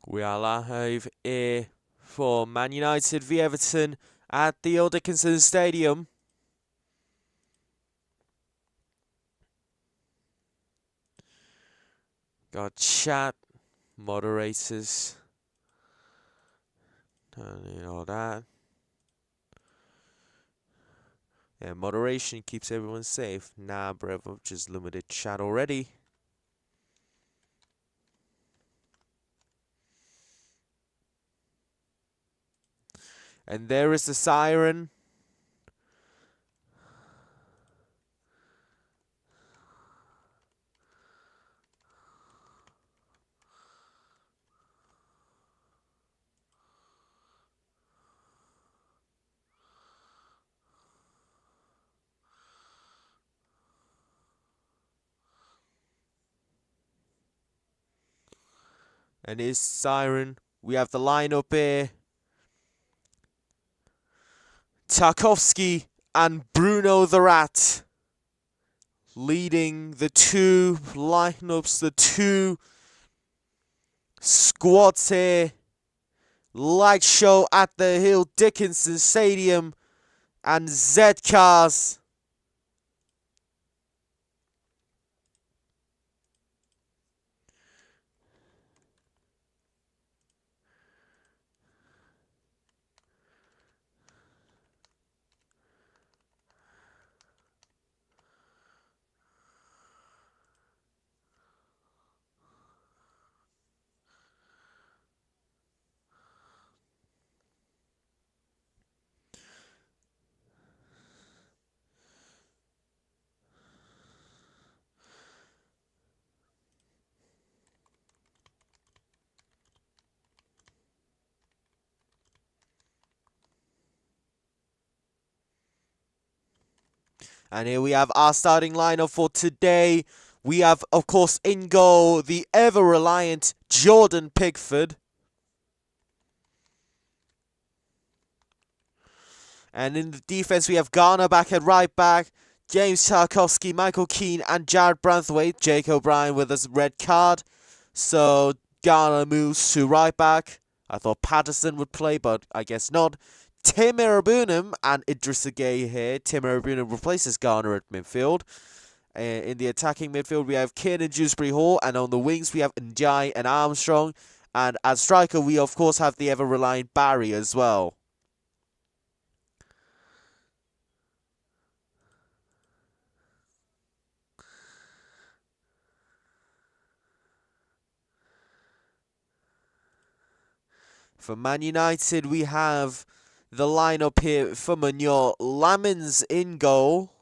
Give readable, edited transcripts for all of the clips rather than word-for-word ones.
We are live here for Man United v Everton at the old Dickinson Stadium. Got chat, moderators, and all that. Yeah, moderation keeps everyone safe. Nah, bruv, I've just limited chat already. And there is the siren. And his siren. We have the lineup here. Tarkowski and Bruno the Rat leading the two lineups, the two squads here. Light show at the Hill Dickinson Stadium and Z Cars. And here we have our starting lineup for today. We have, of course, in goal, the ever-reliant Jordan Pickford. And in the defence, we have Garner back at right back, James Tarkowski, Michael Keane, and Jared Branthwaite. Jake O'Brien with a red card. So Garner moves to right back. I thought Patterson would play, but I guess not. Tim Irabunum and Idrissa Gueye here. Tim Irabunum replaces Garner at midfield. In the attacking midfield, we have Keane and Dewsbury Hall. And on the wings, we have Ndiaye and Armstrong. And as striker, we of course have the ever-reliant Barry as well. For Man United, we have the lineup here for Manure. Lamins in goal.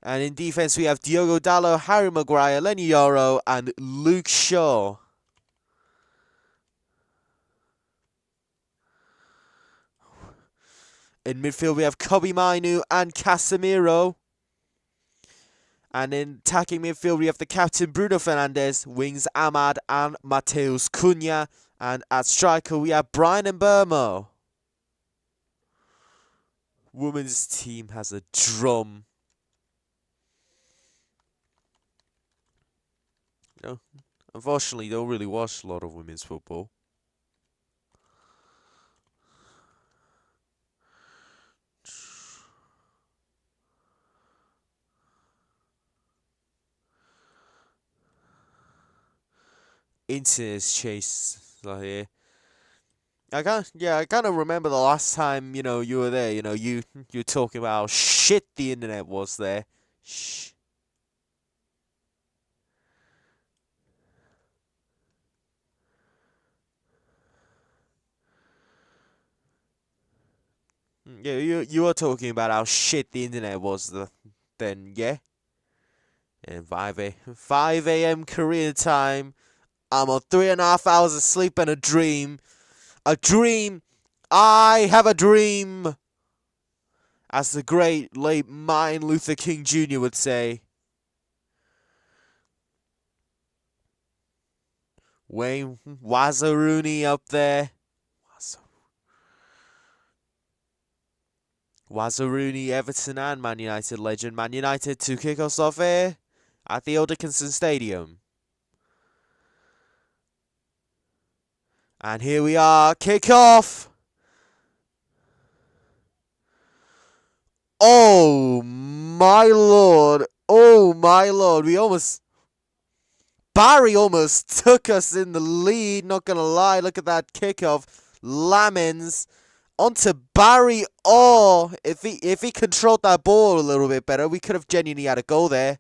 And in defence, we have Diogo Dalot, Harry Maguire, Lenny Yoro, and Luke Shaw. In midfield, we have Kobe Mainu and Casemiro. And in attacking midfield, we have the captain Bruno Fernandes, wings Ahmad and Mateus Cunha. And at striker, we have Brian Mbermo. Women's team has a drum. No, unfortunately, don't really watch a lot of women's football. Internet's chase here. I kind of remember the last time, you were there, you were talking about how shit the internet was there. Shh. Yeah, you were talking about how shit the internet was then, yeah? And 5 a.m. Korean time. I'm on 3.5 hours of sleep and a dream. A dream. I have a dream. As the great late Martin Luther King Jr. would say. Wayne Wazaruni up there. Wazaruni, Everton and Man United legend. Man United to kick us off here at the old Dickinson Stadium. And here we are, kick off. Oh my lord. Oh my lord. Barry almost took us in the lead, not gonna lie. Look at that kickoff. Lamens onto Barry. Oh, if he controlled that ball a little bit better, we could have genuinely had a goal there.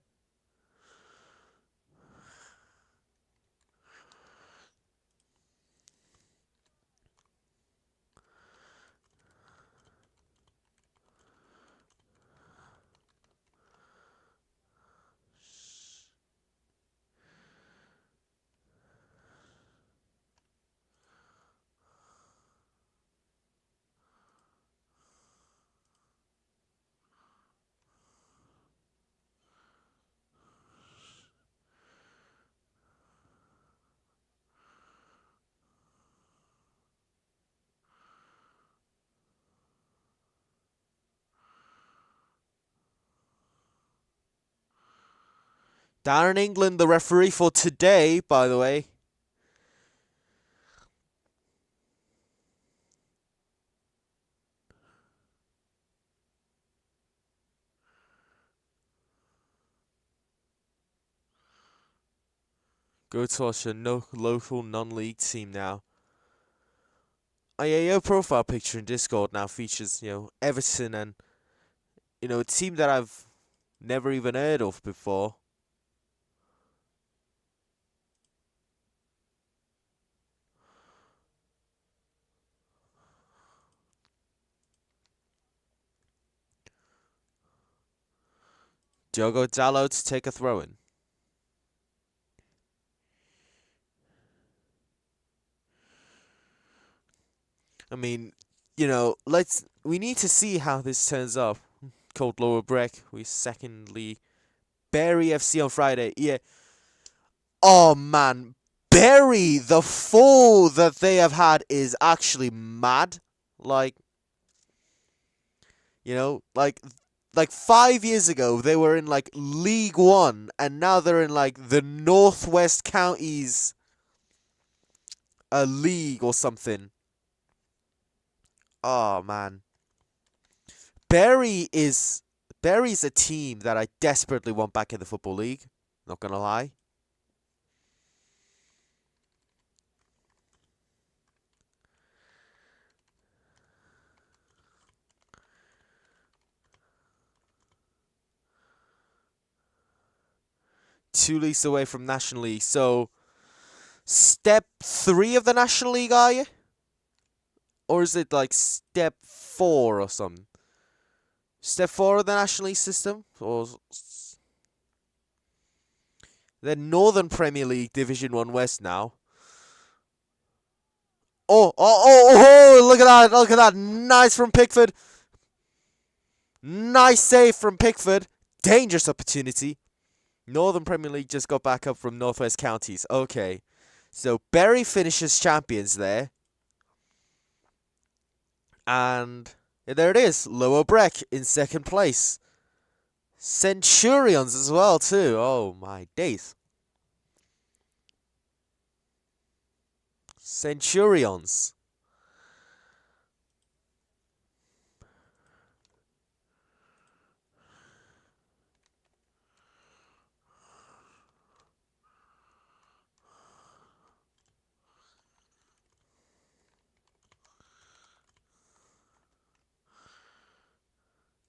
Down in England, the referee for today, by the way. Go to watch a local non-league team now. Oh yeah, your profile picture in Discord now features, Everton and, a team that I've never even heard of before. Diogo Dalot to take a throw-in. I mean, we need to see how this turns up. Cold Lower Breck, we secondly Bury FC on Friday. Yeah. Oh man, Bury, the fall that they have had is actually mad. Like 5 years ago they were in like League One, and now they're in like the Northwest Counties league or something. Oh man. Bury's a team that I desperately want back in the Football League. Not gonna lie. Two leagues away from National League. So, step 3 of the National League, are you? Or is it like step 4 or something? Step 4 of the National League system? Or the Northern Premier League Division 1 West now. Oh, look at that. Nice from Pickford. Nice save from Pickford. Dangerous opportunity. Northern Premier League just got back up from Northwest Counties. Okay. So Bury finishes champions there. And there it is. Lower Breck in second place. Centurions as well too. Oh my days. Centurions.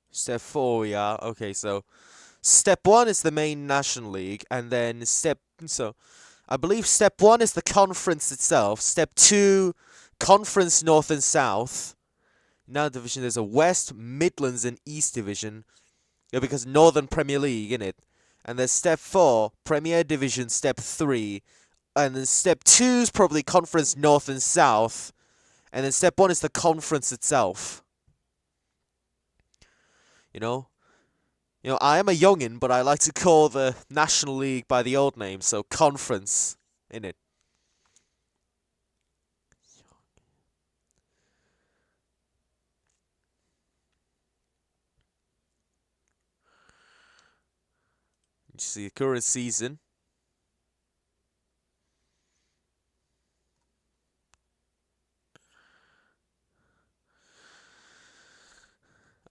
Step 4 we are. Okay, so step 1 is the main National League, and then I believe step 1 is the conference itself. Step 2, Conference North and South. Now division, there's a West, Midlands, and East division. Yeah, because Northern Premier League, innit? And there's step 4, Premier Division, step 3. And then step 2 is probably Conference North and South. And then step 1 is the conference itself. I am a youngin', but I like to call the National League by the old name, so conference, innit? which is the current season.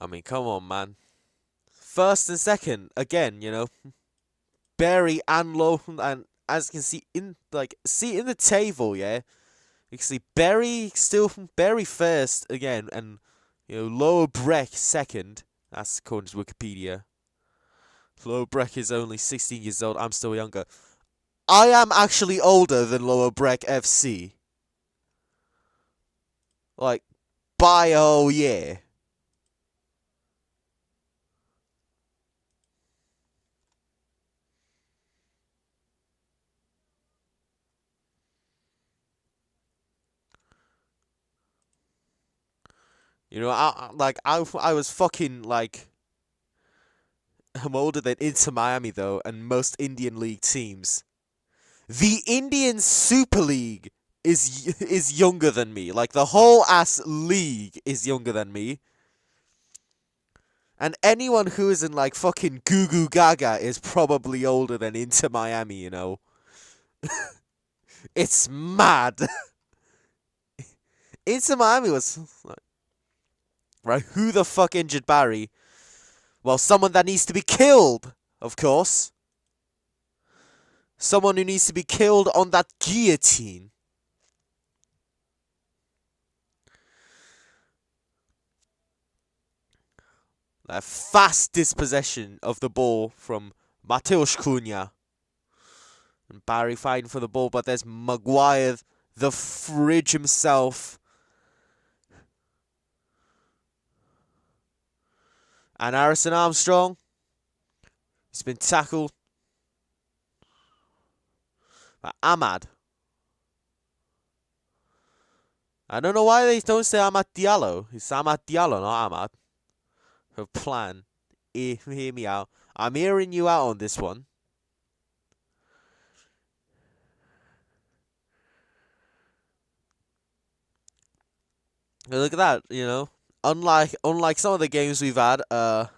I mean, come on, man. First and second, again, Bury and Low, and as you can see in in the table, yeah, you can see Bury first again, and Lower Breck second. That's according to Wikipedia. Lower Breck is only 16 years old. I'm still younger. I am actually older than Lower Breck FC. Like, by a whole year. I was fucking like. I'm older than Inter Miami though, and most Indian League teams. The Indian Super League is younger than me. Like the whole ass league is younger than me. And anyone who is in like fucking Goo Goo Gaga is probably older than Inter Miami, It's mad. Inter Miami was like, right, who the fuck injured Barry? Well, someone that needs to be killed, of course. Someone who needs to be killed on that guillotine. A fast dispossession of the ball from Mateusz Cunha. And Barry fighting for the ball, but there's Maguire, the fridge himself. And Harrison Armstrong. He's been tackled by Ahmad. I don't know why they don't say Ahmad Diallo. It's Ahmad Diallo, not Ahmad. Her plan. Hear me out. I'm hearing you out on this one. Look at that, Unlike some of the games we've had, go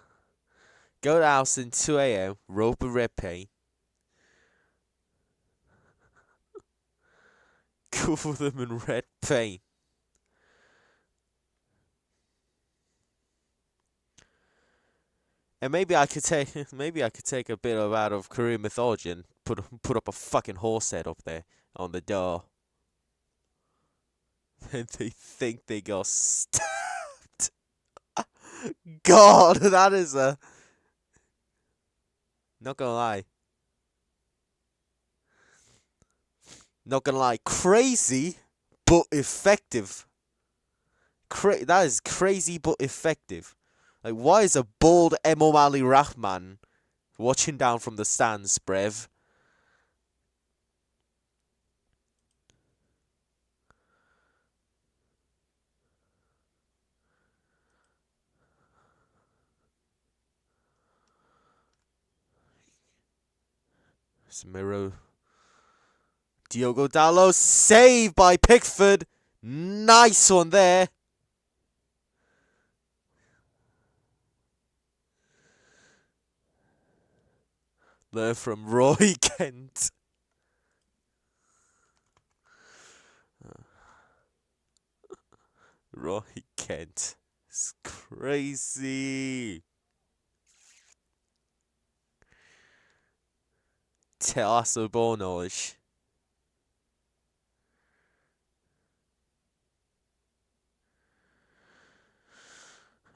to house in 2 a.m. Rope and red paint. Cover them in red paint. And maybe I could take a bit out of Korean mythology and put up a fucking horse head up there on the door. And they think they got stabbed. God, that is not gonna lie. Not gonna lie, crazy but effective. That is crazy but effective. Like, why is a bald Emom Ali Rahman watching down from the stands, Brev? Miro. Diogo Dalot, saved by Pickford. Nice one there. Learn from Roy Kent. Roy Kent. It's crazy. Teaso Bonosh.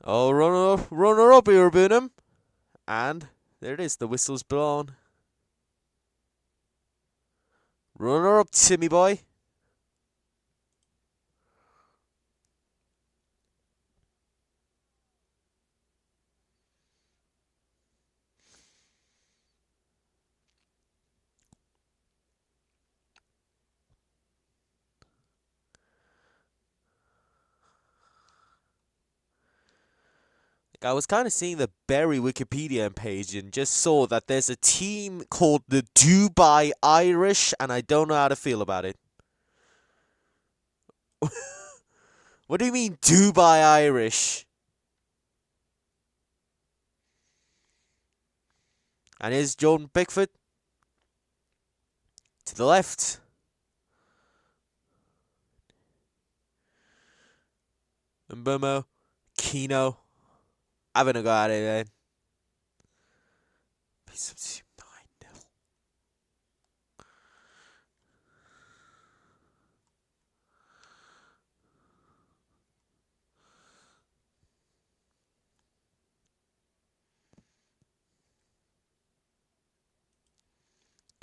Oh, runner up here, Boonham. And there it is, the whistle's blown. Runner up, Timmy boy. I was kind of seeing the Berry Wikipedia page and just saw that there's a team called the Dubai Irish, and I don't know how to feel about it. What do you mean, Dubai Irish? And here's Jordan Pickford. To the left. Mbomo. Kino. Having a go at it, man.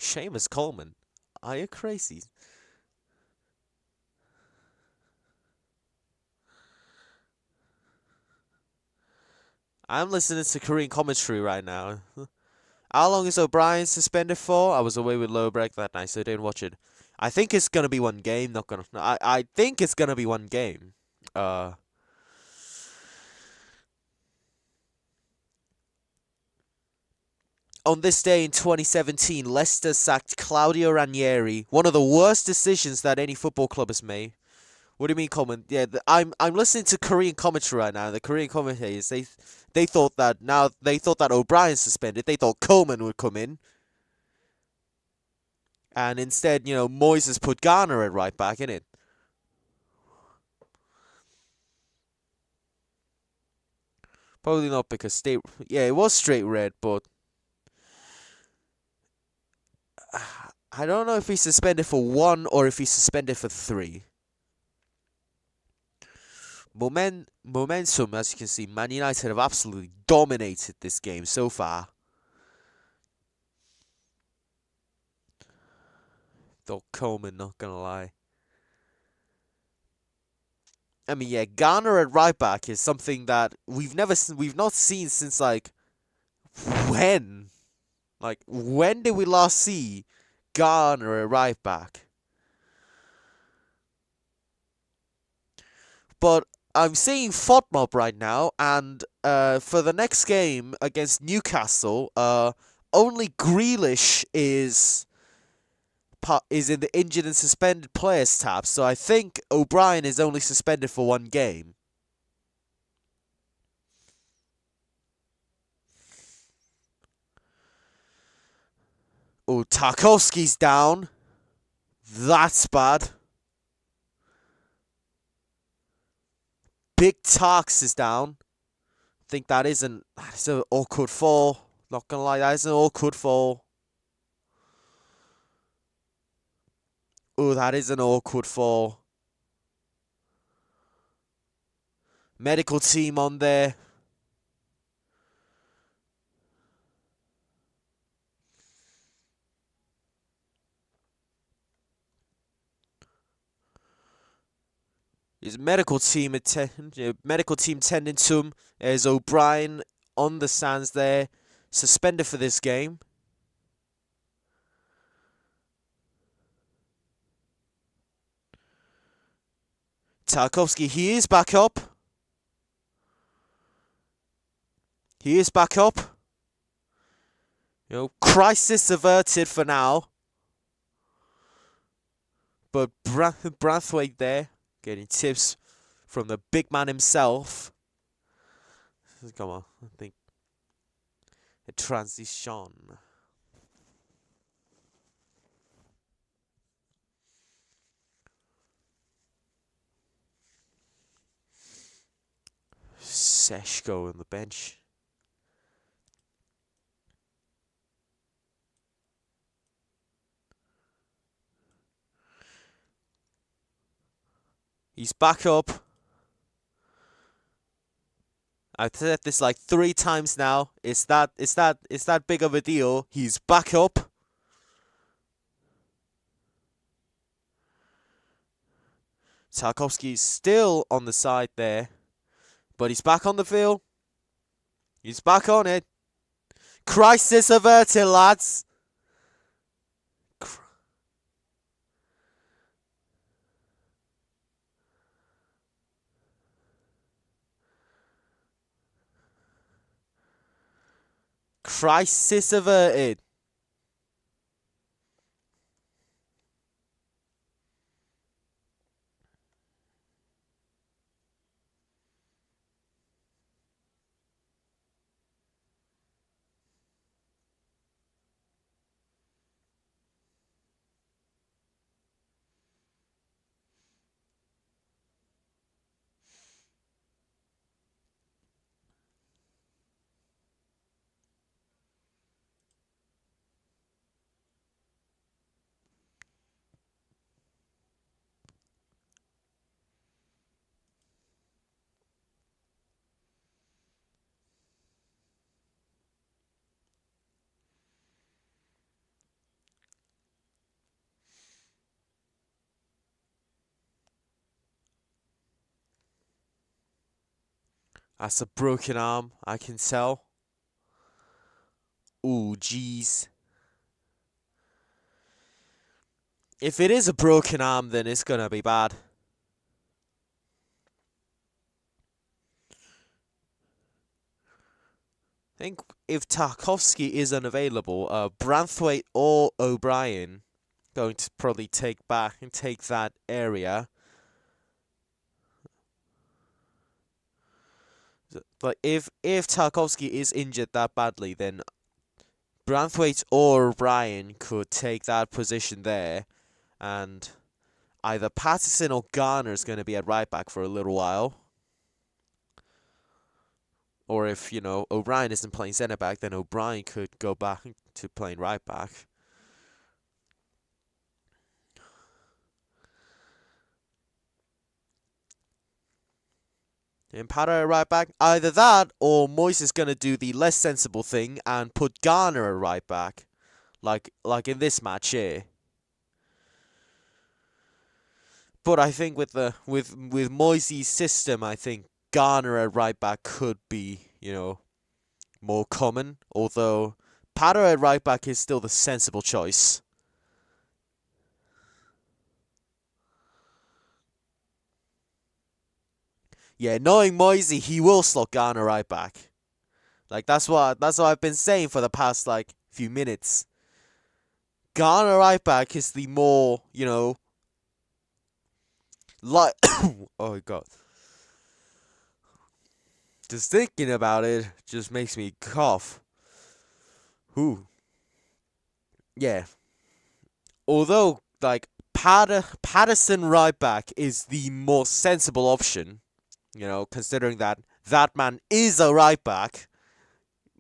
Seamus Coleman. Are you crazy? I'm listening to Korean commentary right now. How long is O'Brien suspended for? I was away with Lowbreak that night, so I didn't watch it. I think it's gonna be one game. Not gonna. I think it's gonna be one game. On this day in 2017, Leicester sacked Claudio Ranieri. One of the worst decisions that any football club has made. What do you mean, Coleman? Yeah, I'm listening to Korean commentary right now. The Korean commentators they thought that O'Brien's suspended. They thought Coleman would come in, and instead, Moyes has put Garner at right back, innit? Probably not because it was straight red, but I don't know if he's suspended for 1 or if he's suspended for 3. Momentum, as you can see, Man United have absolutely dominated this game so far. Though Coleman, not gonna lie. I mean, yeah, Garner at right back is something that we've not seen since when? When did we last see Garner at right back? But I'm seeing FODMOB right now, and for the next game against Newcastle, only Grealish is in the injured and suspended players tab, so I think O'Brien is only suspended for 1 game. Oh, Tarkowski's down. That's bad. Big Tarks is down. I think that is an awkward fall. Not gonna lie, that is an awkward fall. Oh, that is an awkward fall. Medical team on there. His medical team tending to him. There's O'Brien on the sands there, suspended for this game. Tarkowski, he is back up. He is back up. Crisis averted for now. But Brathwaite there, getting tips from the big man himself. Come on, I think. A transition. Seshko on the bench. He's back up. I've said this like 3 times now. It's that big of a deal. He's back up. Tarkowski's still on the side there. But he's back on the field. He's back on it. Crisis averted, lads. Crisis averted. That's a broken arm, I can tell. Ooh, jeez. If it is a broken arm, then it's gonna be bad. I think if Tarkovsky is unavailable, Branthwaite or O'Brien going to probably take that area. But if Tarkovsky is injured that badly, then Branthwaite or O'Brien could take that position there, and either Patterson or Garner is going to be at right back for a little while. Or if, O'Brien isn't playing centre back, then O'Brien could go back to playing right back. And Pato at right back. Either that, or Moyes is going to do the less sensible thing and put Garner at right back. Like in this match here. But I think with Moyes' system, I think Garner at right back could be, more common. Although Pato at right back is still the sensible choice. Yeah, knowing Moisey, he will slot Garner right back. Like that's what I've been saying for the past few minutes. Garner right back is the more, like oh god. Just thinking about it just makes me cough. Whew. Yeah. Although Patterson right back is the more sensible option, considering that man is a right back.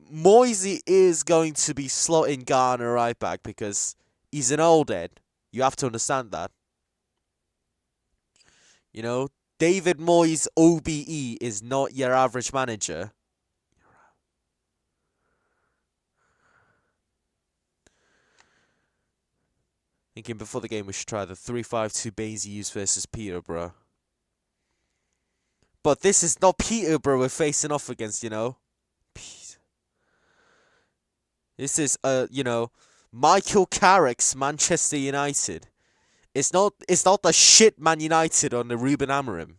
Moisey is going to be slotting Garner right back because he's an old head. You have to understand that. David Moyes' OBE is not your average manager. Thinking before the game we should try the 3-5-2 Baines used versus Peterborough. But this is not Peterborough we're facing off against, This is, Michael Carrick's Manchester United. It's not the shit Man United on the Ruben Amorim.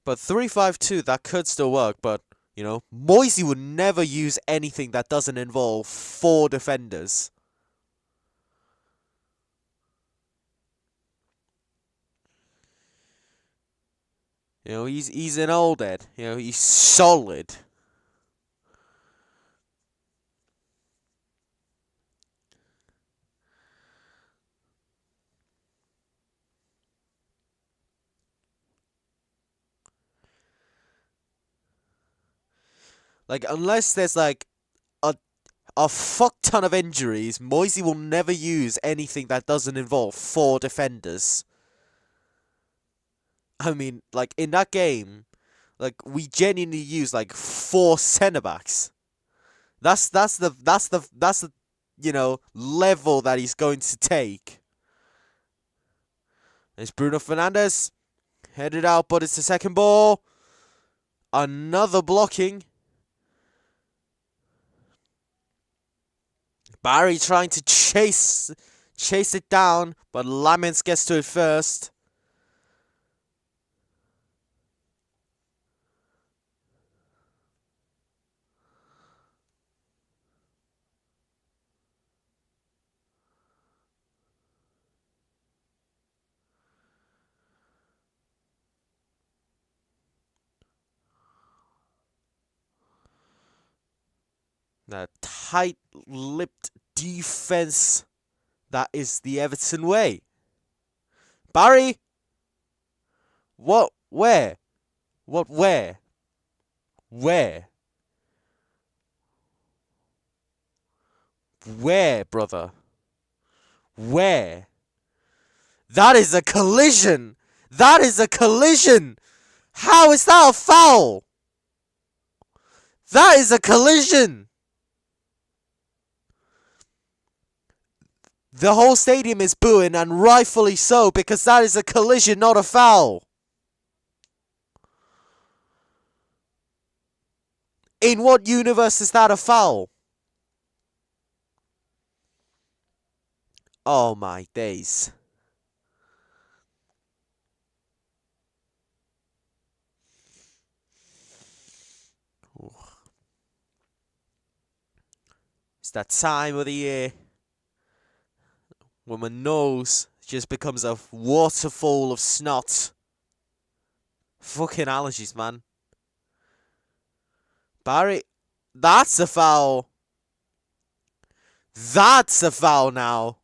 But 3-5-2, that could still work, but, Moisey would never use anything that doesn't involve 4 defenders. He's an old head. He's solid. Unless there's a fuck ton of injuries, Moisey will never use anything that doesn't involve 4 defenders. I mean, in that game, we genuinely use 4 centre backs. That's the level that he's going to take. There's Bruno Fernandes, headed out, but it's the second ball. Another blocking. Barry trying to chase it down, but Lamens gets to it first. That tight-lipped defense, that is the Everton way. Barry? What? Where? What? Where? Where? Where, brother? Where? That is a collision! That is a collision! How is that a foul? That is a collision! The whole stadium is booing, and rightfully so, because that is a collision, not a foul. In what universe is that a foul? Oh my days. It's that time of the year when my nose just becomes a waterfall of snot. Fucking allergies, man. Barry, that's a foul. That's a foul now.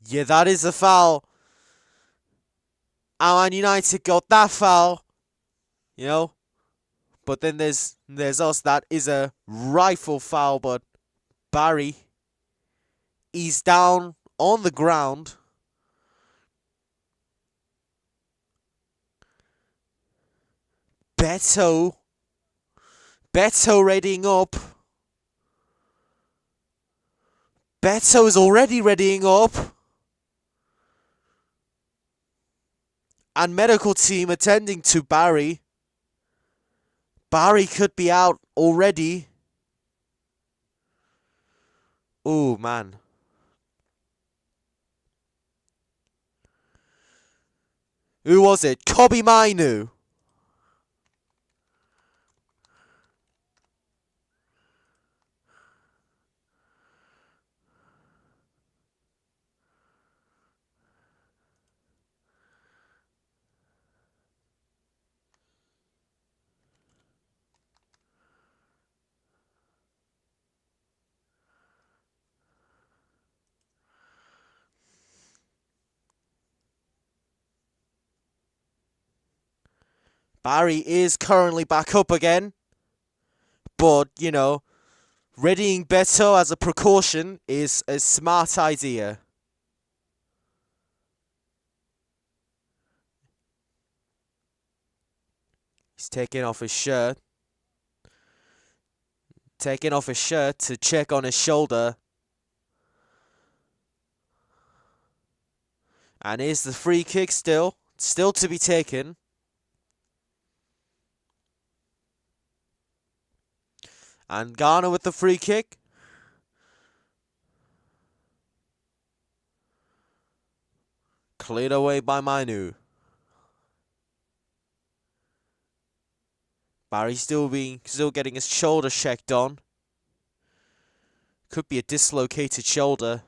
Yeah, that is a foul. And Man United got that foul. You know? But then there's us. That is a rifle foul, but Barry, he's down on the ground. Beto readying up. Beto is already readying up. And medical team attending to Barry. Barry could be out already. Oh, man. Who was it? Kobe Mainu. Barry is currently back up again. But, you know, readying Beto as a precaution is a smart idea. He's taking off his shirt. Taking off his shirt to check on his shoulder. And here's the free kick still to be taken. And Ghana with the free kick. Cleared away by Mainu. Barry still getting his shoulder checked on. Could be a dislocated shoulder.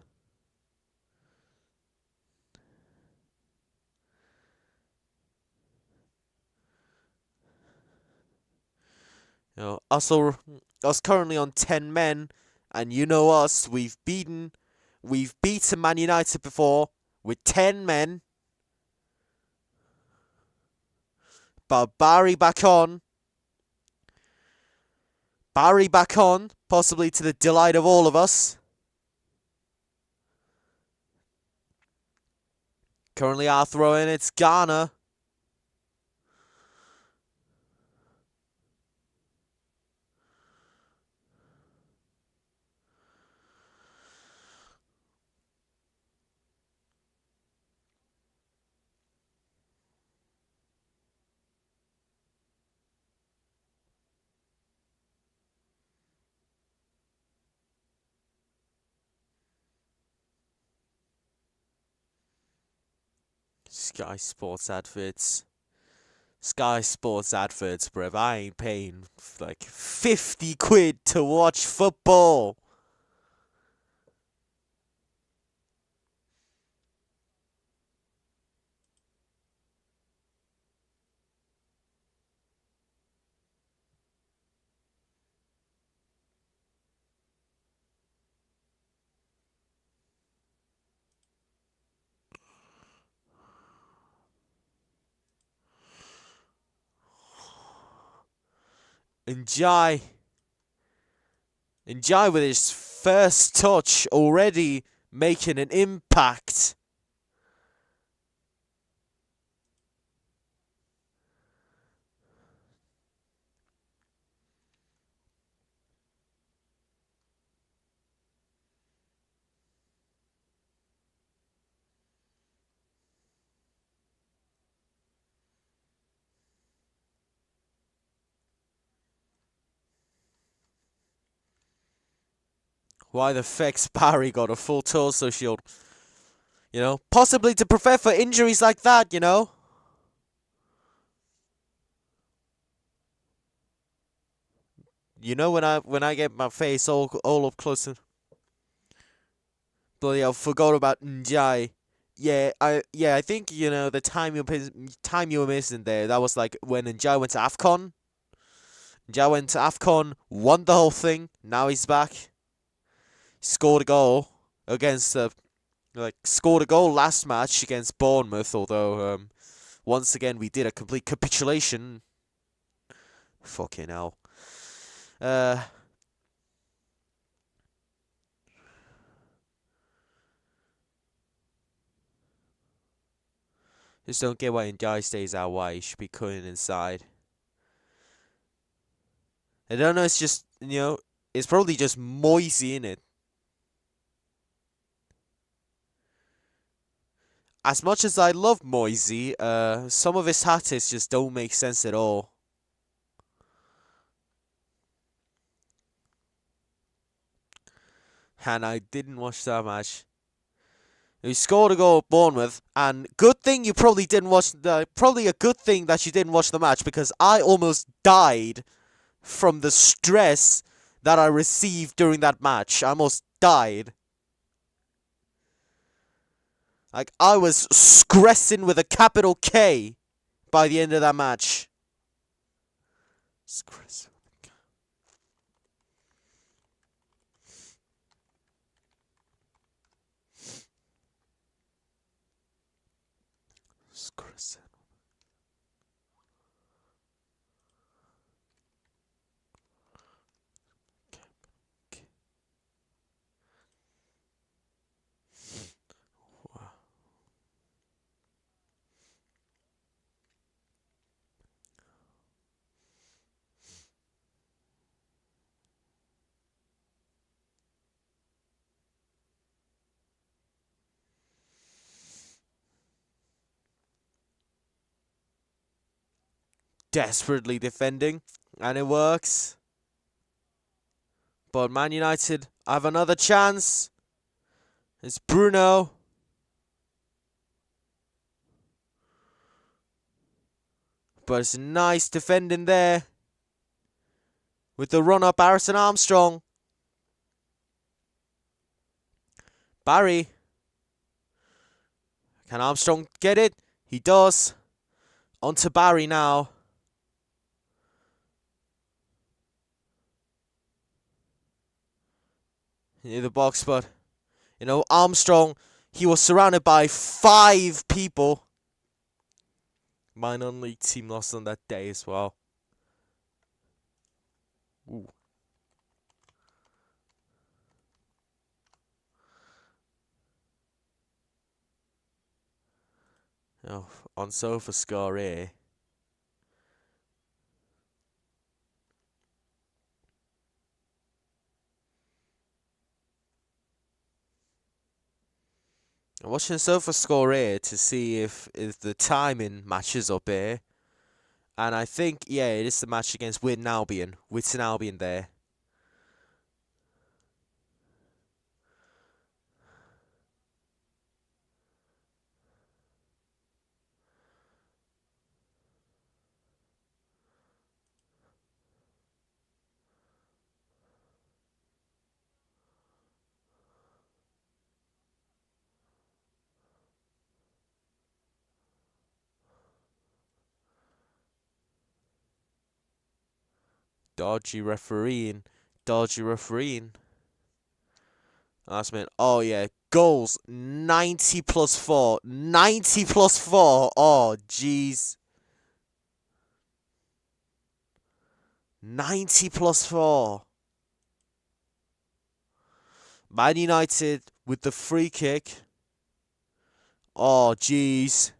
You know, us currently on 10 men, and you know us, we've beaten Man United before with 10 men. But Barry back on. Barry back on, possibly to the delight of all of us. Currently our throw-in, it's Ghana. Sky Sports adverts. Sky Sports adverts, bruv. I ain't paying like 50 quid to watch football. Enjoy with his first touch already making an impact. Why the feck's Barry got a full torso shield? You know, possibly to prepare for injuries like that, you know? You know, when I get my face all up close and bloody hell, forgot about Njai. I think the time you were missing there. That was like when Njai went to AFCON. Njai went to AFCON, won the whole thing. Now he's back. Scored a goal against scored a goal last match against Bournemouth. Although once again we did a complete capitulation. Fucking hell. Just don't get why Njai stays out wide. He should be cutting inside. I don't know, it's just, it's probably just Moisey in it. As much as I love Moisey, some of his tactics just don't make sense at all. And I didn't watch that match. He scored a goal at Bournemouth, and good thing you probably didn't watch probably a good thing that you didn't watch the match, because I almost died from the stress that I received during that match. I almost died. Like, I was stressing with a capital K by the end of that match. Stress. Stress. Desperately defending, and it works. But Man United have another chance. It's Bruno. But it's nice defending there. With the run-up, Harrison Armstrong. Barry. Can Armstrong get it? He does. On to Barry now. Near the box, but Armstrong, he was surrounded by 5 people. Minor league team lost on that day as well. Ooh. Oh, on sofa score here. I'm watching sofa score here to see if the timing matches up here. And I think, yeah, it is the match against Witton Albion. Witton Albion there. Dodgy refereeing. Dodgy refereeing. Last minute. Oh, yeah. Goals. 90 plus 4. 90 plus 4. Oh, jeez. 90 plus 4. Man United with the free kick. Oh, jeez.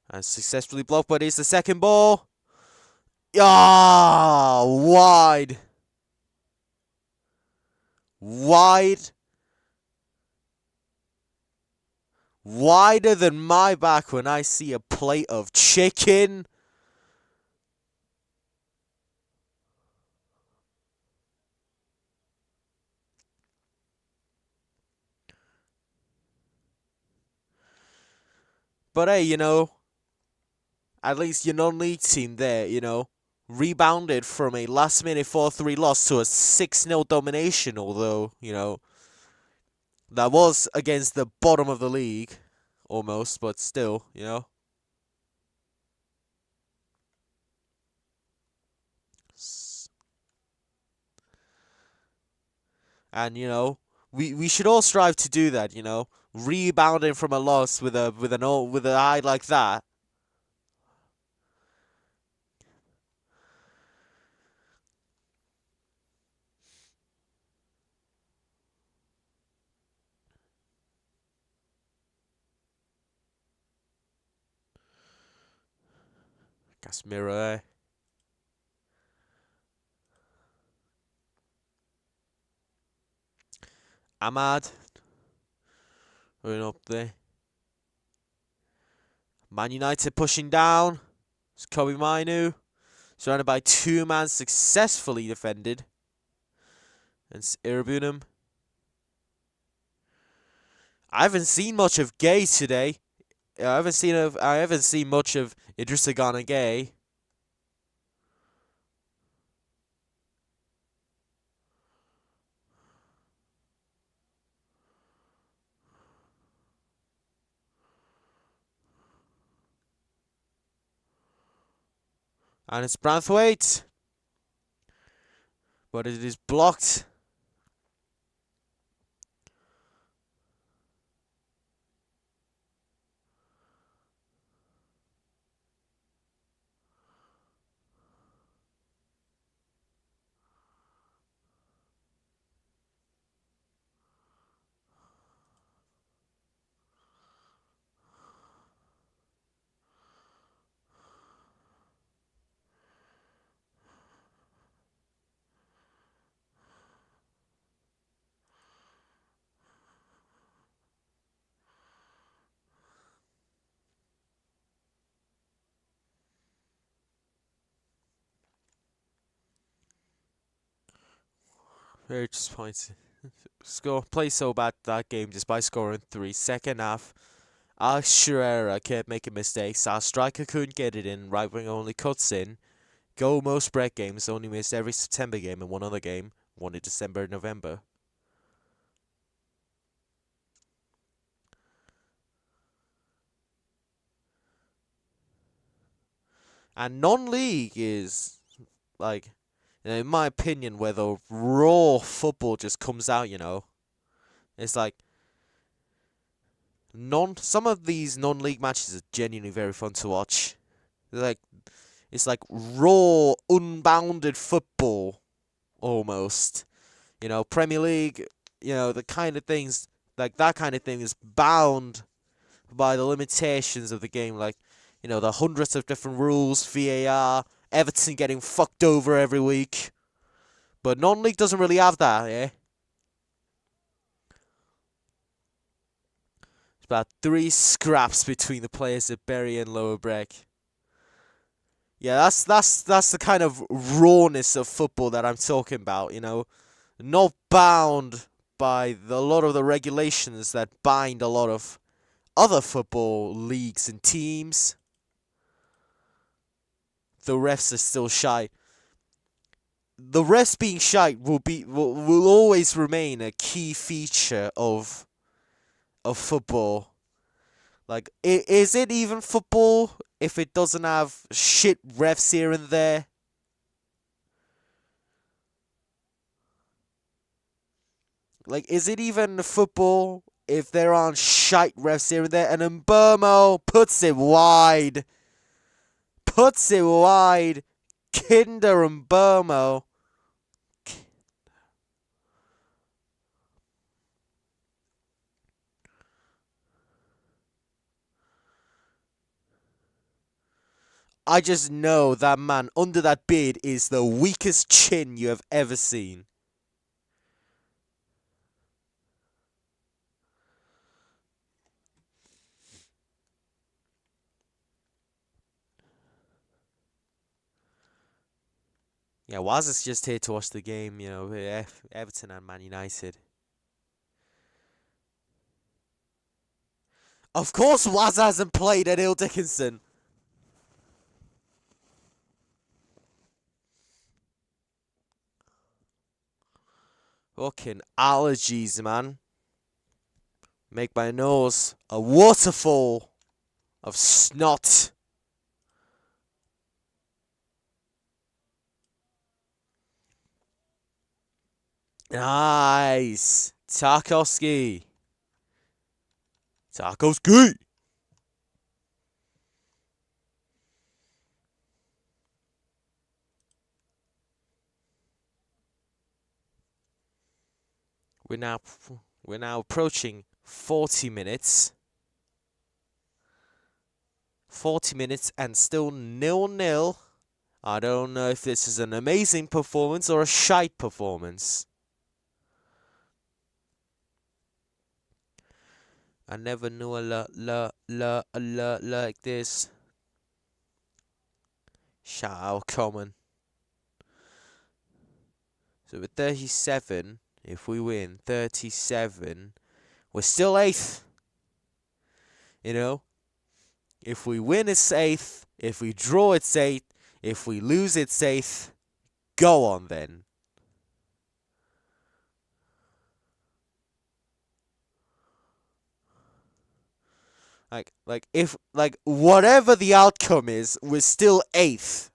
And successfully blocked, but it's the second ball. Ah, wide. Wide. Wider than my back when I see a plate of chicken. But hey, at least your non-league team there, rebounded from a last-minute 4-3 loss to a 6-0 domination, although, that was against the bottom of the league, almost, but still. And, we should all strive to do that, rebounding from a loss with a eye like that. Casemiro, Ahmad, going up there. Man United pushing down. It's Kobe Mainu. Surrounded by two man, successfully defended. And it's Irabunum. I haven't seen much of Gay today. I haven't seen much of Idrissa Gana Gay. And it's Branthwaite. But it is blocked. Very disappointing. Play so bad that game despite scoring 3. Second half, Alex Shearer kept making mistakes. Our striker couldn't get it in. Right wing only cuts in. Goal most break games. Only missed every September game and one other game. One in December and November. And non-league is, like, in my opinion, where the raw football just comes out, It's like, some of these non-league matches are genuinely very fun to watch. It's like raw, unbounded football, almost. Premier League, the kind of things, like that kind of thing is bound by the limitations of the game, like, the hundreds of different rules, VAR, Everton getting fucked over every week. But non-league doesn't really have that, yeah? It's about 3 scraps between the players at Bury and Lower Breck. Yeah, that's the kind of rawness of football that I'm talking about, Not bound by a lot of the regulations that bind a lot of other football leagues and teams. The refs are still shy. The refs being shy will always remain a key feature of football. Like, is it even football if it doesn't have shit refs here and there? Like, is it even football if there aren't shite refs here and there? And Mbermo puts it wide. Kinder Mbermo. I just know that man under that beard is the weakest chin you have ever seen. Yeah, Waz is just here to watch the game, Everton and Man United. Of course Waz hasn't played at Dickinson. Fucking allergies, man. Make my nose a waterfall of snot. Nice. Tarkowski. Tarkowski. We're now approaching 40 minutes. 40 minutes and still 0-0. I don't know if this is an amazing performance or a shite performance. I never knew a lot like this. Shout out Common. So with 37, if we win 37, we're still 8th. You know? If we win, it's 8th. If we draw, it's 8th. If we lose, it's 8th. Go on then. If whatever the outcome is, we're still 8th.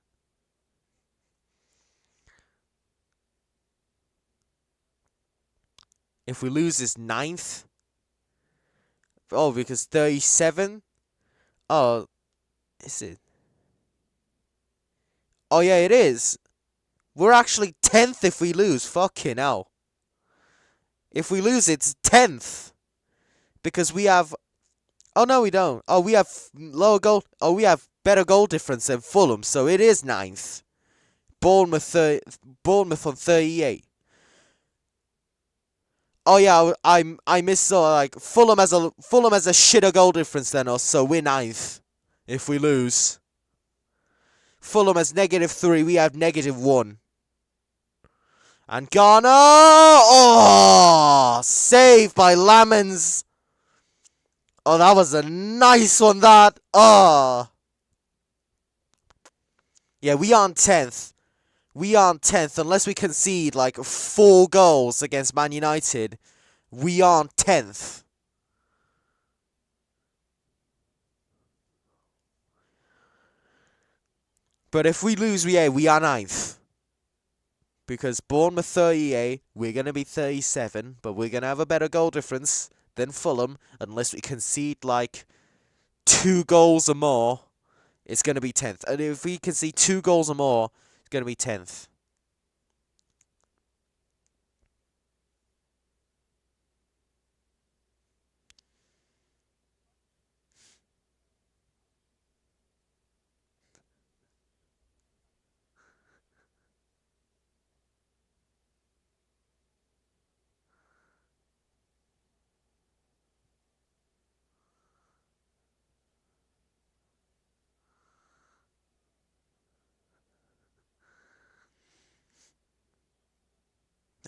If we lose, it's 9th. Oh, because 37? Oh, is it? Oh yeah, it is. We're actually 10th if we lose. Fucking hell. If we lose, it's 10th. Because we have... Oh, no, we don't. Oh, we have lower goal... Oh, we have better goal difference than Fulham, so it is 9th. Bournemouth on 38. Oh yeah, I missed Fulham has a shitter goal difference than us, so we're 9th. If we lose. Fulham has -3, we have -1. And Ghana! Oh! Saved by Lamens! Oh, that was a nice one, that! Oh! Yeah, we aren't 10th. We aren't 10th unless we concede, 4 goals against Man United. We aren't 10th. But if we lose, we are 9th. Because Bournemouth 38, we're going to be 37, but we're going to have a better goal difference than Fulham, unless we concede 2 goals or more, it's going to be 10th. And if we concede 2 goals or more, it's going to be 10th.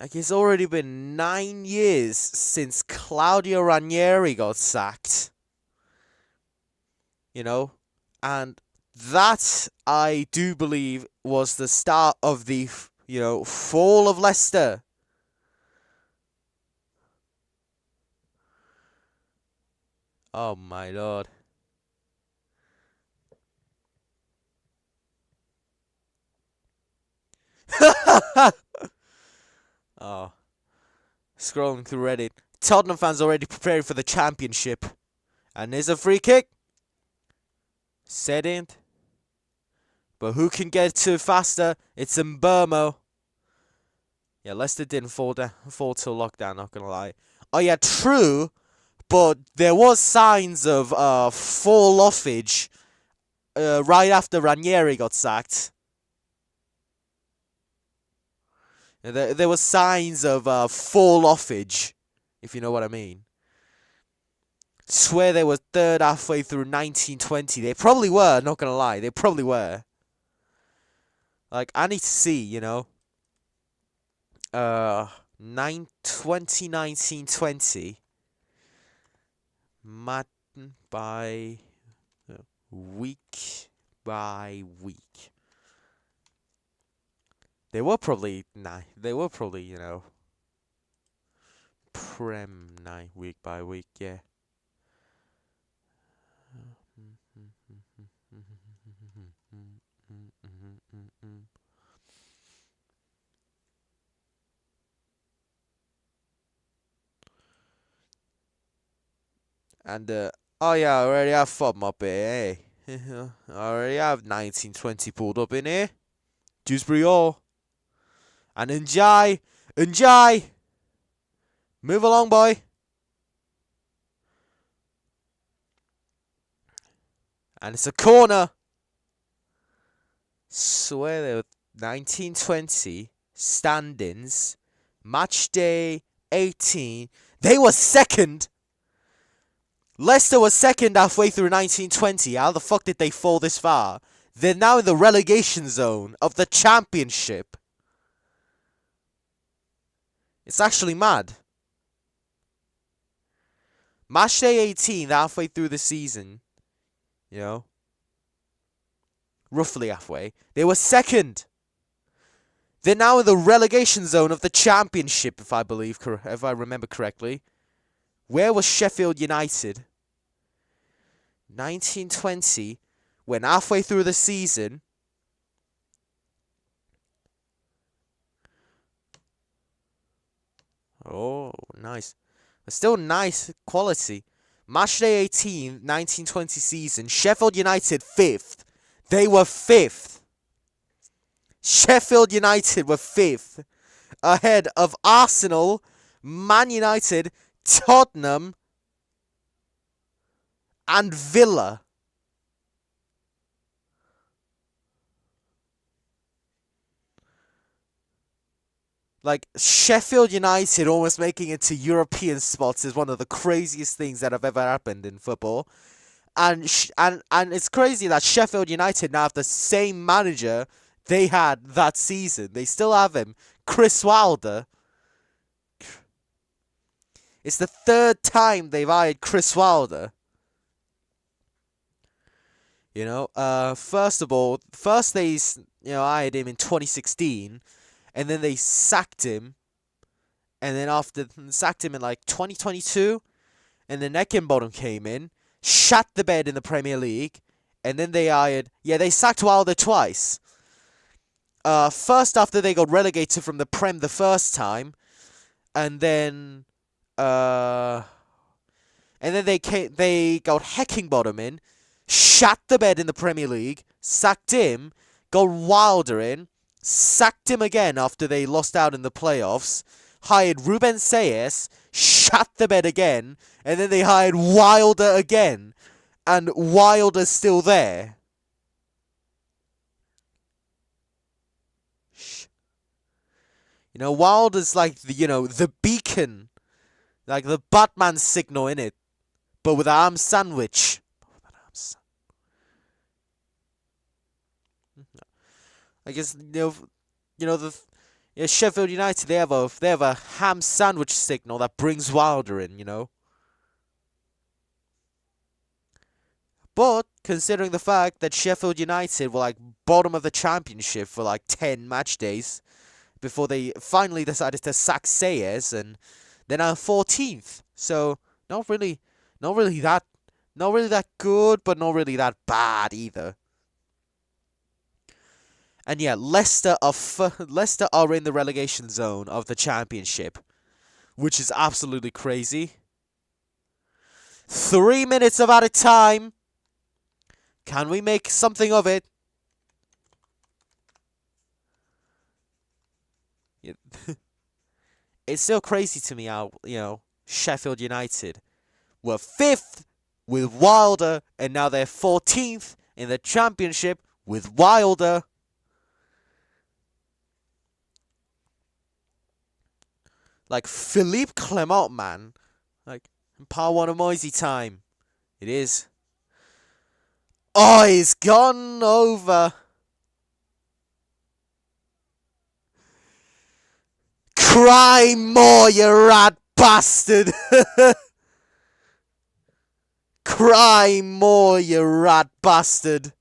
It's already been 9 years since Claudio Ranieri got sacked. You know? And that, I do believe, was the start of the, fall of Leicester. Oh my lord. Oh. Scrolling through Reddit. Tottenham fans already preparing for the championship. And there's a free kick. Set in. But who can get to it faster? It's Mbermo. Yeah, Leicester didn't fall till lockdown, not gonna lie. Oh yeah, true. But there was signs of fall offage right after Ranieri got sacked. There were signs of fall offage, if you know what I mean. Swear they were third halfway through 1920. They probably were, not gonna lie. They probably were. I need to see, 2019-20. by week by week. They were probably Prem night week by week, yeah. And oh yeah, I already have FOB up here, eh? I already have 1920 pulled up in here. Dewsbury all. And Njai, move along, boy. And it's a corner. Swear they were 1920 standings, match day 18. They were second. Leicester was second halfway through 1920. How the fuck did they fall this far? They're now in the relegation zone of the Championship. It's actually mad. Match day 18, halfway through the season. You know? Roughly halfway. They were second. They're now in the relegation zone of the Championship, if I remember correctly. Where was Sheffield United? 1920, when halfway through the season. Oh, nice. But still nice quality. Matchday 18, 1920 season. Sheffield United 5th. They were 5th. Sheffield United were 5th. Ahead of Arsenal, Man United, Tottenham, and Villa. Like, Sheffield United almost making it to European spots is one of the craziest things that have ever happened in football. And it's crazy that Sheffield United now have the same manager they had that season. They still have him, Chris Wilder. It's the third time they've hired Chris Wilder. You know, first they hired him in 2016, and then they sacked him, and then sacked him in like 2022, and then Eckenbottom came in, shat the bed in the Premier League, and then they sacked Wilder twice. First after they got relegated from the Prem the first time, and then they got Heckingbottom in, shat the bed in the Premier League, sacked him, got Wilder in, sacked him again after they lost out in the playoffs, hired Ruben Sayes, shat the bed again, and then they hired Wilder again, and Wilder's still there. You know, Wilder's like the beacon, like the Batman signal in it, but with an arm sandwich. I guess Sheffield United they have a ham sandwich signal that brings Wilder in, you know. But considering the fact that Sheffield United were like bottom of the Championship for like 10 match days before they finally decided to sack Sayers, and they're now 14th. So not really that good, but not really that bad either. And yeah, Leicester are in the relegation zone of the Championship, which is absolutely crazy. 3 minutes of added time. Can we make something of it? It's still crazy to me how, Sheffield United were 5th with Wilder, and now they're 14th in the Championship with Wilder. Like, Philippe Clement, man. Like, Par 1 of Moisey time. It is. Oh, he's gone over. Cry more, you rat bastard. Cry more, you rat bastard.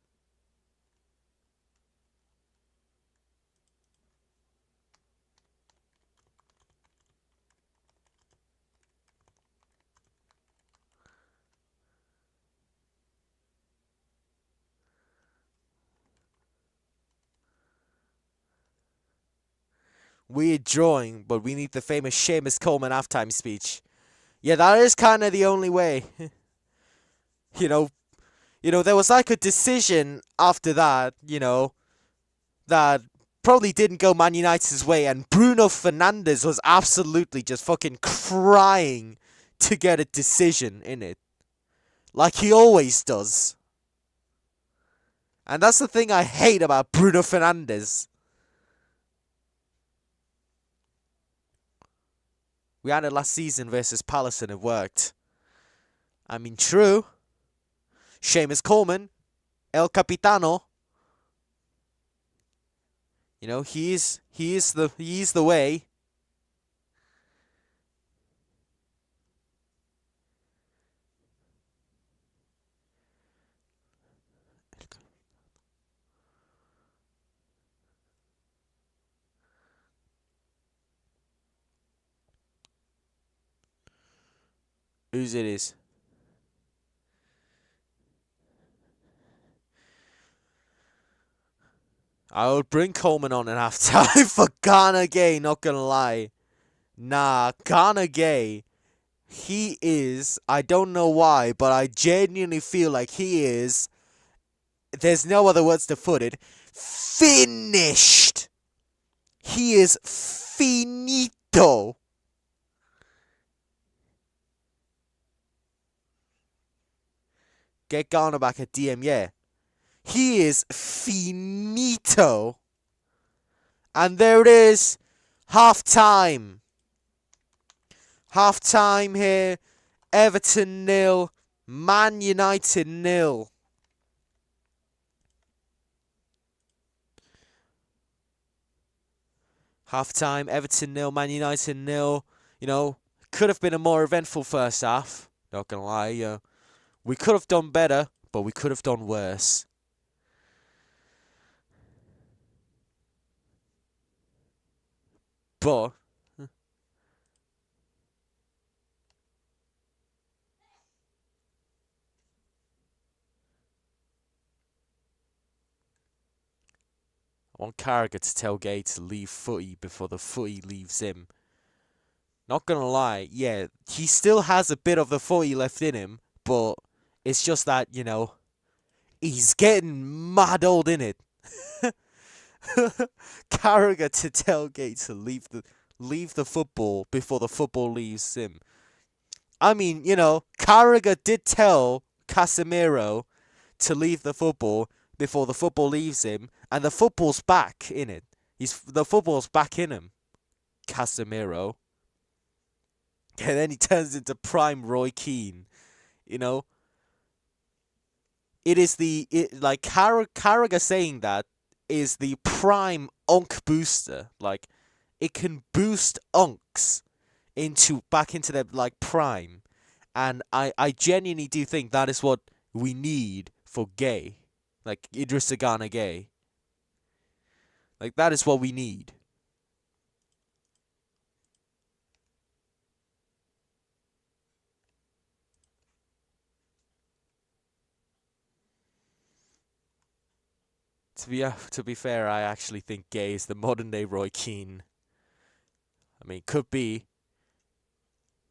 We're drawing, but we need the famous Seamus Coleman halftime speech. Yeah, that is kind of the only way. you know, there was like a decision after that, that probably didn't go Man United's way, and Bruno Fernandes was absolutely just fucking crying to get a decision in it. Like he always does. And that's the thing I hate about Bruno Fernandes. We had it last season versus Palace and it worked. I mean, true. Seamus Coleman, El Capitano. He's the way. Whose it is? I would bring Coleman on at halftime for Ghana Gay, not gonna lie. Nah, Ghana Gay, he is, I don't know why, but I genuinely feel like he is, there's no other words to put it, finished. He is finito. Get Ghana back at DM, yeah. He is finito. And there it is. Half time. Half time here. Everton 0. Man United 0. Half time. Everton 0. Man United 0. Could have been a more eventful first half. Not gonna lie. We could have done better, but we could have done worse. But I want Carragher to tell Gay to leave footy before the footy leaves him. Not gonna lie, yeah, he still has a bit of the footy left in him, but it's just that, he's getting mad old in it. Carragher to tell Gay to leave the football before the football leaves him. I mean, Carragher did tell Casemiro to leave the football before the football leaves him, and the football's back in it. The football's back in him, Casemiro. And then he turns into prime Roy Keane. It is like Carragher saying that is the prime Unk booster. Like, it can boost Unks back into their prime. And I genuinely do think that is what we need for Gay. Like Idrissa Gana Gay. Like, that is what we need. To be fair, I actually think Gay is the modern day Roy Keane. I mean, could be.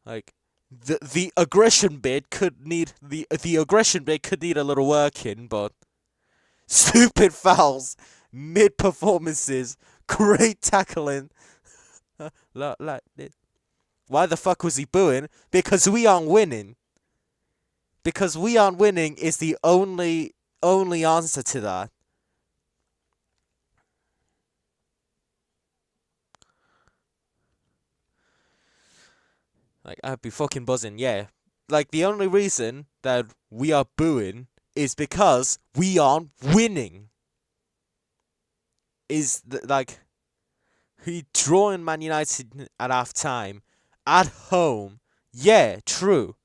Like, the aggression bit could need the aggression bit could need a little work in, but stupid fouls, mid performances, great tackling. Why the fuck was he booing? Because we aren't winning. Because we aren't winning is the only answer to that. Like, I'd be fucking buzzing, yeah. Like, the only reason that we are booing is because we aren't winning. He drawing Man United at half time, at home, yeah, true.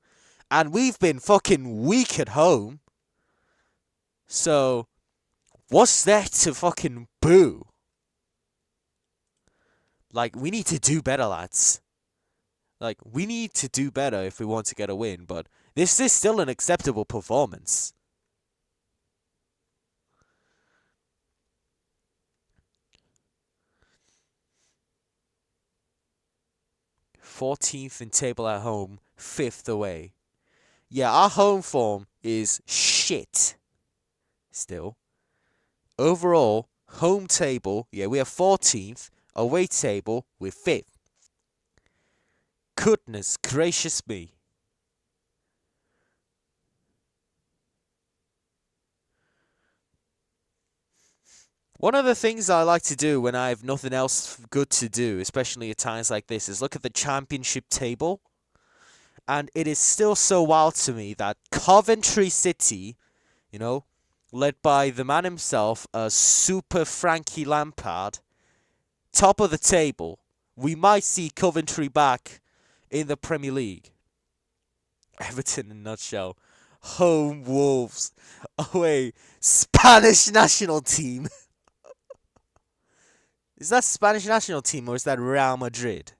And we've been fucking weak at home. So, what's there to fucking boo? Like, we need to do better, lads. Like, we need to do better if we want to get a win, but this is still an acceptable performance. "14th in table at home, 5th away." Yeah, our home form is shit. Still. Overall, home table, yeah, we are 14th. Away table, we're 5th. Goodness gracious me. One of the things I like to do when I have nothing else good to do, especially at times like this, is look at the championship table. And it is still so wild to me that Coventry City, you know, led by the man himself, Super Frankie Lampard, top of the table. We might see Coventry back in the Premier League. Everton in a nutshell. Home Wolves. Away Spanish national team. Is that Spanish national team or is that Real Madrid?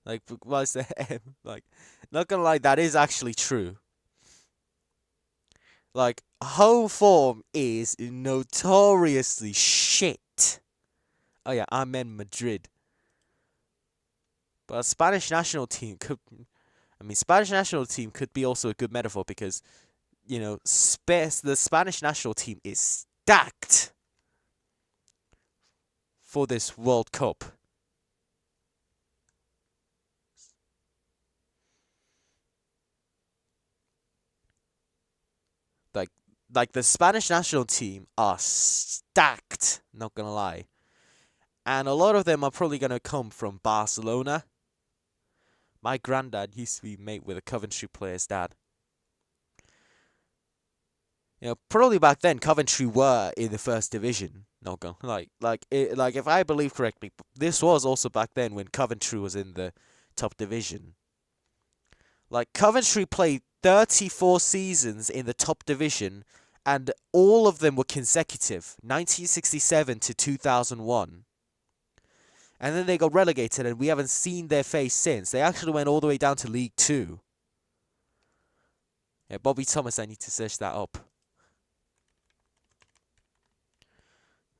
Like, what's the M? Like, not gonna lie, that is actually true. Like, home form is notoriously shit. Oh yeah, I meant Madrid. But a Spanish national team could... Spanish national team could be also a good metaphor because, you know, the Spanish national team is stacked for this World Cup. Like the Spanish national team are stacked, not gonna lie. And a lot of them are probably gonna come from Barcelona. My granddad used to be mate with a Coventry player's dad. You know, probably back then Coventry were in the first division. Not gonna like if I believe correctly, this was also back then when Coventry was in the top division. Like, Coventry played 34 seasons in the top division, and all of them were consecutive, 1967 to 2001. And then they got relegated, and we haven't seen their face since. They actually went all the way down to League 2. Yeah, Bobby Thomas, I need to search that up.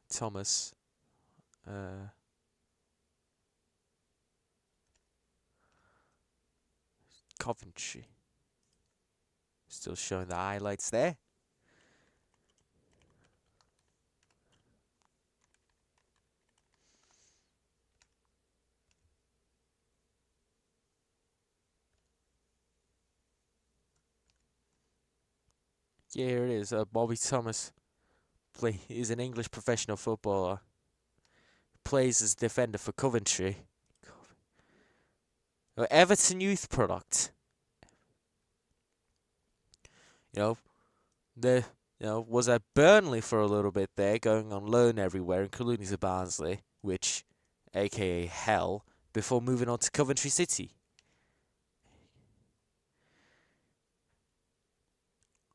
Thomas. Coventry. Still showing the highlights there. Yeah, here it is. Bobby Thomas is an English professional footballer. Plays as defender for Coventry. Everton youth product. Was at Burnley for a little bit there, going on loan everywhere, including to Barnsley, which, aka hell, before moving on to Coventry City.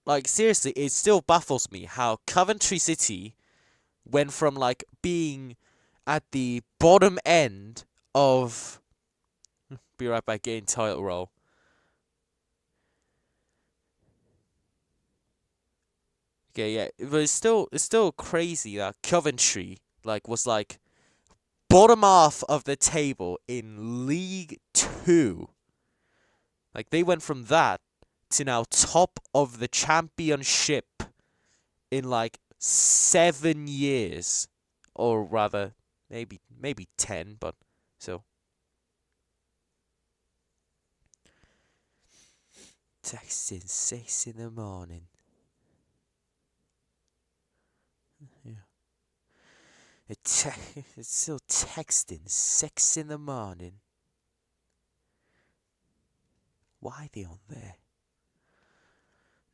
Like, seriously, it still baffles me how Coventry City went from, like, being at the bottom end of... Be right back, getting title roll. Okay, yeah, but it's still crazy that Coventry, was, bottom half of the table in League 2. Like, they went from that to now top of the championship in 7 years, or rather maybe 10, but so texting 6 in the morning. Yeah, it's still texting 6 in the morning. Why are they on there?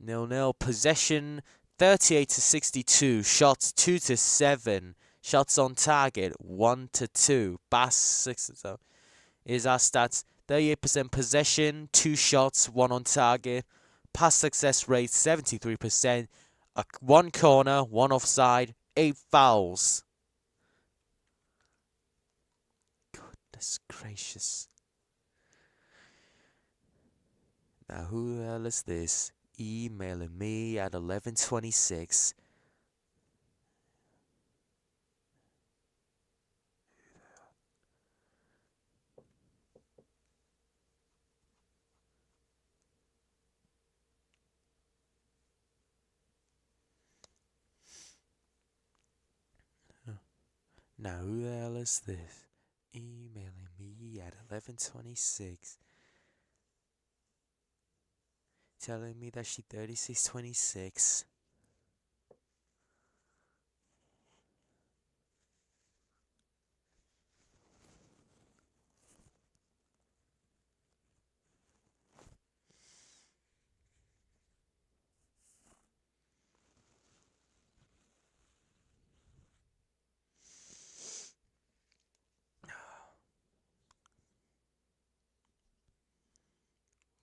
0-0. Possession 38 to 62. Shots 2 to 7. Shots on target 1 to 2. Bass 6 to 7. Is our stats. 38% possession, 2 shots, 1 on target. Pass success rate 73%. 1 corner, 1 offside, 8 fouls. Goodness gracious. Now who the hell is this? Emailing me at 11:26. Now who the hell is this? Emailing me at 11:26. Telling me that she 3626.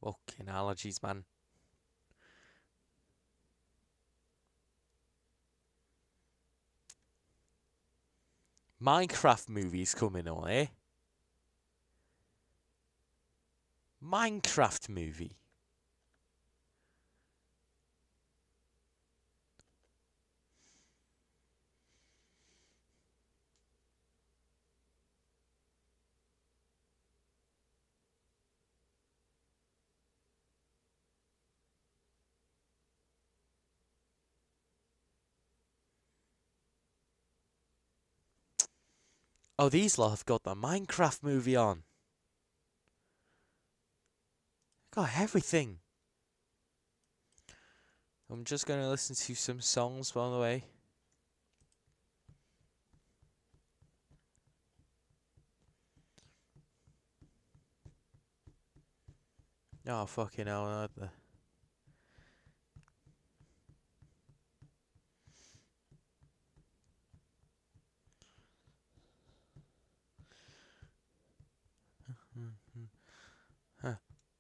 Fucking allergies, man. Minecraft movies coming on, eh? Minecraft movie. Oh, these lot have got the Minecraft movie on. Got everything. I'm just gonna listen to some songs, by the way. Oh, fucking hell, not the... Huh.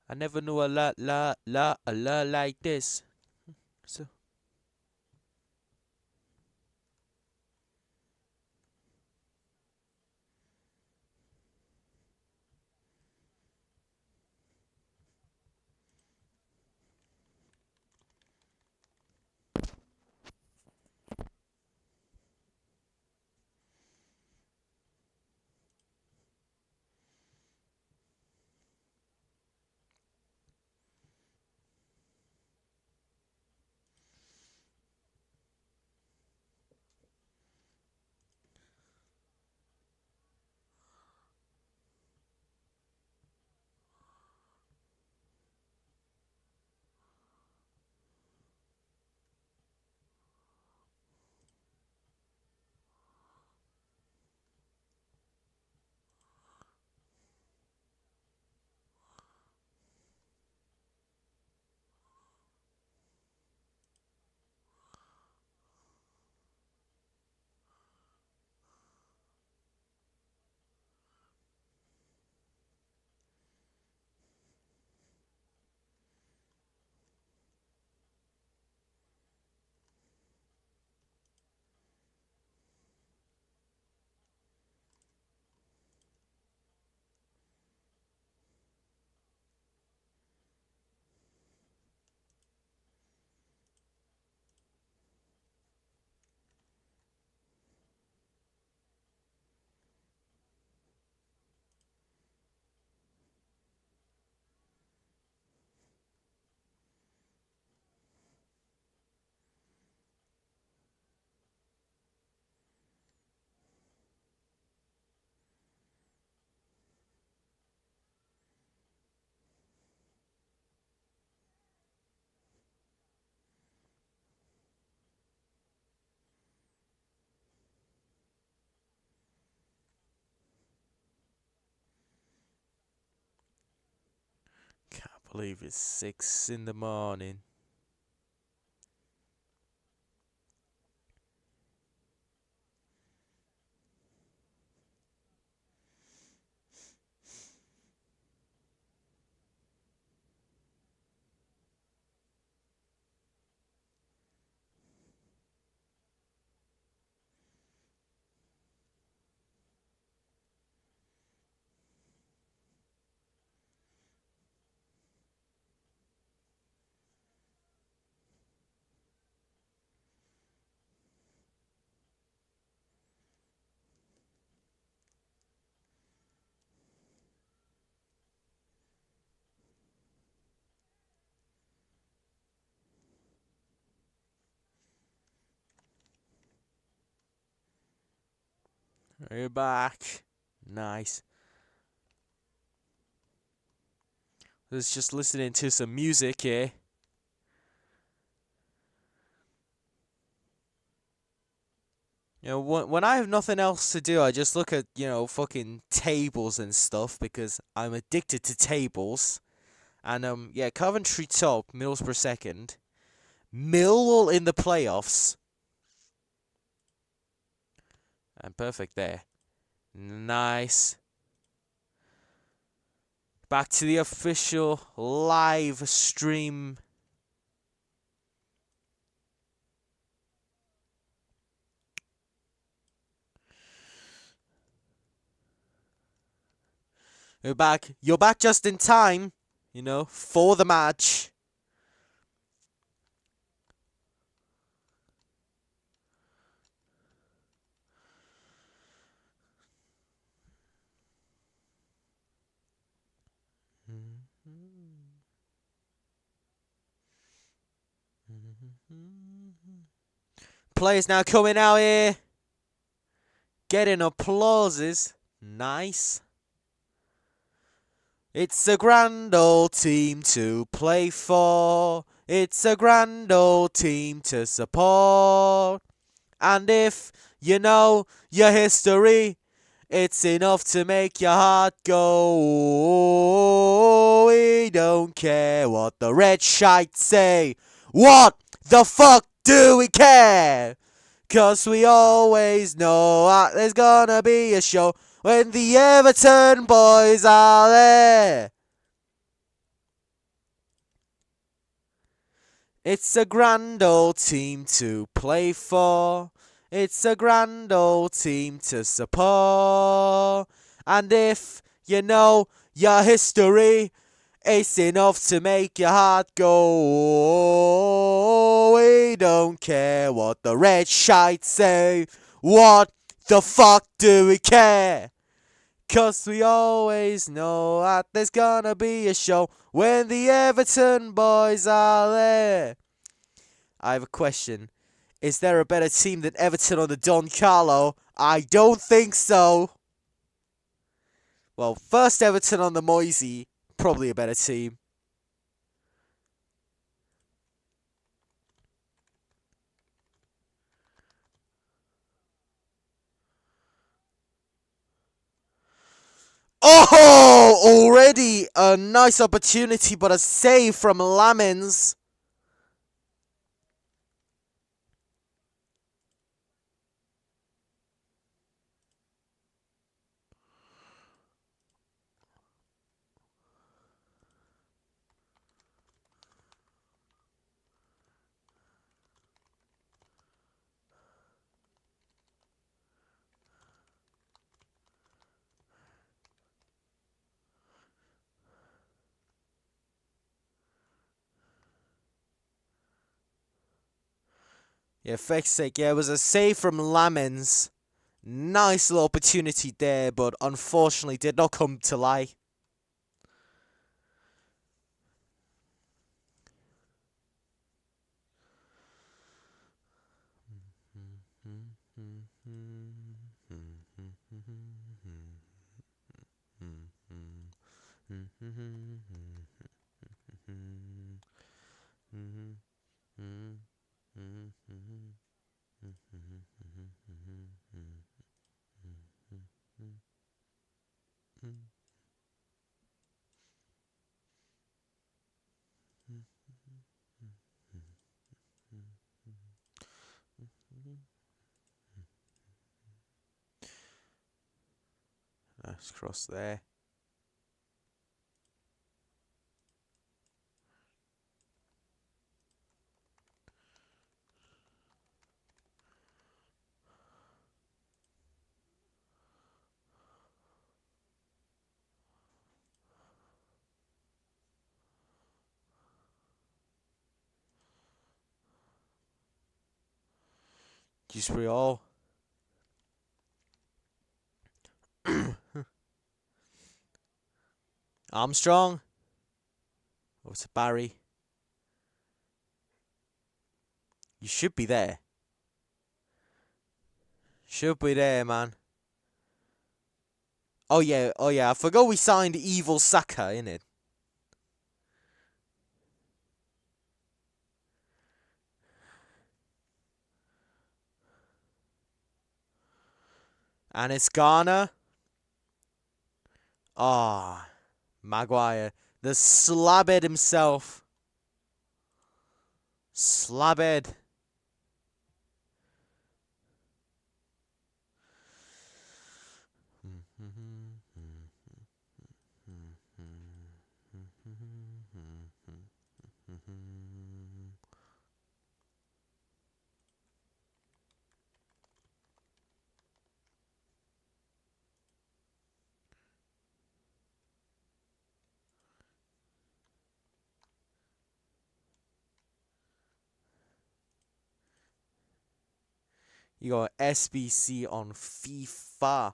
I never knew a la like this. So... Can't believe it's 6 in the morning. We're back. Nice. Let's just listening to some music here. You know, when I have nothing else to do, I just look at, fucking tables and stuff because I'm addicted to tables. And, yeah, Coventry top, Middlesbrough second. Millwall in the playoffs. And perfect there. Nice. Back to the official live stream. You're back. You're back just in time, for the match. Players now coming out here. Getting applauses. Nice. It's a grand old team to play for. It's a grand old team to support. And if you know your history, it's enough to make your heart go. We don't care what the red shites say. What the fuck do we care? 'Cause we always know that there's gonna be a show when the Everton boys are there. It's a grand old team to play for. It's a grand old team to support. And if you know your history, it's enough to make your heart go. We don't care what the red shites say. What the fuck do we care? 'Cause we always know that there's gonna be a show when the Everton boys are there. I have a question. Is there a better team than Everton on the Don Carlo? I don't think so. Well, first Everton on the Moisey, probably a better team. Oh, already a nice opportunity, but a save from Lamens. Yeah, fuck's sake, yeah, it was a save from Lamens. Nice little opportunity there, but unfortunately did not come to light. Nice cross there. Dewsbury all. Armstrong. Oh, it's Barry. You should be there. Should be there, man. Oh yeah, I forgot we signed Evil Saka in it. And it's Ghana. Ah, Maguire. The slabhead himself. Slabhead. You got SBC on FIFA.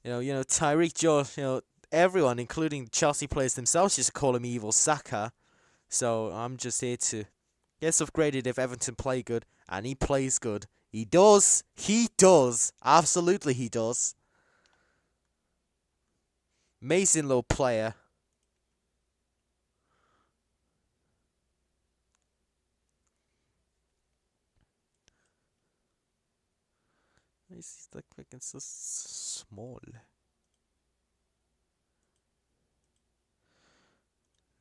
Tyreek Jones, everyone, including Chelsea players themselves, used to call him Evil Saka. So I'm just here to get upgraded if Everton play good, and he plays good. He does. He does. Absolutely, he does. Amazing little player. He's like fucking so small.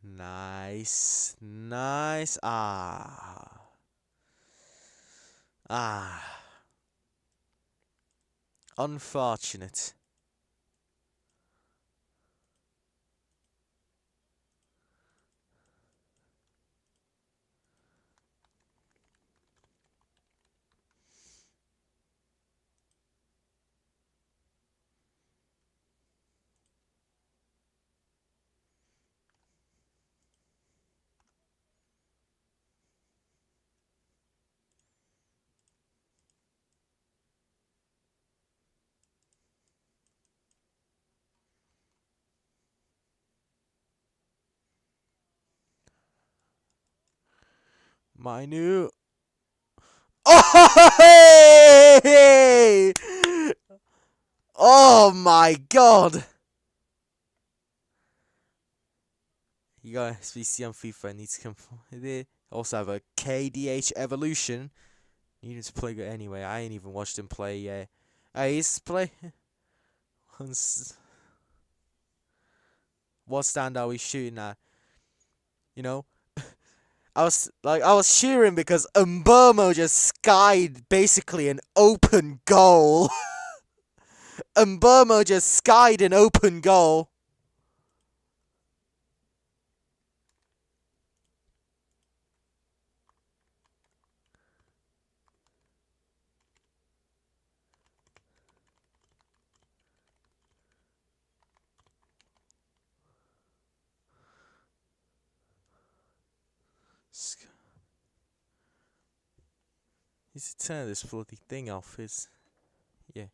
Nice. Nice. Ah. Unfortunate. My new. Oh! Hey! Oh my god! You got SBC on FIFA needs to come there. Also have a KDH Evolution. Needed to play good anyway. I ain't even watched him play yet. He's play. What stand are we shooting at? You know, I was cheering because Mbomo just skied basically an open goal. Mbomo just skied an open goal. He's turn this bloody thing off. Yeah.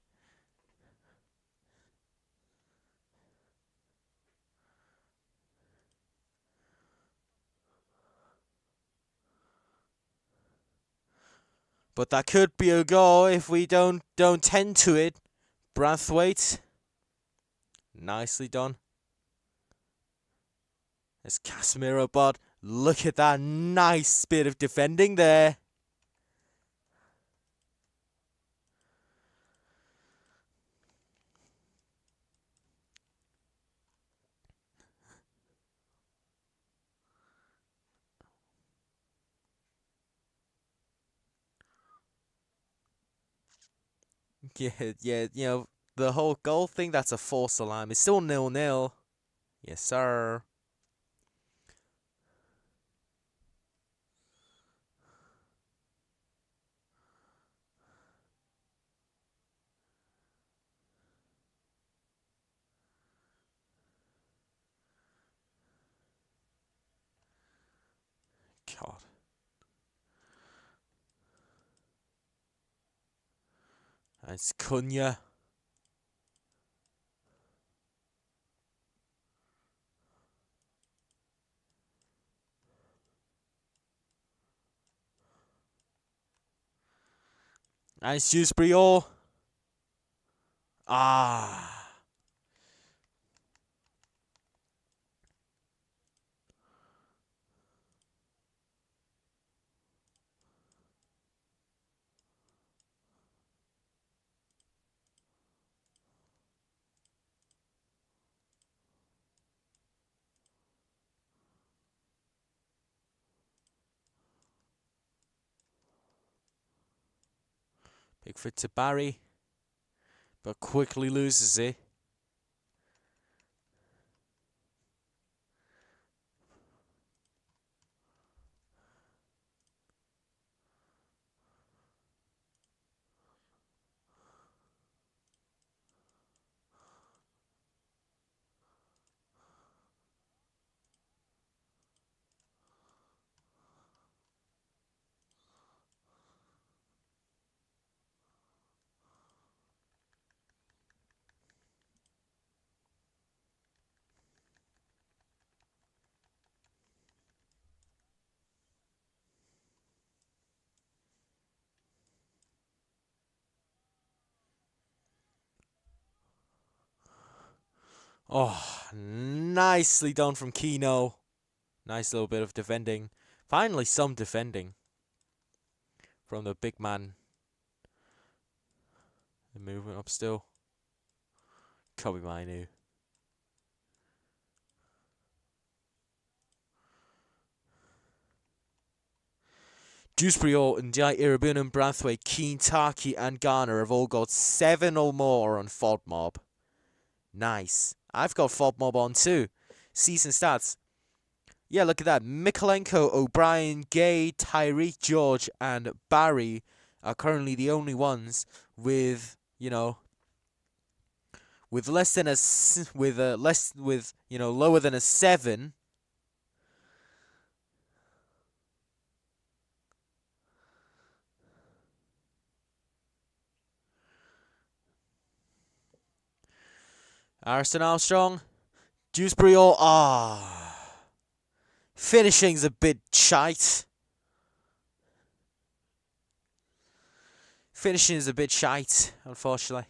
But that could be a goal if we don't tend to it. Brathwaite. Nicely done. There's Casemiro, but look at that nice bit of defending there. Yeah, the whole goal thing, that's a false alarm. It's still 0-0. Yes, sir. God. It's Cunha. And it's Dewsbury all. Ah. Pickford to Barry, but quickly loses it. Oh, nicely done from Keno. Nice little bit of defending. Finally, some defending from the big man. The movement up still. Kobe Mainu. Dewsbury and Jai Irabun, Branthwaite, Keane, Taki, and Garner have all got 7 or more on FODMOB. Nice. I've got FODMOB on too. Season stats. Yeah, look at that. Mikolenko, O'Brien, Gay, Tyreek, George, and Barry are currently the only ones with, with less than lower than a 7. Arson Armstrong, Dewsbury finishing's a bit shite. Finishing is a bit shite, unfortunately.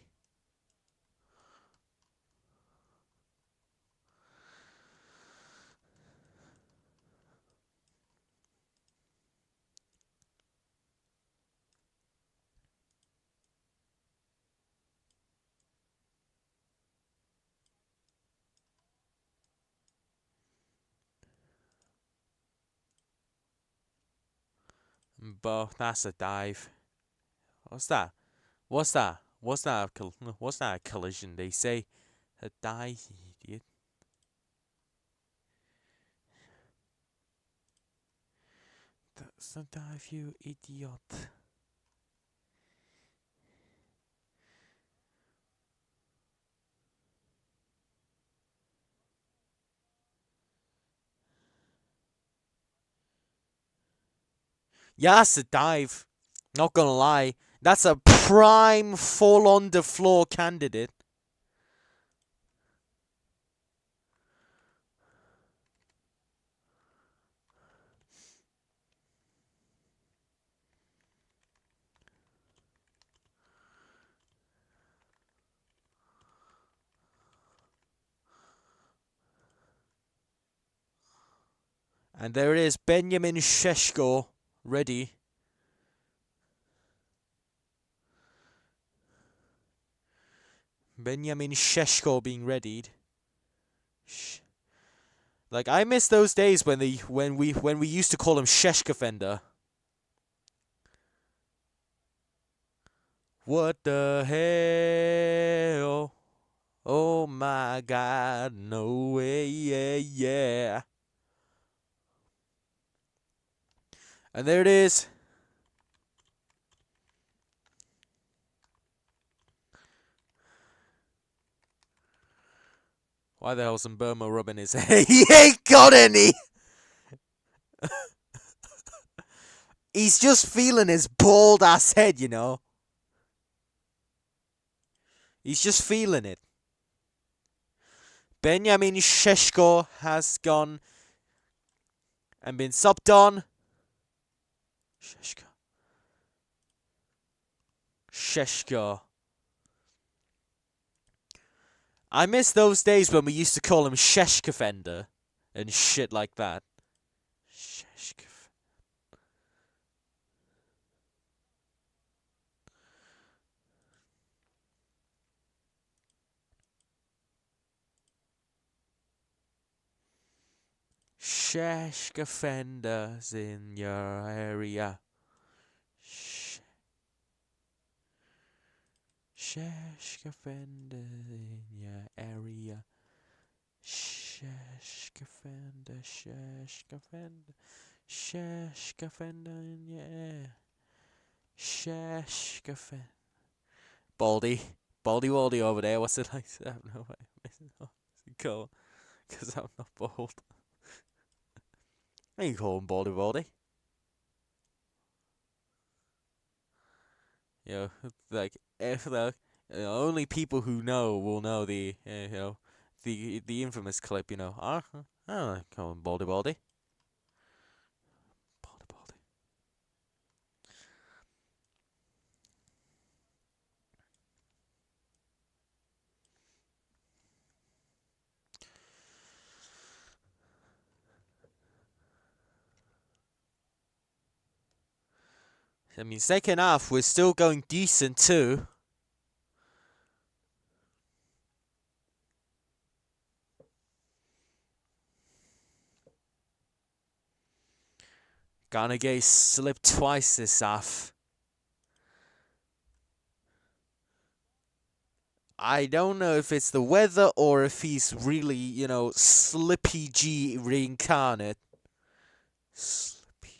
But that's a dive. What's that? What's that? What's that? What's that? A collision? They say a dive, you idiot. That's a dive, you idiot. Yeah, that's a dive. Not gonna lie. That's a prime fall on the floor candidate. And there it is, Benjamin Sheshko, ready. Benjamin Sheshko being readied. Like, I miss those days when we used to call him Sheshka Fender. What the hell? Oh my God, no way, yeah. And there it is. Why the hell's Burma rubbing his head? He ain't got any! He's just feeling his bald ass head, you know? He's just feeling it. Benjamin Sheshko has gone and been subbed on. Sheshko. I miss those days when we used to call him Sheshkafender and shit like that. Sheshkafenders in your area. Sheshkafender in your area. Sheshkafender, Sheshkafender, Sheshkafender in your area. Sheshkafender. Baldy Waldy over there. What's it like? I have no way. Go, because I'm not bald. You call him Baldy. You know, like if the only people who know will know the the infamous clip. You know, I don't call him Baldy. Baldy. I mean, second half we're still going decent too. Garnegay slipped twice this half. I don't know if it's the weather or if he's really, Slippy G reincarnate. Slippy G.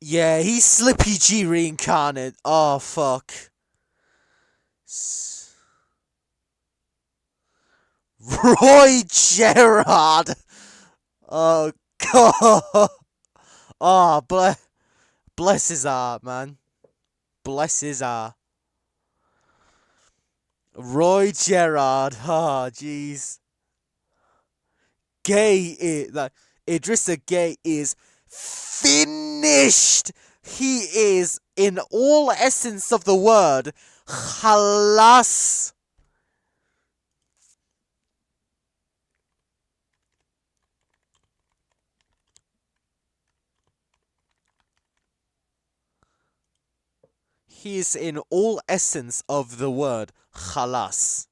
Yeah, he's Slippy G reincarnate. Oh, fuck. Roy Gerard! Oh, God. Oh, bless his heart, man. Bless his heart. Roy Gerard. Oh, jeez. Gay is like Idrissa Gay is finished. He is, in all essence of the word, halas. He is in all essence of the word halas.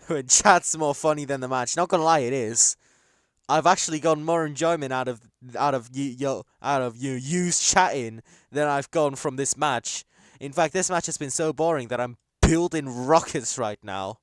When chat's more funny than the match. Not gonna lie, it is. I've actually gotten more enjoyment out of you chatting than I've gotten from this match. In fact, this match has been so boring that I'm building rockets right now.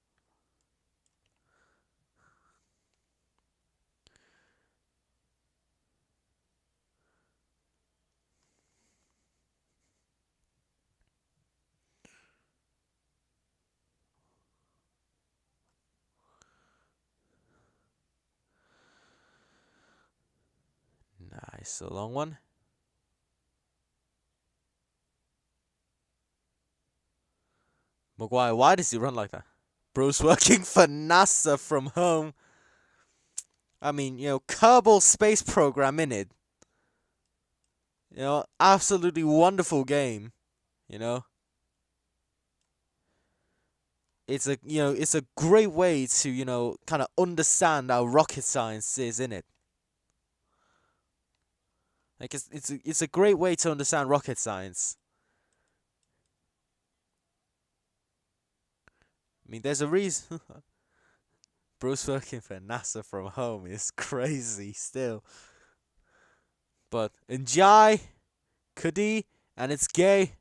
Nice, a long one. Maguire, why does he run like that? Bro's working for NASA from home. I mean, Kerbal Space Program in it. Absolutely wonderful game. It's a great way to kind of understand how rocket science is in it. Like it's a great way to understand rocket science. I mean, there's a reason. Bruce working for NASA from home is crazy still. But Njai, Kudi, and it's gay.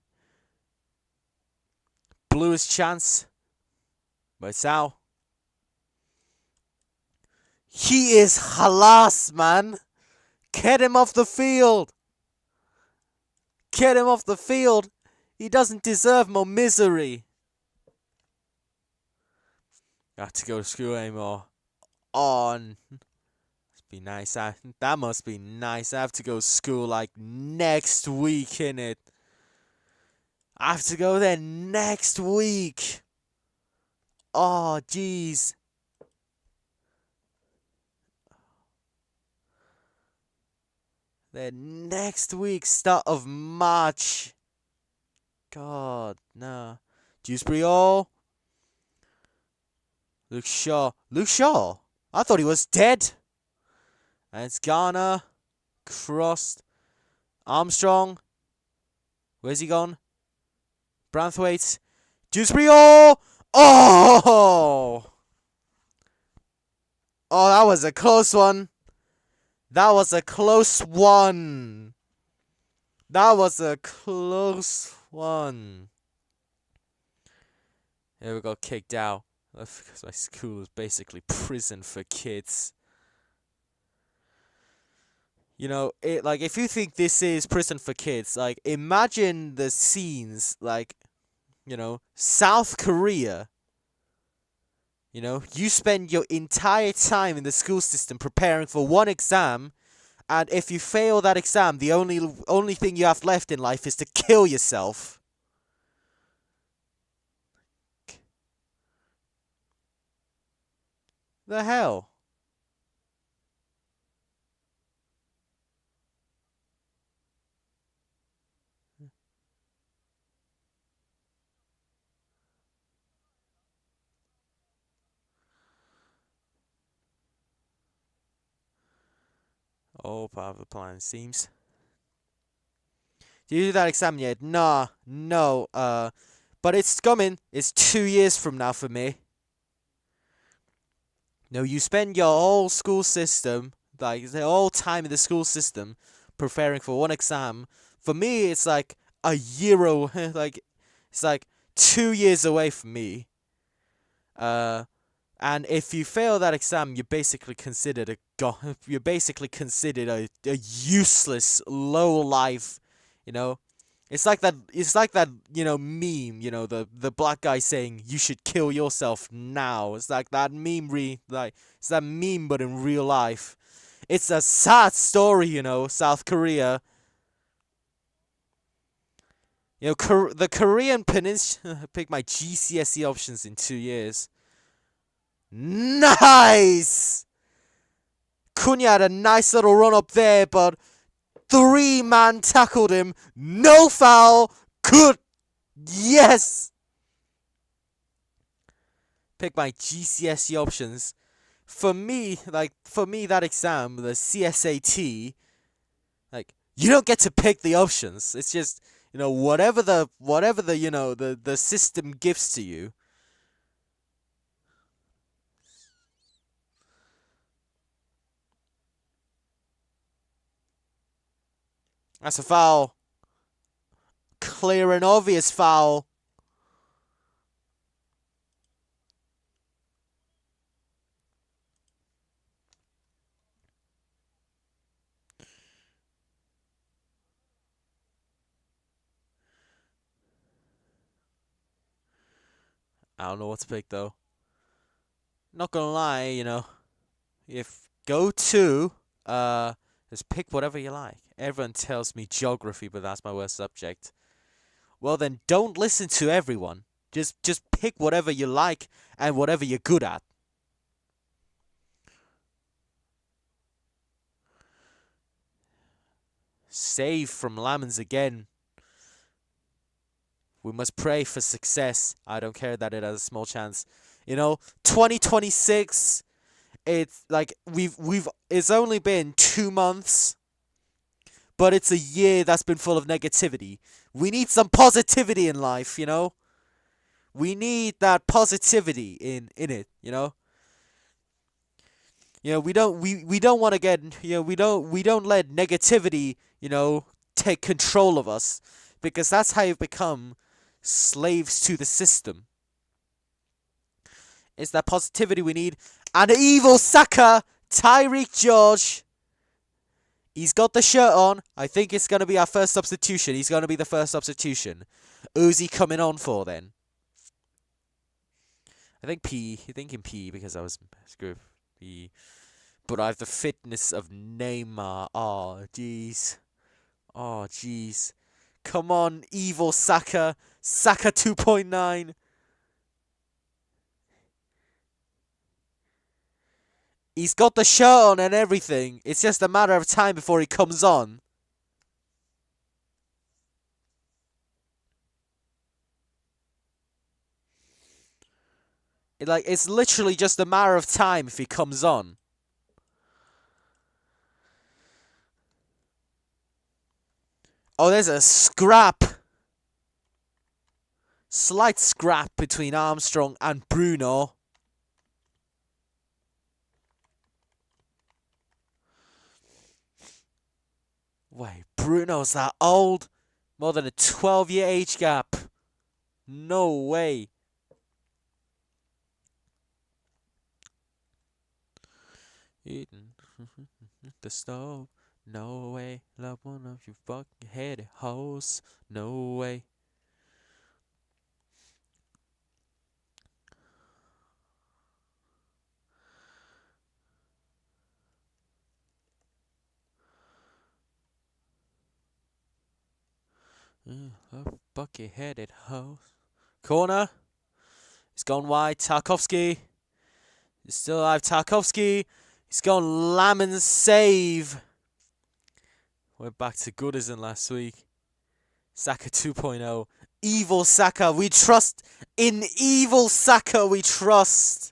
Blew his chance by Sao. He is halas, man. Get him off the field. Get him off the field. He doesn't deserve more misery. Got to go to school anymore. On. Must be nice. That must be nice. I have to go to school like next week, innit? I have to go there next week. Oh, jeez. Then next week, start of March. God, no. Dewsbury Hall. Luke Shaw. Luke Shaw? I thought he was dead. And it's Garner. Crossed. Armstrong. Where's he gone? Branthwaite. Dewsbury Hall. Oh! Oh, that was a close one. That was a close one. That was a close one. Here we got kicked out. Because my school is basically prison for kids. You know, if you think this is prison for kids, like, imagine the scenes, like, you know, South Korea. You know, you spend your entire time in the school system preparing for one exam, and if you fail that exam, the only thing you have left in life is to kill yourself. The hell? Oh, part of the plan seems. Did you do that exam yet? Nah, no. But it's coming. It's 2 years from now for me. No, you spend your whole school system, like the whole time in the school system, preparing for one exam. For me, it's like a year away. Like, it's like 2 years away from me. And if you fail that exam, you're basically considered you're basically considered a useless low life, you know. It's like that. It's like that. You know, meme. You know, the black guy saying you should kill yourself now. It's like that meme. It's that meme, but in real life. It's a sad story. You know, South Korea. You know, the Korean Peninsula. Pick my GCSE options in 2 years. Nice. Cunha had a nice little run up there, but 3-man tackled him. No foul. Good. Yes. Pick my GCSE options. For me, that exam, the CSAT, like, you don't get to pick the options. It's just, you know, whatever the you know, the system gives to you. That's a foul. Clear and obvious foul. I don't know what to pick, though. Not gonna lie, you know, if go to, just pick whatever you like. Everyone tells me geography, but that's my worst subject. Well, then don't listen to everyone. Just pick whatever you like and whatever you're good at. Save from Lamans again. We must pray for success. I don't care that it has a small chance. You know, 2026. It's like it's only been 2 months, but it's a year that's been full of negativity. We need some positivity in life, you know? We need that positivity in it, you know? You know, we don't want to get, you know, we don't let negativity, you know, take control of us, because that's how you become slaves to the system. It's that positivity we need. And evil Saka, Tyreek George. He's got the shirt on. I think it's going to be our first substitution. He's going to be the first substitution. Who's he coming on for then? I think P. I think in P because I was screw P. But I have the fitness of Neymar. Oh, jeez. Oh, jeez. Come on, evil Saka. Saka 2.9. He's got the shirt on and everything. It's just a matter of time before he comes on. It's literally just a matter of time if he comes on. Oh, there's a scrap. Slight scrap between Armstrong and Bruno. Wait, Bruno's that old? More than a 12-year age gap. No way. Eating the stove. No way. Love one of you fucking headed hoes. No way. Bucket headed hoes. Corner. He's gone wide. Tarkovsky. He's still alive. Tarkovsky. He's gone Lamb save. We're back to Goodison last week. Saka 2.0. Evil Saka. We trust. In evil Saka we trust.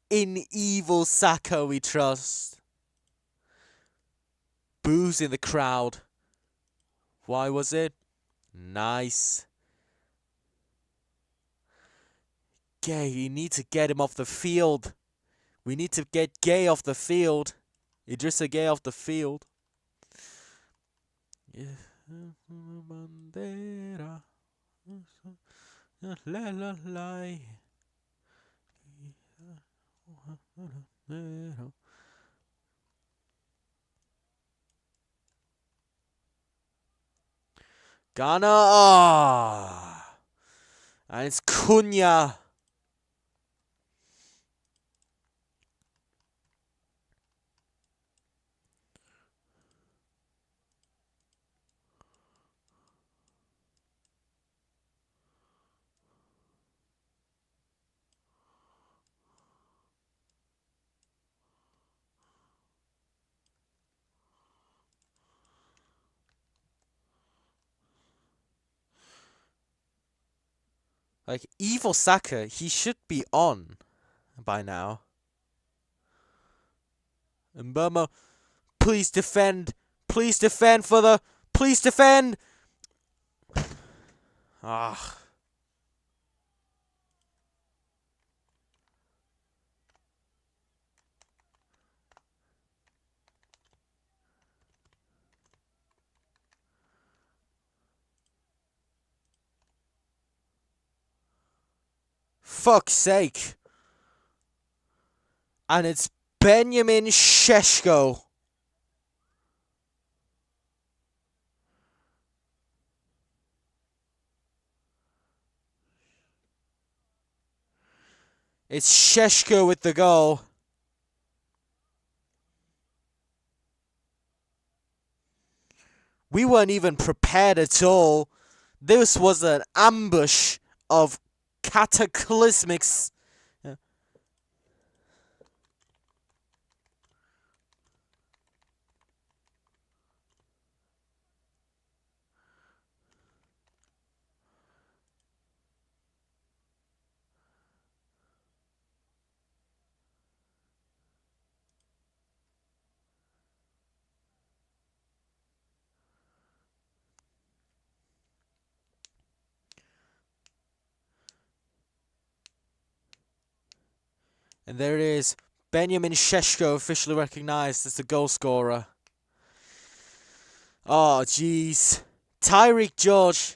In evil Saka we trust. Boos in the crowd. Why was it? Nice. Gay, you need to get him off the field. We need to get Gay off the field. Idrissa Gay off the field. Bandera. La la la. Ghana. Oh. And it's Cunha. Like, evil Saka, he should be on by now. And Burma, please defend. Please defend for the... Please defend! Ah. Fuck's sake. And it's Benjamin Šeško. It's Šeško with the goal. We weren't even prepared at all. This was an ambush of cataclysmics. And there it is. Benjamin Šeško officially recognised as the goal scorer. Oh, jeez. Tyreek George.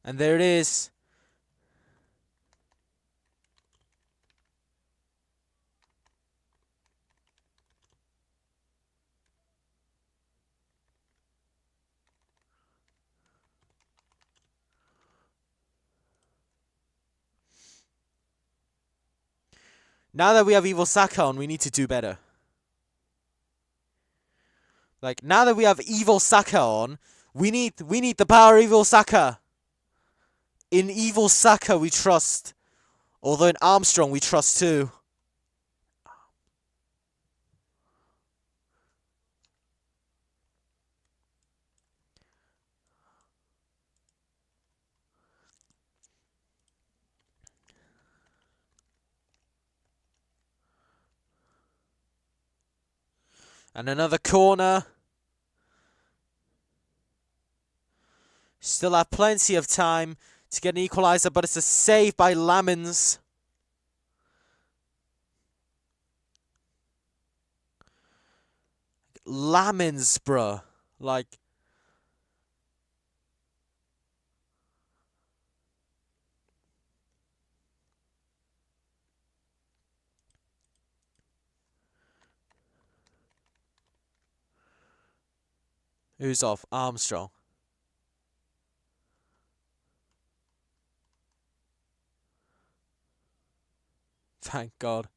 And there it is. Now that we have Evil Saka on, we need to do better. Like, now that we have Evil Saka on, we need the power of Evil Saka. In Evil Saka we trust. Although in Armstrong we trust too. And another corner. Still have plenty of time to get an equaliser, but it's a save by Lamens. Lamens, bruh. Like... Who's off? Armstrong. Thank God.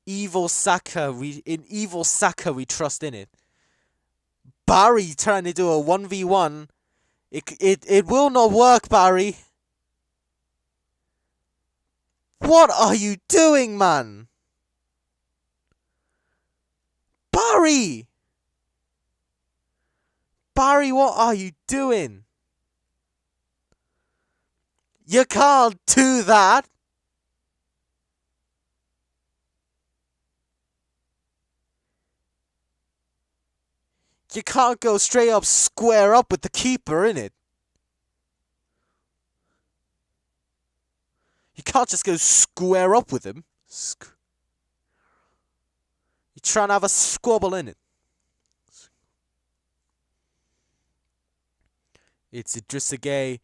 Evil Saka, in Evil Saka we trust in it. Barry trying to do a 1v1. It will not work, Barry. What are you doing, man? Barry! Barry, what are you doing? You can't do that. You can't go straight up square up with the keeper, innit? You can't just go square up with him. You're trying to have a squabble, innit? It's Idrissa Gueye.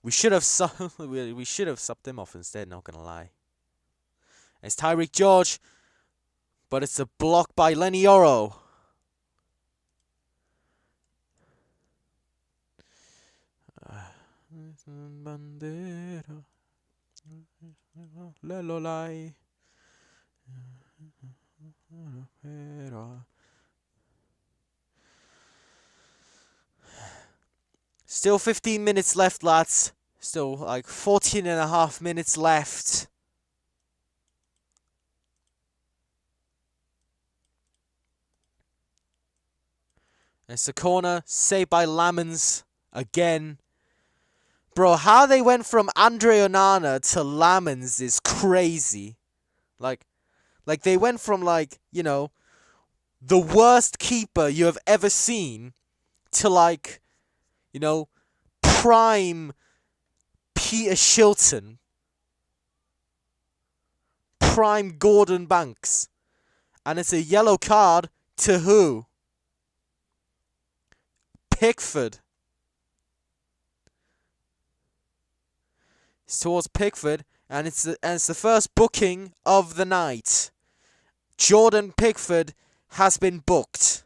We should have subbed him off instead, not gonna lie. It's Tyreek George, but it's a block by Lenny Yoro. Still 15 minutes left, lads. Still like 14 and a half minutes left. It's a corner, saved by Lamens again. Bro, how they went from Andre Onana to Lamens is crazy. Like they went from, like, you know, the worst keeper you have ever seen to, like, you know, prime Peter Shilton. Prime Gordon Banks. And it's a yellow card to who? Pickford. It's towards Pickford, and it's the first booking of the night. Jordan Pickford has been booked.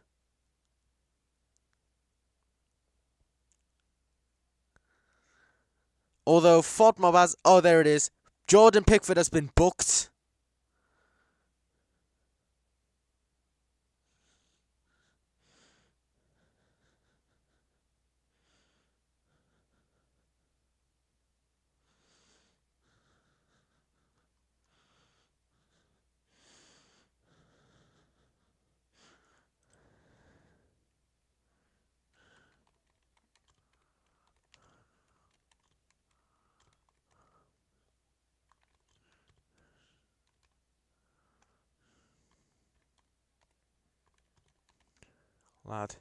Although FODMOB has... Oh, there it is. Jordan Pickford has been booked. Lad.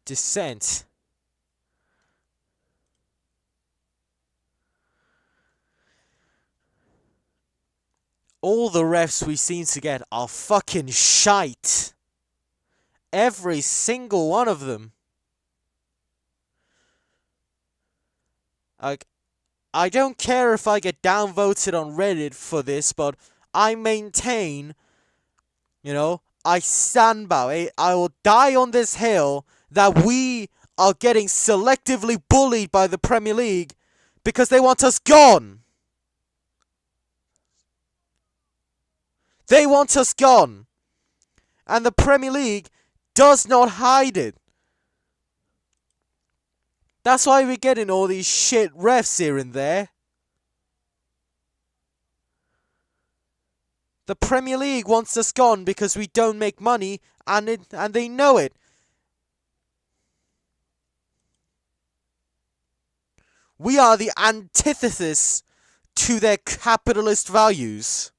Descent. All the refs we seem to get are fucking shite. Every single one of them. Like, I don't care if I get downvoted on Reddit for this, but I maintain, I stand by it. I will die on this hill that we are getting selectively bullied by the Premier League because they want us gone. They want us gone. And the Premier League does not hide it. That's why we're getting all these shit refs here and there. The Premier League wants us gone because we don't make money, and they know it. We are the antithesis to their capitalist values.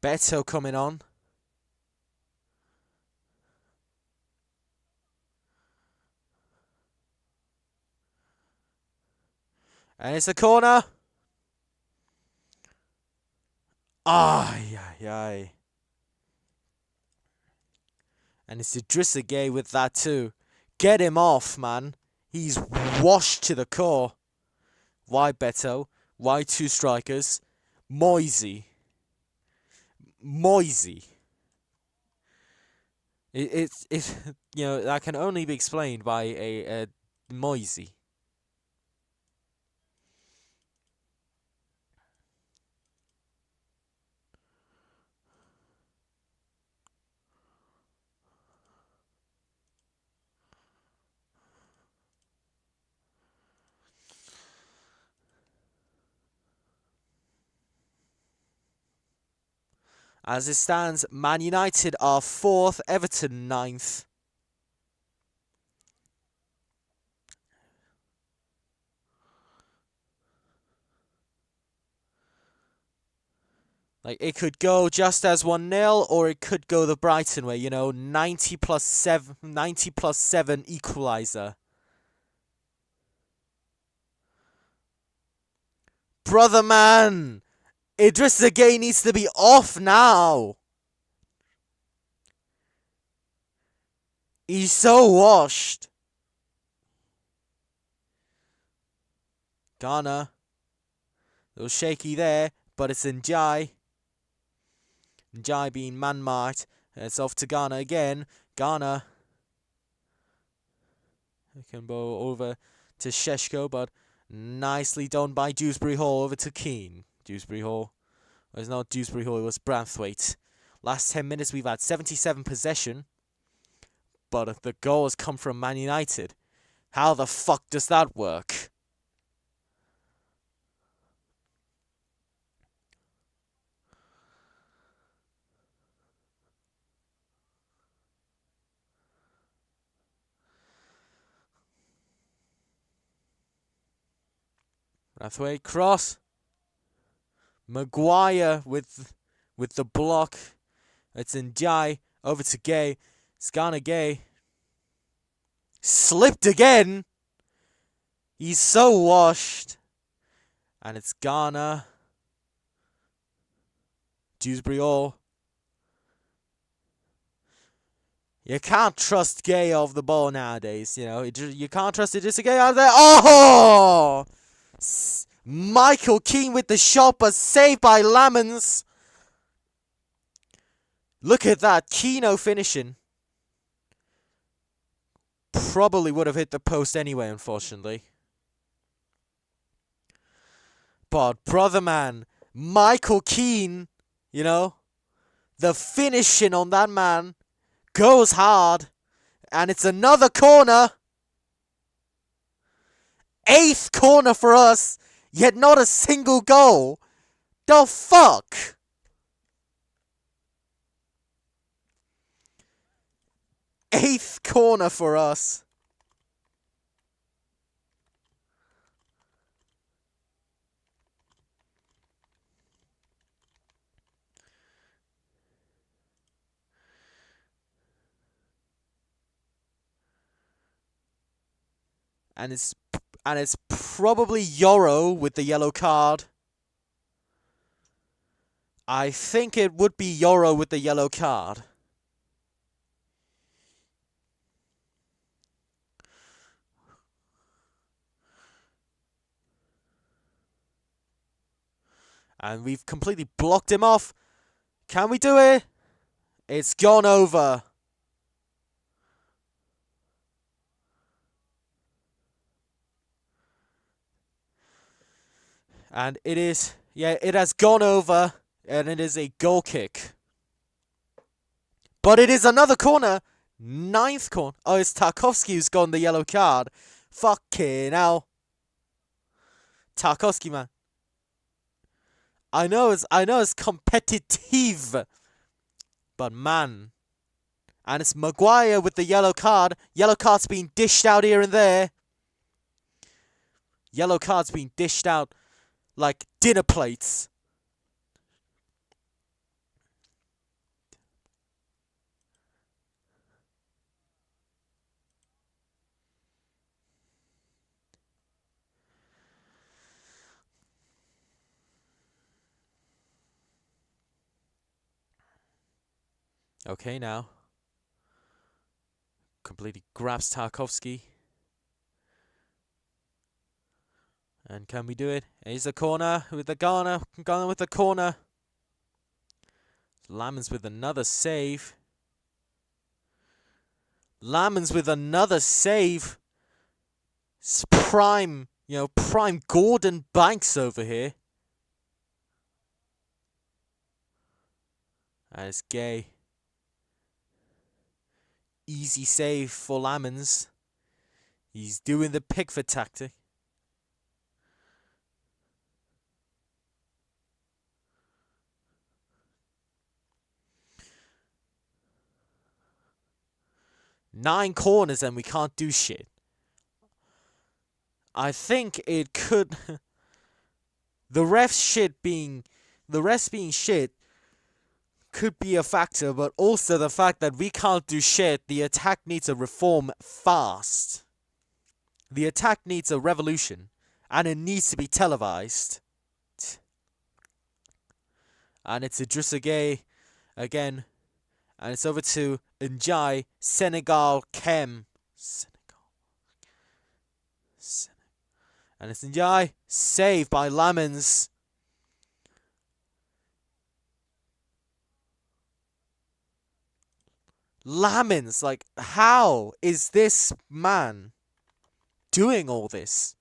Beto coming on. And it's a corner. Ay, ay, ay. And it's Idrissa Gueye with that too. Get him off, man. He's washed to the core. Why Beto? Why two strikers? Moisey. It's that can only be explained by a Moisey. As it stands, Man United are 4th, Everton 9th. Like, it could go just as 1-0, or it could go the Brighton way, 90 plus 7 equaliser. Brother man! Idrissa Gueye needs to be off now! He's so washed. Ghana. A little shaky there, but it's Njai. Njai being man-marked. It's off to Ghana again. Ghana. It can go over to Sheshko, but nicely done by Dewsbury Hall over to Keane. Dewsbury Hall. Well, it's not Dewsbury Hall, it was Branthwaite. Last 10 minutes we've had 77 possession, but the goal has come from Man United. How the fuck does that work? Branthwaite cross. Maguire with the block. It's Njai over to Gueye. It's Ghana Gueye. Slipped again. He's so washed. And it's Ghana. Dewsbury Hall. You can't trust Gueye off the ball nowadays. You can't trust Idrissa Gueye out there. Oh! Michael Keane with the shot, but saved by Lamens. Look at that. Keno finishing. Probably would have hit the post anyway, unfortunately. But, brother man, Michael Keane, the finishing on that man goes hard. And it's another corner. 8th corner for us, yet not a single goal. The fuck? Eighth corner for us. And it's And it's probably Yoro with the yellow card. I think it would be Yoro with the yellow card. And we've completely blocked him off. Can we do it? It's gone over. And it is, yeah, it has gone over. And it is a goal kick. But it is another corner. 9th corner. Oh, it's Tarkowski who's got the yellow card. Fucking hell. Tarkowski, man. I know it's competitive. But man. And it's Maguire with the yellow card. Yellow card's being dished out here and there. Yellow card's being dished out like dinner plates. Okay, now. Completely grabs Tarkowski. And can we do it? Here's the corner with the Ghana. Ghana with the corner. Lamans with another save. Lamans with another save. It's prime, prime Gordon Banks over here. And it's Gay. Easy save for Lamans. He's doing the Pickford tactic. Nine corners and we can't do shit. I think it could... the refs being shit could be a factor, but also the fact that we can't do shit. The attack needs a reform fast. The attack needs a revolution, and it needs to be televised. And it's Idrissa Gueye again, and it's over to Njai, Senegal, Kem. And it's Njai, saved by Lamans. Lamans, like, how is this man doing all this?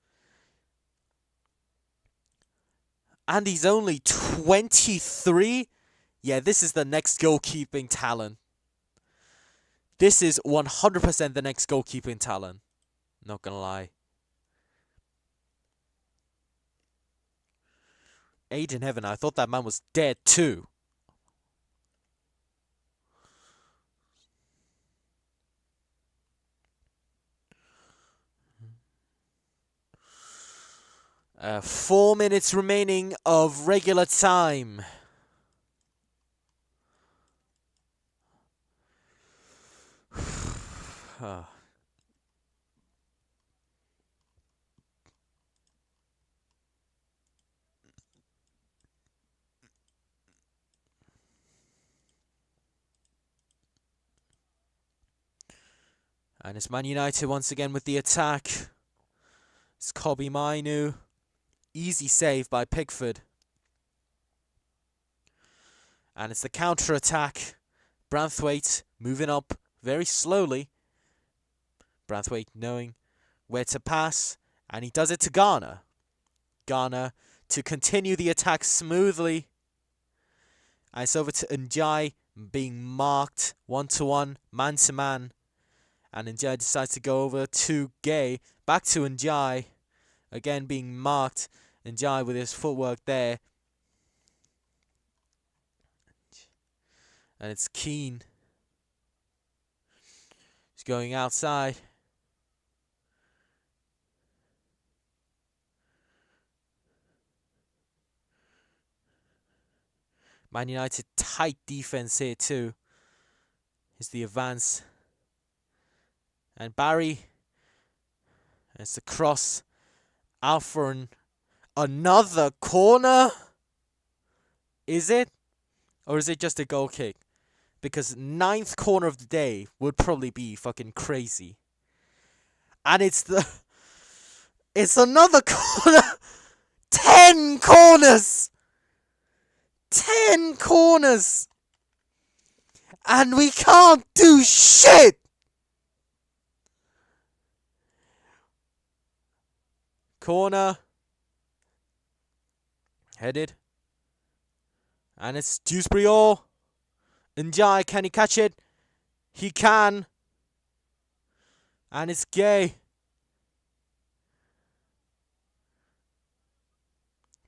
And he's only 23? Yeah, this is the next goalkeeping talent. This is 100% the next goalkeeping talent. Not gonna lie. Aiden Heaven, I thought that man was dead too. 4 minutes remaining of regular time. And it's Man United once again with the attack. It's Kobe Mainu. Easy save by Pickford. And it's the counter-attack. Branthwaite moving up very slowly. Branthwaite knowing where to pass. And he does it to Ghana. Ghana to continue the attack smoothly. And it's over to Njai being marked 1-to-1, man-to-man. And Njai decides to go over to Gay. Back to Njai. Again being marked. Njai with his footwork there. And it's Keane. He's going outside. Man United tight defense here too. Here's the advance. And Barry. It's the cross. out for another corner? Is it? Or is it just a goal kick? Because 9th corner of the day would probably be fucking crazy. And it's another corner. 10 corners! 10 corners! And we can't do shit! Corner. Headed. And it's Dewsbury All. Njai, can he catch it? He can. And it's Gay.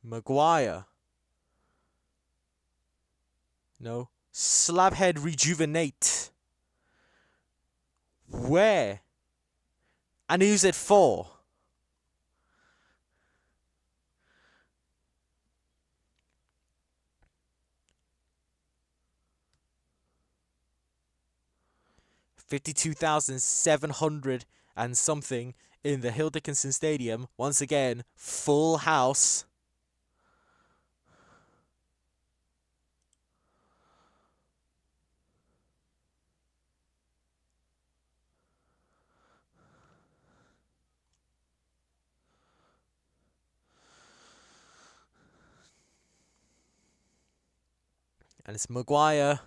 Maguire. No. Slabhead Rejuvenate. Where? And who's it for? $52,700 and something in the Hill Dickinson Stadium. Once again, full house. And it's Maguire.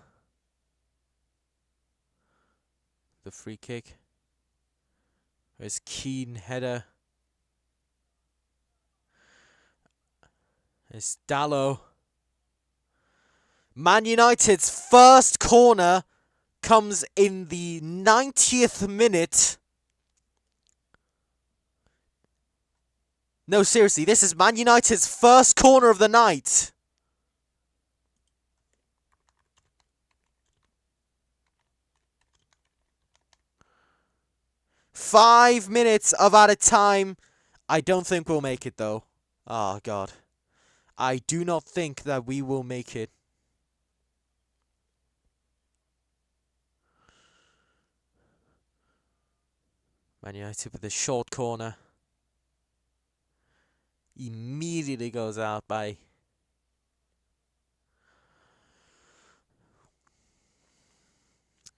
The free kick. There's Keane header. It's Dallo. Man United's first corner comes in the 90th minute. No, seriously, this is Man United's first corner of the night. Five minutes of added time. I don't think we'll make it, though. Oh, God. I do not think that we will make it. Man United with a short corner. Immediately goes out by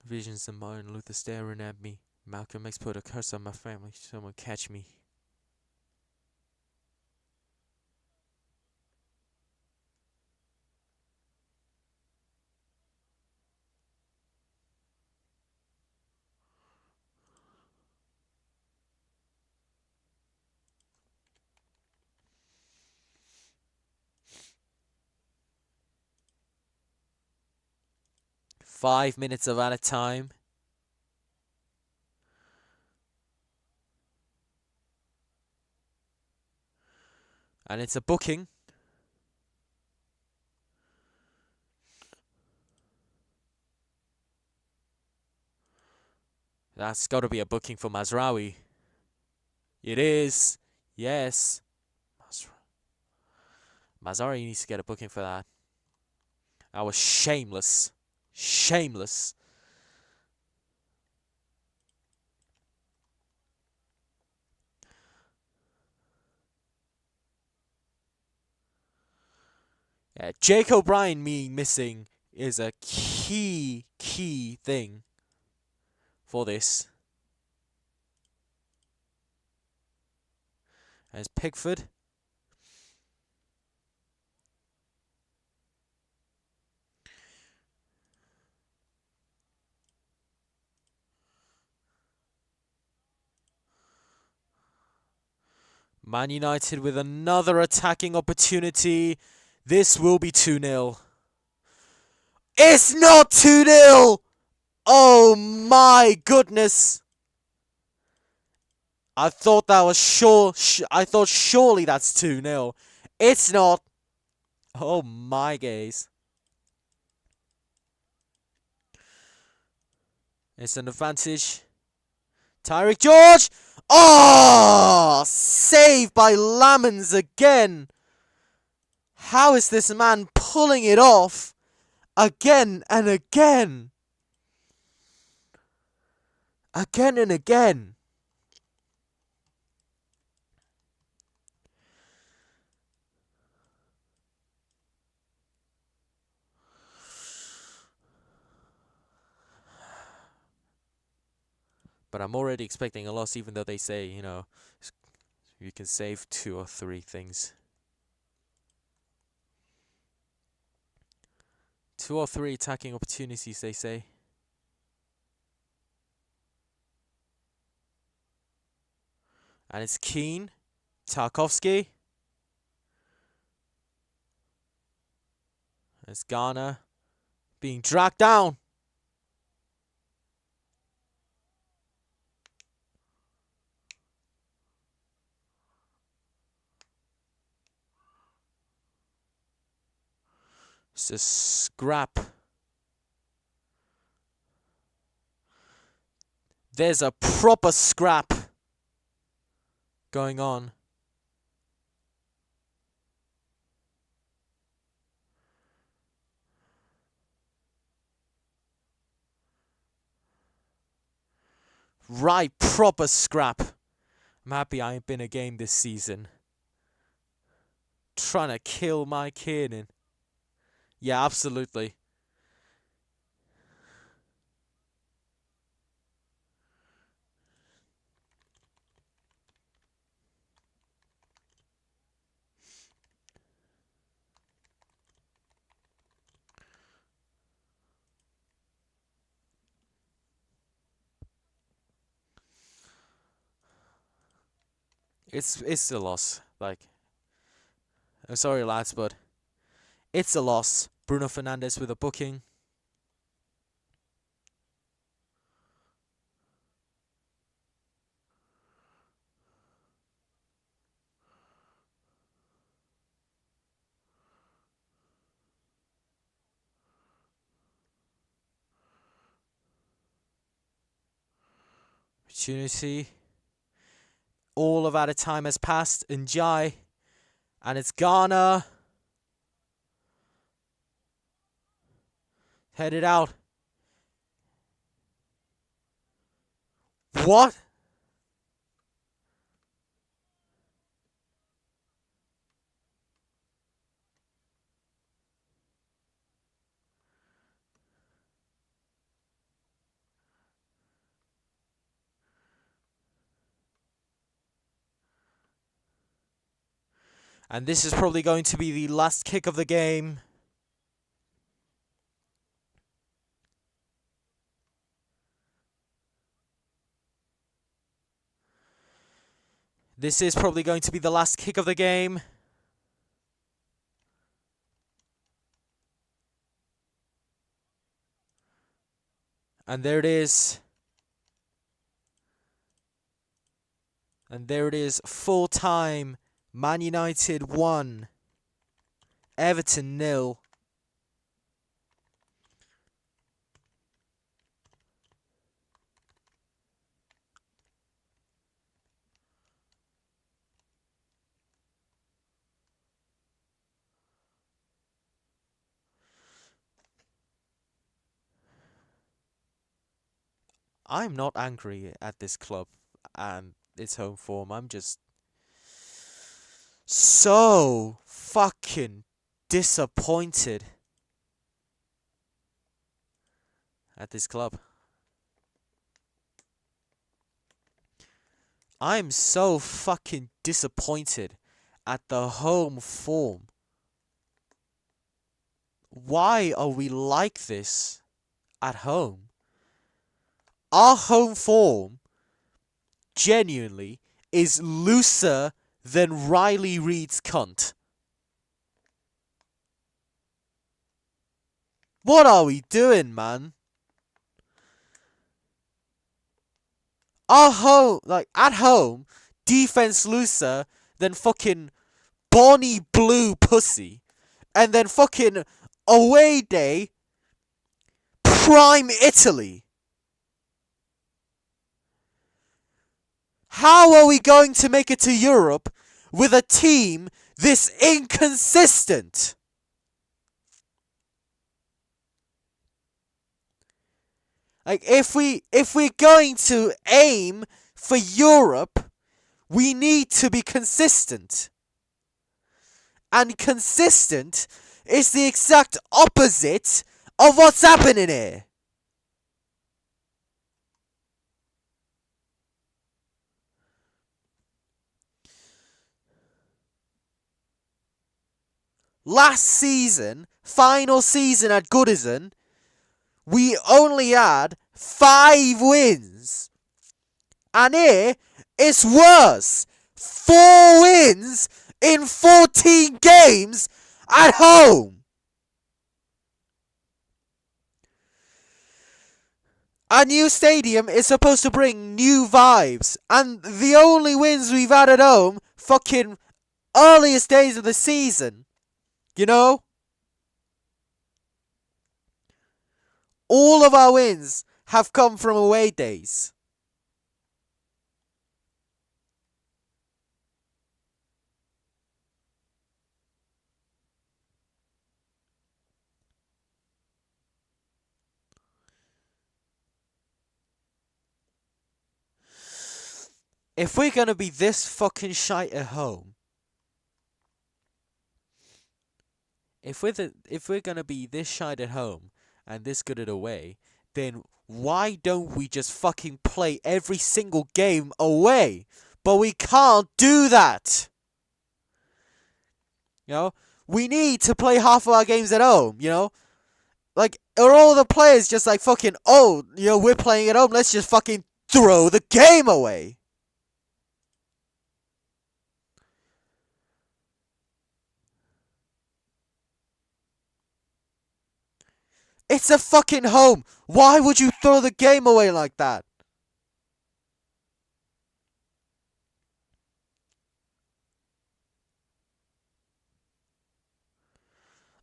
visions of Martin Luther staring at me. Malcolm X put a curse on my family. Someone catch me. Five minutes of added time. And it's a booking. That's got to be a booking for Mazraoui. It is. Yes. Mazraoui needs to get a booking for that. That was shameless. Shameless. Yeah, Jake O'Brien being missing is a key thing for this. There's Pickford. Man United with another attacking opportunity. This will be 2-0. It's not 2-0! Oh my goodness! I thought that was I thought surely that's 2-0. It's not. Oh my gaze. It's an advantage. Tyreek George! Oh! Saved by Lamans again. How is this man pulling it off again and again? Again and again. But I'm already expecting a loss, even though they say, you can save 2 or 3 things. 2 or 3 attacking opportunities, they say. And it's Keane, Tarkowski. It's Ghana being dragged down. It's a scrap. There's a proper scrap going on. Right, proper scrap. I'm happy I ain't been a game this season. Trying to kill my Kiernan. Yeah, absolutely. It's a loss. Like, I'm sorry, lads, but it's a loss. Bruno Fernandes with a booking. Opportunity. All of our time has passed. Njai. And it's Ghana. Headed out. What? And this is probably going to be the last kick of the game. This is probably going to be the last kick of the game. And there it is. And there it is. Full time. Man United 1. Everton 0. I'm not angry at this club and its home form. I'm just so fucking disappointed at this club. I'm so fucking disappointed at the home form. Why are we like this at home? Our home form genuinely is looser than Riley Reid's cunt. What are we doing, man? Our home, at home, defense looser than fucking Bonnie Blue pussy. And then fucking away day, prime Italy. How are we going to make it to Europe with a team this inconsistent? Like, if we're going to aim for Europe, we need to be consistent. And consistent is the exact opposite of what's happening here. last season, final season at Goodison, we only had 5 wins. And here, it's worse. 4 wins in 14 games at home. A new stadium is supposed to bring new vibes, and the only wins we've had at home, fucking earliest days of the season. You know? All of our wins have come from away days. If we're gonna be this fucking shite at home, if we're gonna be this shite at home and this good at away, then why don't we just fucking play every single game away? But we can't do that. You know, we need to play half of our games at home. You know, like are all the players just like fucking? Oh, you know, we're playing at home. Let's just fucking throw the game away. It's a fucking home. Why would you throw the game away like that?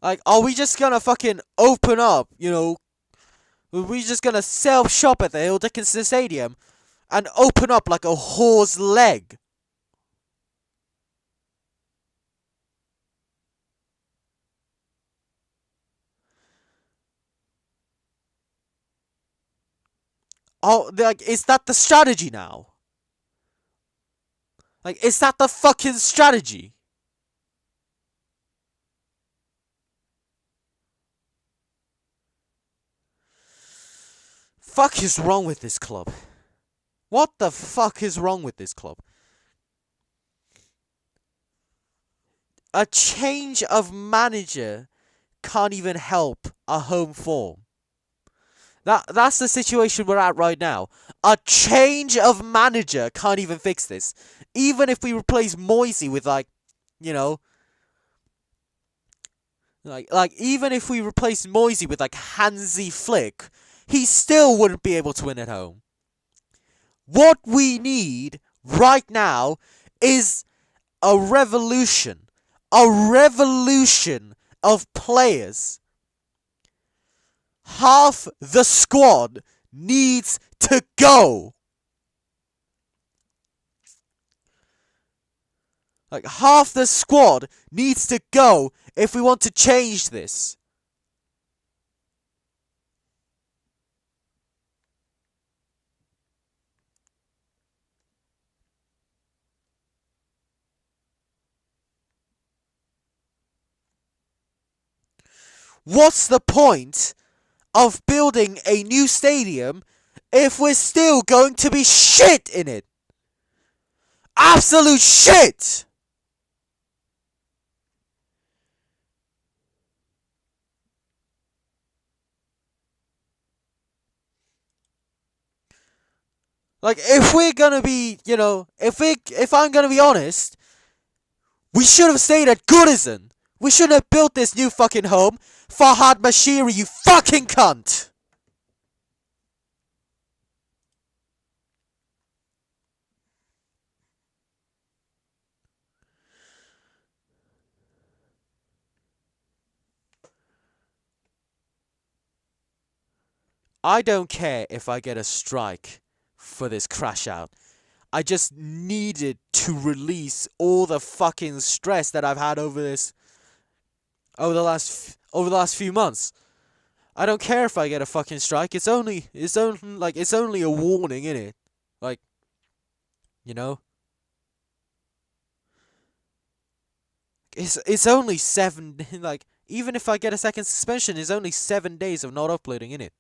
Like, are we just gonna fucking open up, you know? Are we just gonna self-shop at the Dickinson Stadium and open up like a whore's leg? Oh, like, is that the strategy now? Like, is that the fucking strategy? Fuck is wrong with this club? What the fuck is wrong with this club? A change of manager can't even help a home form. That's the situation we're at right now. A change of manager can't even fix this. Even if we replace Moisey with like, you know, like even if we replace Moisey with like Hansi Flick, he still wouldn't be able to win at home. What we need right now is a revolution. A revolution of players. Half the squad needs to go. Like, half the squad needs to go if we want to change this. What's the point of building a new stadium if we're still going to be shit in it? Absolute shit! Like, if we're gonna be, you know, if I'm gonna be honest, we should have stayed at Goodison. We shouldn't have built this new fucking home. Farhad Mashiri, you fucking cunt! I don't care if I get a strike for this crash out. I just needed to release all the fucking stress that I've had over this over the last few months. I don't care if I get a fucking strike. It's only a warning, innit? Like, you know? It's only 7 like even if I get a second suspension, it's only 7 days of not uploading, innit?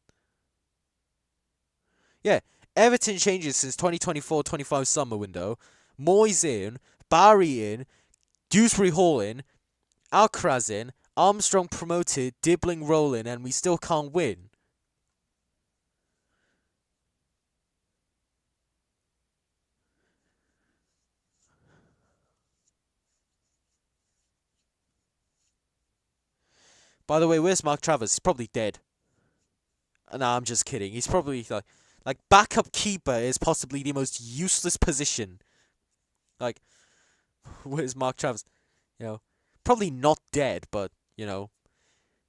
Yeah, Everton changes since 2024-25 summer window. Moyes in, Barry in, Dewsbury Hall in, Alcaraz in, Armstrong promoted, Dibbling rolling, and we still can't win. By the way, where's Mark Travers? He's probably dead. Nah, I'm just kidding. He's probably like backup keeper is possibly the most useless position. Like, where's Mark Travers? You know, probably not dead, but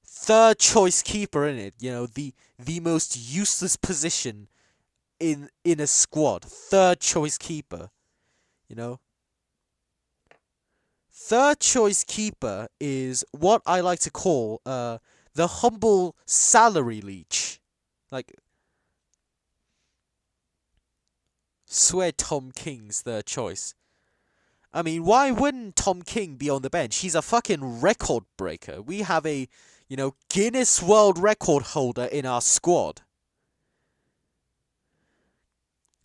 third choice keeper in it. The most useless position in a squad. Third choice keeper. You know, third choice keeper is what I like to call the humble salary leech. Like, swear Tom King's third choice. I mean, why wouldn't Tom King be on the bench? He's a fucking record breaker. We have a, Guinness World Record holder in our squad.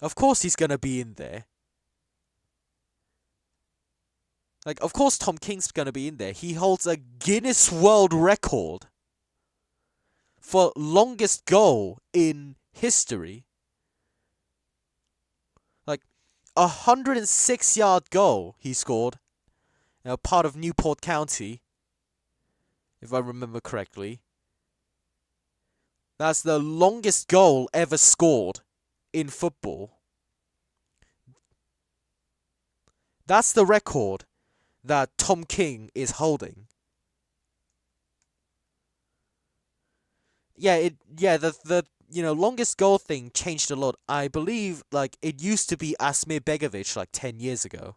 Of course he's gonna be in there. Like, of course Tom King's gonna be in there. He holds a Guinness World Record for longest goal in history. Like, 106-yard goal he scored. Part of Newport County, if I remember correctly. That's the longest goal ever scored in football. That's the record that Tom King is holding. The longest goal thing changed a lot. I believe it used to be Asmir Begovic 10 years ago.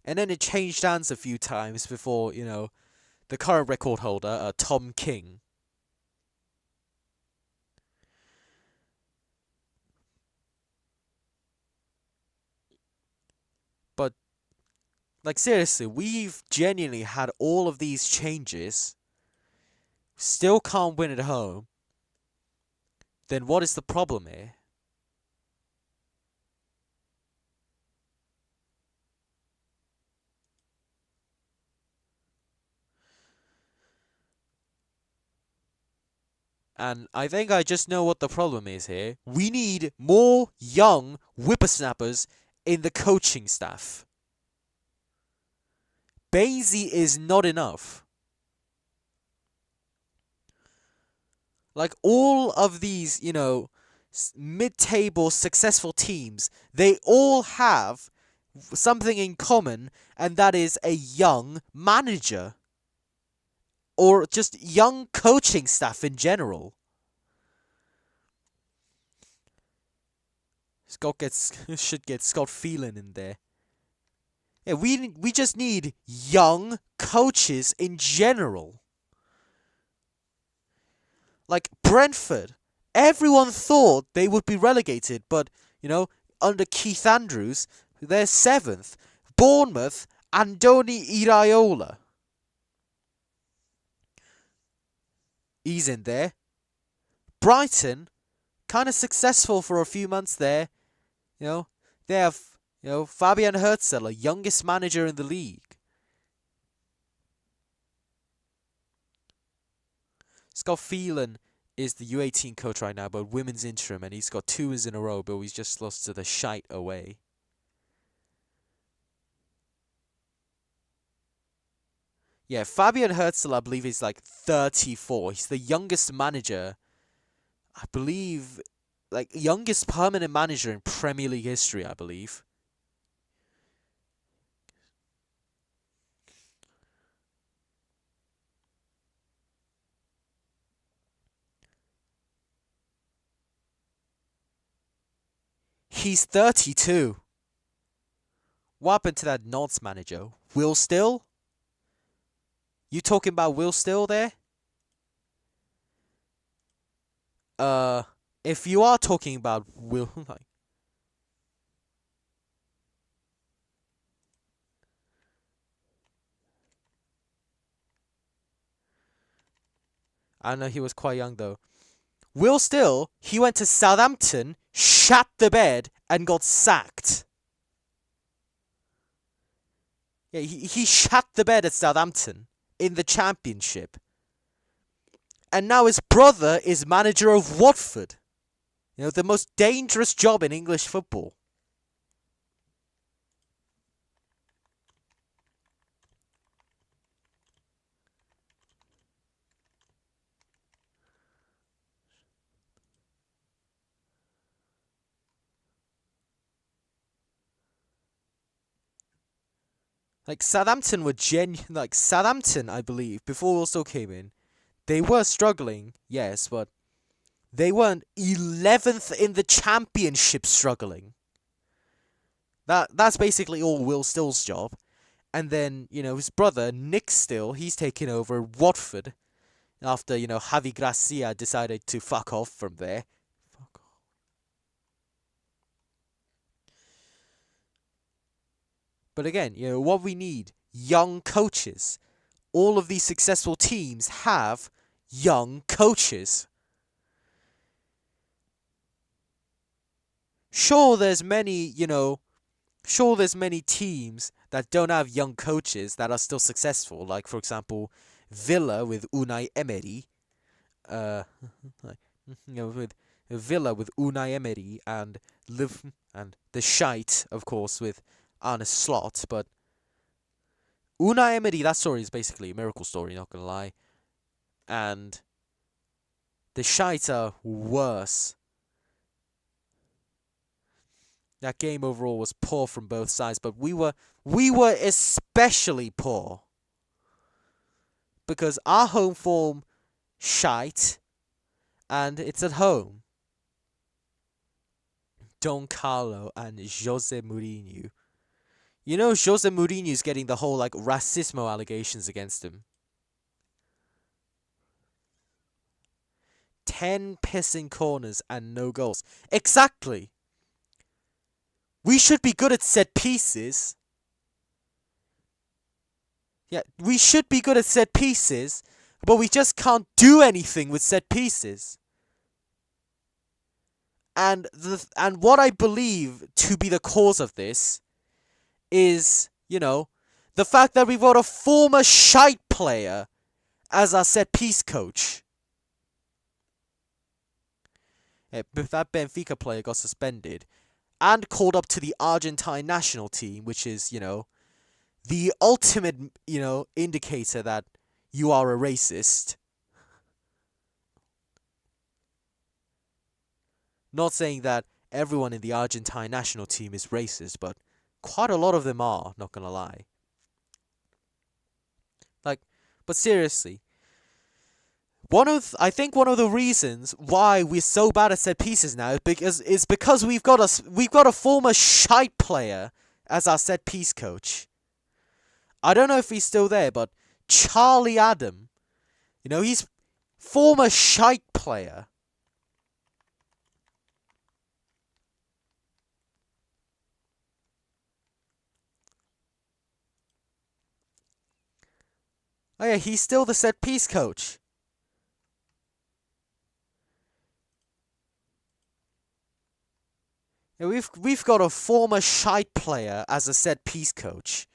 And then it changed hands a few times before, the current record holder, Tom King. But, seriously, we've genuinely had all of these changes, still can't win at home. Then what is the problem here? And I think I just know what the problem is here. We need more young whippersnappers in the coaching staff. Basie is not enough. All of these, mid-table successful teams, they all have something in common, and that is a young manager. Or just young coaching staff in general. Should get Scott Phelan in there. Yeah, we just need young coaches in general. Like Brentford, everyone thought they would be relegated, but under Keith Andrews, they're 7th. Bournemouth, Andoni Iraola. He's in there. Brighton, kind of successful for a few months there. They have, Fabian Herzler, youngest manager in the league. Scott Phelan is the U18 coach right now, but women's interim, and he's got 2 wins in a row, but he's just lost to the shite away. Yeah, Fabian Herzl, I believe, is 34. He's the youngest manager, I believe, youngest permanent manager in Premier League history, I believe. He's 32. What happened to that Notts manager? Will Still? You talking about Will Still there? If you are talking about Will, I know he was quite young though. Will Still, he went to Southampton, shat the bed, and got sacked. Yeah, he shat the bed at Southampton in the Championship. And now his brother is manager of Watford. The most dangerous job in English football. Like, Southampton were like, Southampton, I believe, before also came in, they were struggling, yes, but they weren't 11th in the Championship struggling. That's basically all Will Still's job. And then, his brother, Nick Still, he's taken over Watford after, Javi Gracia decided to fuck off from there. Fuck off. But again, what we need, young coaches. All of these successful teams have young coaches. Sure, there's many teams that don't have young coaches that are still successful. Like, for example, Villa with Unai Emery. With Villa with Unai Emery and the Shite, of course, with Arne Slot. But Unai Emery, that story is basically a miracle story, not gonna lie. And the Shite are worse. That game overall was poor from both sides, but we were especially poor. Because our home form, shite, and it's at home. Don Carlo and Jose Mourinho. Jose Mourinho's getting the whole, racismo allegations against him. 10 pissing corners and no goals. Exactly! We should be good at set pieces. Yeah, we should be good at set pieces, but we just can't do anything with set pieces. And what I believe to be the cause of this is, the fact that we've got a former shite player as our set piece coach. That Benfica player got suspended and called up to the Argentine national team, which is, the ultimate, indicator that you are a racist. Not saying that everyone in the Argentine national team is racist, but quite a lot of them are, not gonna lie. But seriously, I think one of the reasons why we're so bad at set pieces now is because we've got a former shite player as our set piece coach. I don't know if he's still there, but Charlie Adam, he's former shite player. Oh yeah, he's still the set piece coach. Yeah, we've got a former shite player as a set piece coach.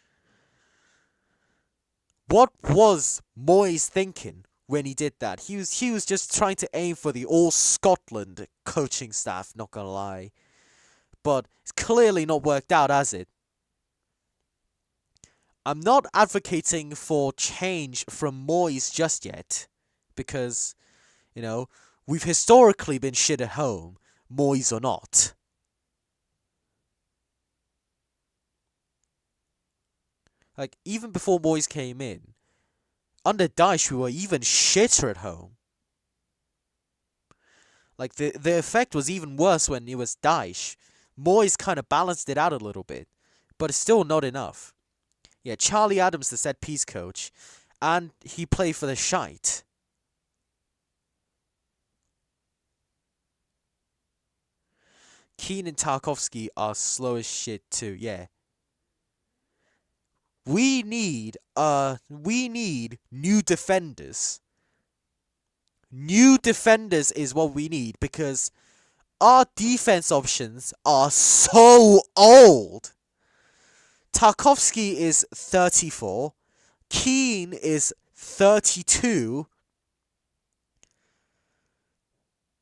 What was Moyes thinking when he did that? He was just trying to aim for the all Scotland coaching staff, not gonna lie. But it's clearly not worked out, has it? I'm not advocating for change from Moyes just yet, because, we've historically been shit at home, Moyes or not. Even before Moyes came in, under Dyche we were even shitter at home. The effect was even worse when it was Dyche. Moyes kind of balanced it out a little bit, but it's still not enough. Yeah, Charlie Adams, the set piece coach, and he played for the shite. Keane and Tarkowski are slow as shit too, yeah. We need new defenders. New defenders is what we need, because our defense options are so old. Tarkovsky is 34. Keane is 32.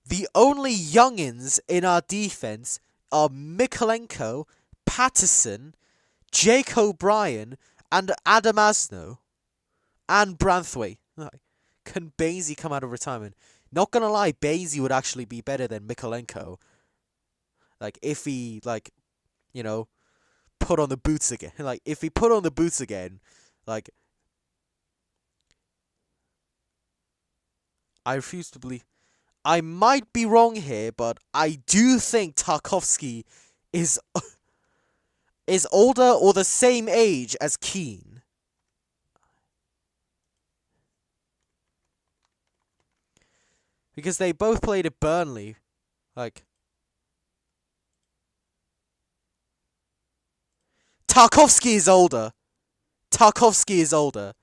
The only youngins in our defense are Mikolenko, Patterson, Jake O'Brien, and Adamasno, and Branthwaite. Can Basie come out of retirement? Not gonna lie, Basie would actually be better than Mikolenko. Like, if he, like, you know, put on the boots again. Like, if he put on the boots again, like, I refuse to believe. I might be wrong here, but I do think Tarkovsky is older or the same age as Keane. Because they both played at Burnley. Like, Tarkovsky is older. Tarkovsky is older.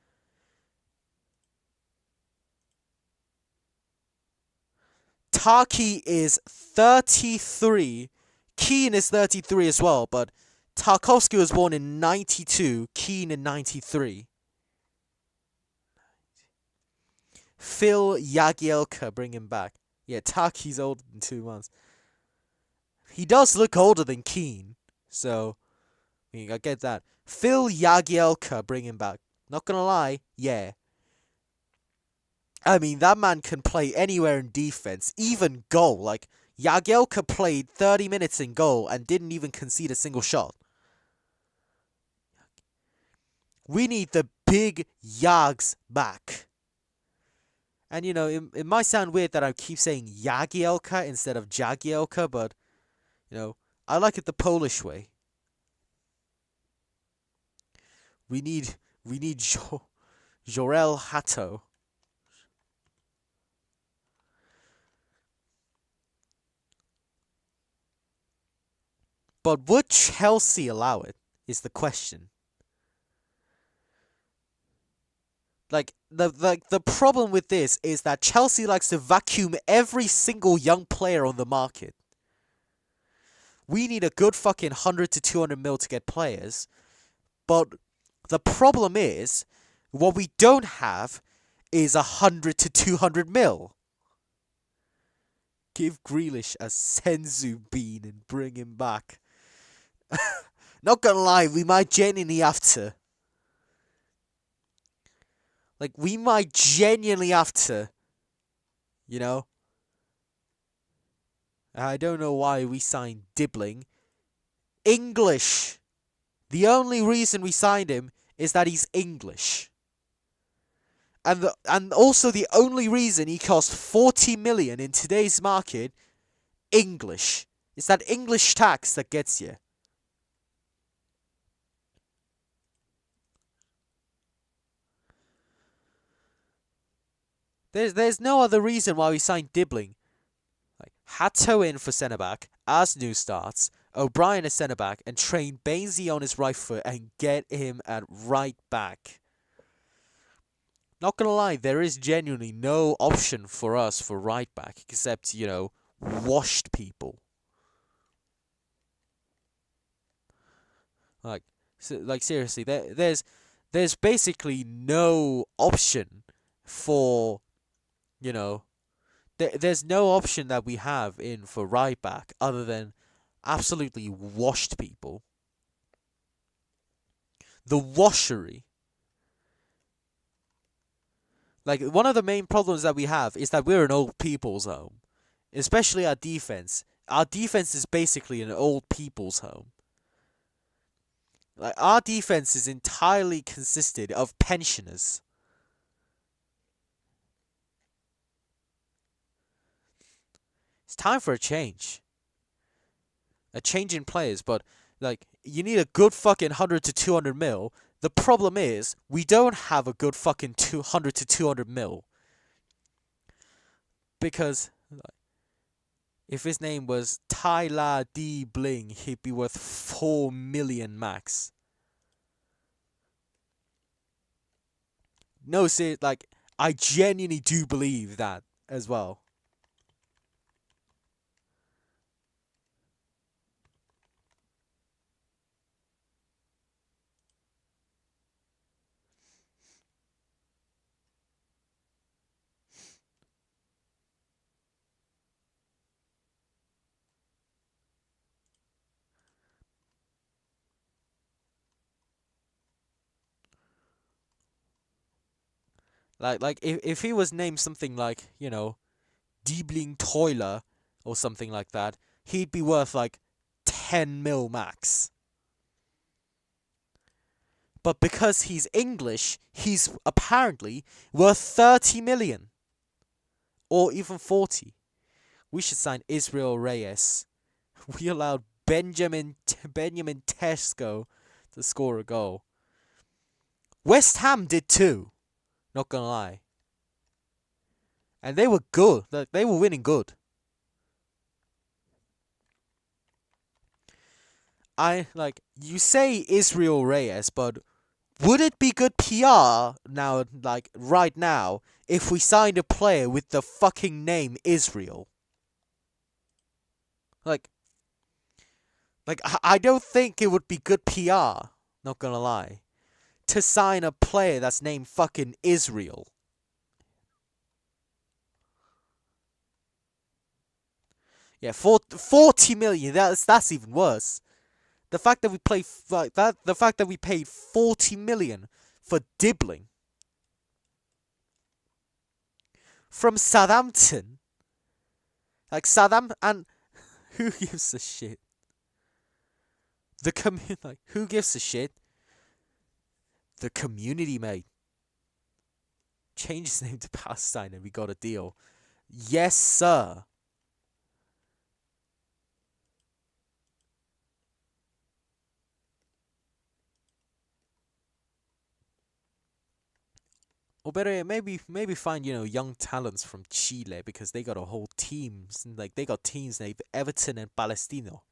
Tarky is 33. Keane is 33 as well, but Tarkovsky was born in 92, Keane in 93. Phil Jagielka, bring him back. Yeah, Tarky's older than 2 months. He does look older than Keane, so I get that. Phil Jagielka, bring him back. Not gonna lie, yeah. I mean, that man can play anywhere in defense, even goal. Like, Jagielka played 30 minutes in goal and didn't even concede a single shot. We need the big Jags back. And, you know, it might sound weird that I keep saying Jagielka instead of Jagielka, but, you know, I like it the Polish way. We need Jorel Hato. But would Chelsea allow it, is the question. Like, the problem with this is that Chelsea likes to vacuum every single young player on the market. We need a good fucking 100 to 200 mil to get players. But the problem is, what we don't have is 100 to 200 mil. Give Grealish a senzu bean and bring him back. Not gonna lie, we might genuinely have to. Like, we might genuinely have to. You know? I don't know why we signed Dibbling. English. The only reason we signed him is that he's English. And also the only reason he cost 40 million in today's market, English. It's that English tax that gets you. There's no other reason why we signed Dibbling. Like, Hato in for centre back, as new starts, O'Brien as centre back, and train Basie on his right foot and get him at right back. Not gonna lie, there is genuinely no option for us for right back except, you know, washed people. Like seriously, there's basically no option for, you know, there's no option that we have in for right back other than absolutely washed people. The washery. Like, one of the main problems that we have is that we're an old people's home. Especially our defense. Our defense is basically an old people's home. Like, our defense is entirely consisted of pensioners. It's time for a change. A change in players, but, like, you need a good fucking 100 to 200 mil. The problem is, we don't have a good fucking 200 to 200 mil. Because, if his name was Tyler D. Bling, he'd be worth 4 million max. No, see, like, I genuinely do believe that as well. Like if he was named something like, Diebling Toiler or something like that, he'd be worth like 10 mil max. But because he's English, he's apparently worth 30 million. Or even 40. We should sign Israel Reyes. We allowed Benjamin Tesco to score a goal. West Ham did too. Not gonna lie. And they were good. They were winning good. You say Israel Reyes, but would it be good PR now, right now, if we signed a player with the fucking name Israel? I don't think it would be good PR, not gonna lie, to sign a player that's named fucking Israel. Yeah, 40 million, that's even worse. The fact that we paid 40 million for Dibbling from Southampton. Southampton, and who gives a shit? Who gives a shit? The community, mate. Change his name to Palestine and we got a deal. Yes, sir. Or better, maybe find, young talents from Chile, because they got a whole team. They got teams named Everton and Palestino.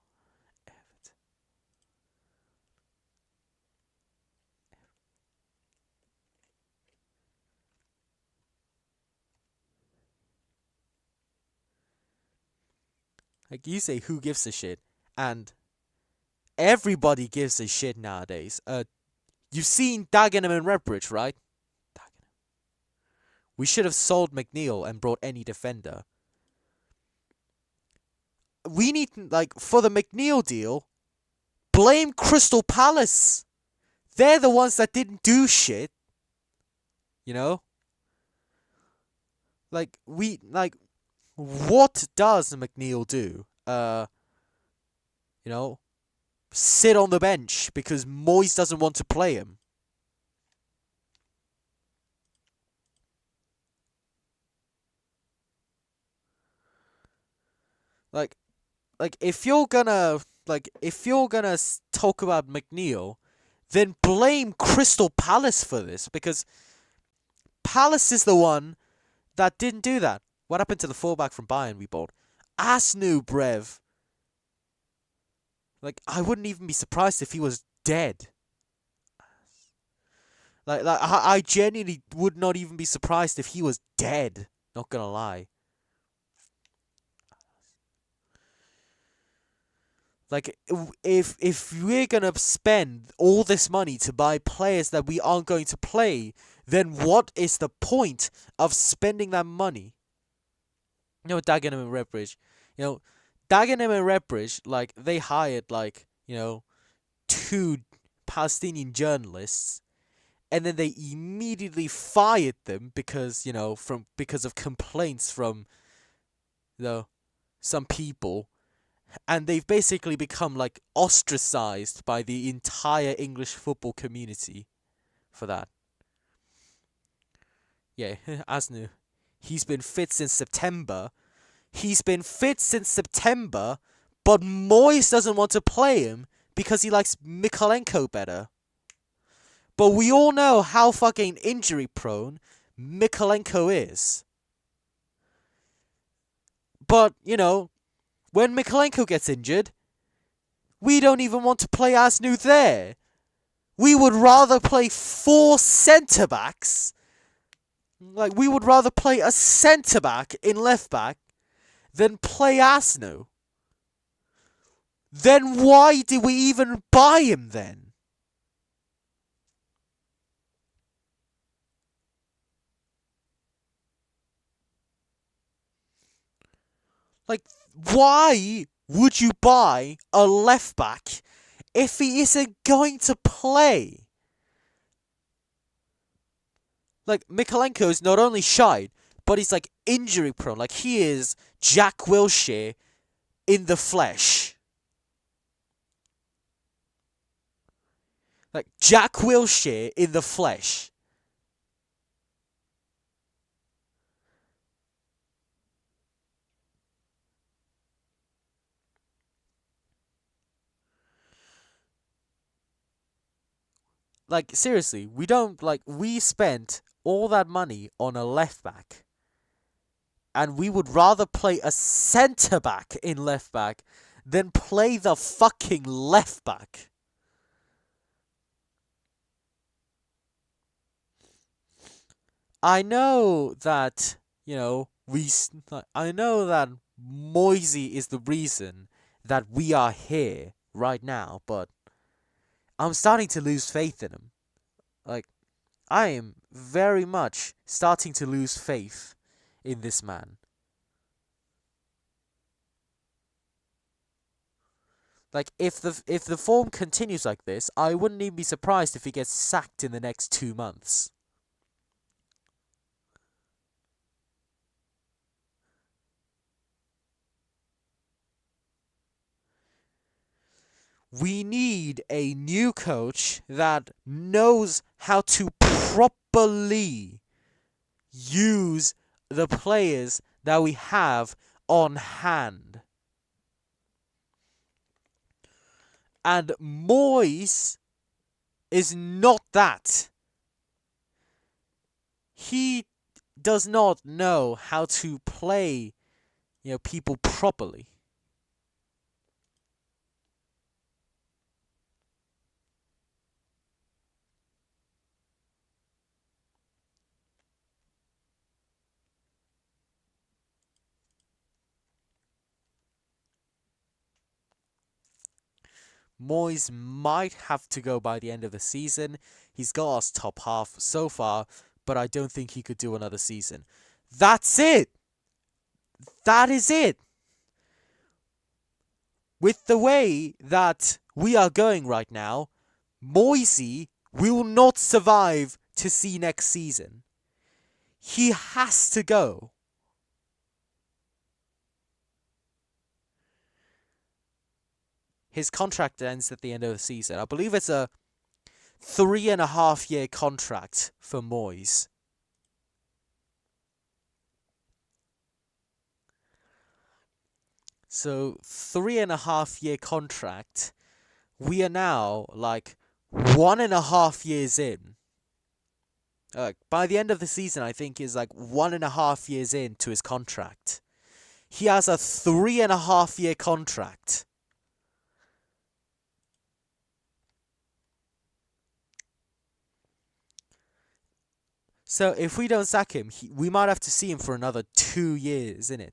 Like you say, who gives a shit? And everybody gives a shit nowadays. You've seen Dagenham and Redbridge, right? We should have sold McNeil and brought any defender. We need, for the McNeil deal, blame Crystal Palace. They're the ones that didn't do shit. What does McNeil do? Sit on the bench because Moyes doesn't want to play him. If you're gonna talk about McNeil, then blame Crystal Palace for this, because Palace is the one that didn't do that. What happened to the fullback from Bayern we bought? Asnu, Brev. I wouldn't even be surprised if he was dead. I genuinely would not even be surprised if he was dead. Not gonna lie. If we're gonna spend all this money to buy players that we aren't going to play, then what is the point of spending that money? Dagenham and Redbridge. Dagenham and Redbridge, they hired, 2 Palestinian journalists, and then they immediately fired them because of complaints from, some people. And they've basically become, ostracized by the entire English football community for that. Yeah, Asnu. He's been fit since September. But Moyes doesn't want to play him because he likes Mykolenko better. But we all know how fucking injury-prone Mykolenko is. But, when Mykolenko gets injured, we don't even want to play Asnu there. We would rather play 4 centre-backs. We would rather play a centre-back in left-back than play Asnu. Then why did we even buy him then? Why would you buy a left back if he isn't going to play? Like, Mikalenko is not only shy, but he's like injury prone. Like, he is Jack Wilshere in the flesh. Like, Jack Wilshere in the flesh. Like, seriously, we spent all that money on a left back. And we would rather play a centre back in left back than play the fucking left back. I know that, I know that Moisey is the reason that we are here right now, but I'm starting to lose faith in him. Like, I am very much starting to lose faith in this man. Like, if the form continues like this, I wouldn't even be surprised if he gets sacked in the next 2 months. We need a new coach that knows how to properly use the players that we have on hand. And Moyes is not that. He does not know how to play, people properly. Moyes might have to go by the end of the season. He's got us top half so far, but I don't think he could do another season. That's it! That is it! With the way that we are going right now, Moisey will not survive to see next season. He has to go. His contract ends at the end of the season. I believe it's a 3.5-year contract for Moyes. So, 3.5-year contract. We are now, 1.5 years in. By the end of the season, I think is 1.5 years into his contract. He has a 3.5-year contract. So if we don't sack him, we might have to see him for another 2 years, innit?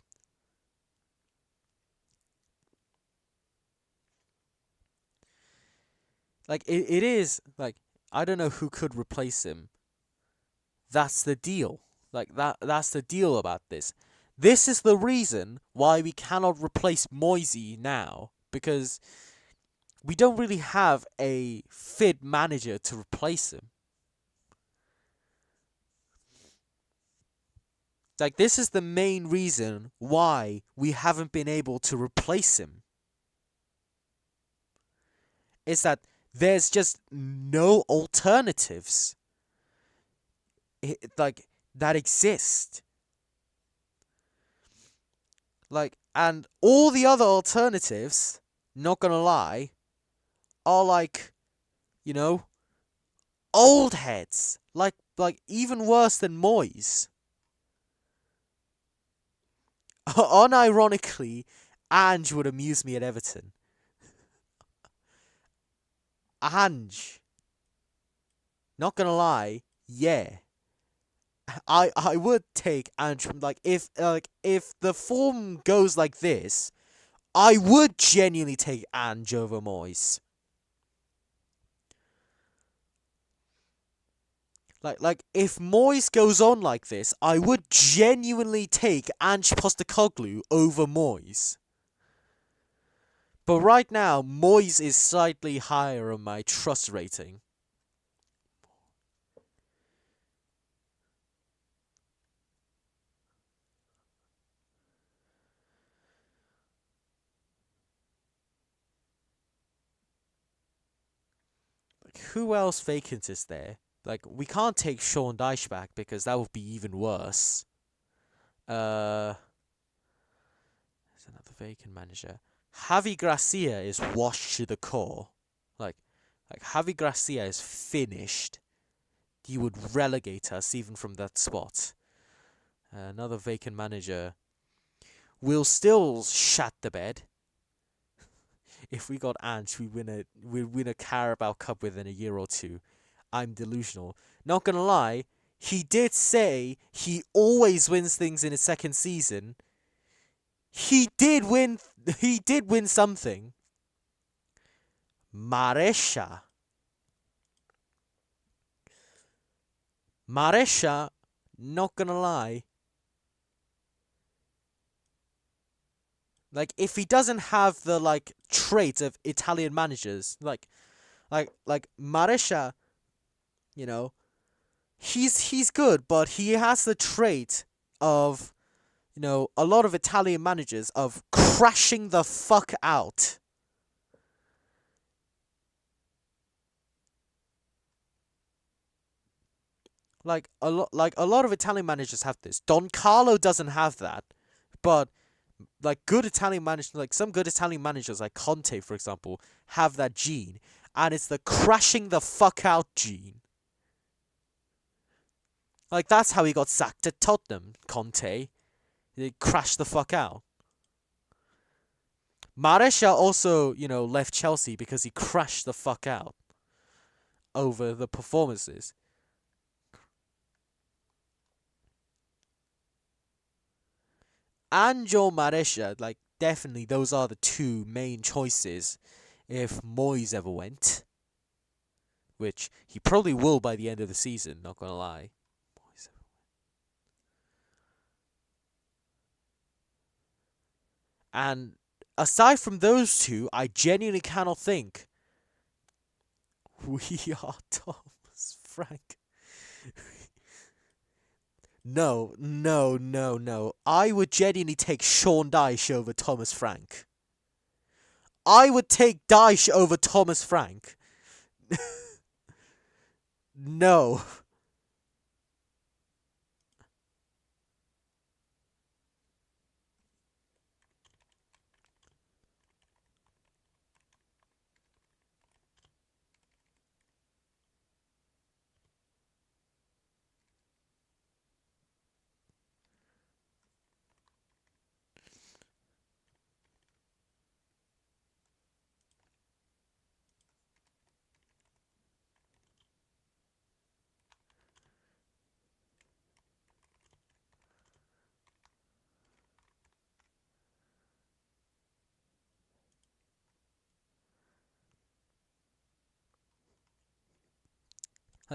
It is, I don't know who could replace him. That's the deal. That's the deal about this. This is the reason why we cannot replace Moisey now, because we don't really have a fit manager to replace him. This is the main reason why we haven't been able to replace him. Is that there's just no alternatives that exist. And all the other alternatives, not gonna lie, are old heads. Even worse than Moyes. Unironically, Ange would amuse me at Everton. Ange. Not gonna lie, yeah. I would take Ange from if the form goes like this, I would genuinely take Ange over Moyes. If Moyes goes on like this, I would genuinely take Ange Postecoglou over Moyes. But right now, Moyes is slightly higher on my trust rating. who else vacant is there? Like, we can't take Sean Dyche back because that would be even worse. There's another vacant manager. Javi Gracia is washed to the core. Like Javi Gracia is finished. He would relegate us even from that spot. Another vacant manager will still shat the bed. If we got Ange, we win a Carabao Cup within a year or two. I'm delusional. Not gonna lie, he did say he always wins things in his second season. He did win something. Maresca, not gonna lie. Like, if he doesn't have the traits of Italian managers, like Maresca, you know, he's good, but he has the trait of, you know, a lot of Italian managers of crashing the fuck out. A lot of Italian managers have this. Don Carlo doesn't have that, but good Italian managers, some good Italian managers like Conte, for example, have that gene, and it's the crashing the fuck out gene. That's how he got sacked at Tottenham, Conte. He crashed the fuck out. Maresca also, left Chelsea because he crashed the fuck out over the performances. Angel Maresca, definitely those are the two main choices if Moyes ever went. Which he probably will by the end of the season, not gonna lie. And aside from those two, I genuinely cannot think. We are Thomas Frank. No. I would genuinely take Sean Dyche over Thomas Frank. I would take Dyche over Thomas Frank. No.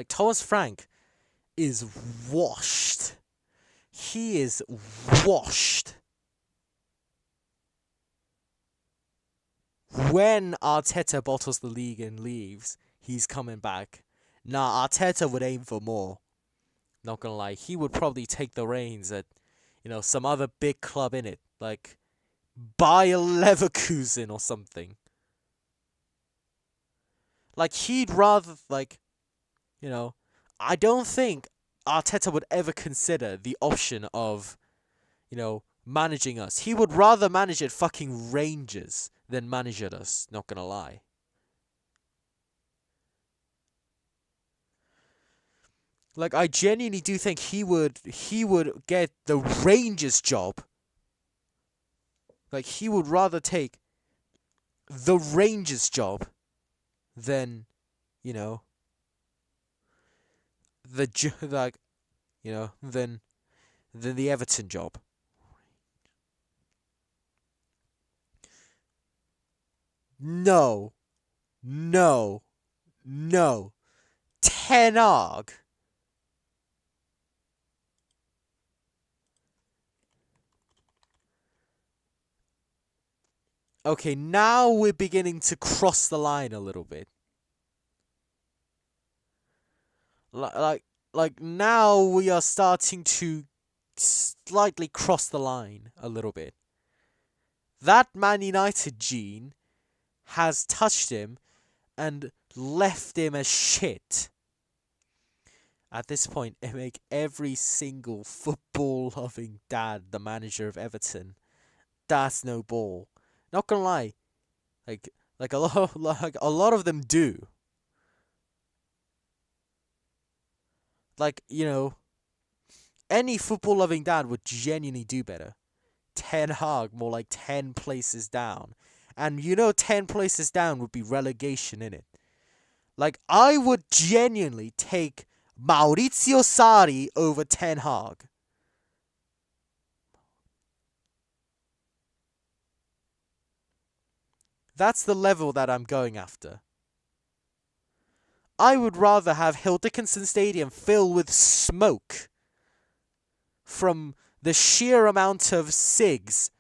Thomas Frank is washed. He is washed. When Arteta bottles the league and leaves, he's coming back. Nah, Arteta would aim for more. Not gonna lie, he would probably take the reins at, some other big club in it, like Bayer Leverkusen or something. He'd rather, I don't think Arteta would ever consider the option of, managing us. He would rather manage at fucking Rangers than manage at us, not gonna lie. I genuinely do think he would get the Rangers job. He would rather take the Rangers job than, than the Everton job. No. Ten Hag. Okay, now we're beginning to cross the line a little bit. Now we are starting to slightly cross the line a little bit. That Man United gene has touched him, and left him as shit. At this point, it make every single football-loving dad the manager of Everton. That's no ball. Not gonna lie, like a lot of them do. Like, any football-loving dad would genuinely do better. Ten Hag more like 10 places down, and 10 places down would be relegation in it. Like, I would genuinely take Maurizio Sarri over Ten Hag. That's the level that I'm going after. I would rather have Dickinson Stadium filled with smoke from the sheer amount of cigs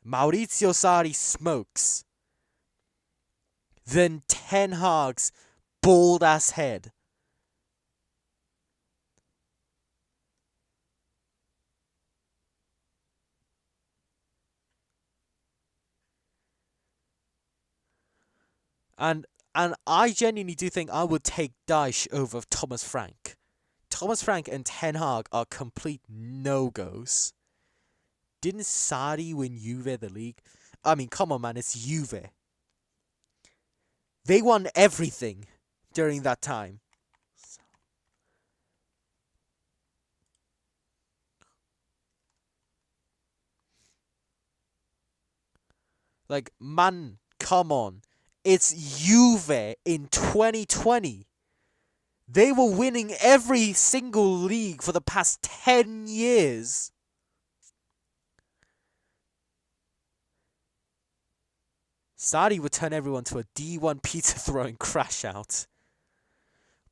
Maurizio Sarri smokes than Ten Hag's bald ass head. And I genuinely do think I would take Dyche over Thomas Frank. Thomas Frank and Ten Hag are complete no-goes. Didn't Sarri win Juve the league? I mean, come on, man, it's Juve. They won everything during that time. Like, man, come on. It's Juve in 2020. They were winning every single league for the past 10 years. Sarri would turn everyone to a D1 pizza throwing crash out.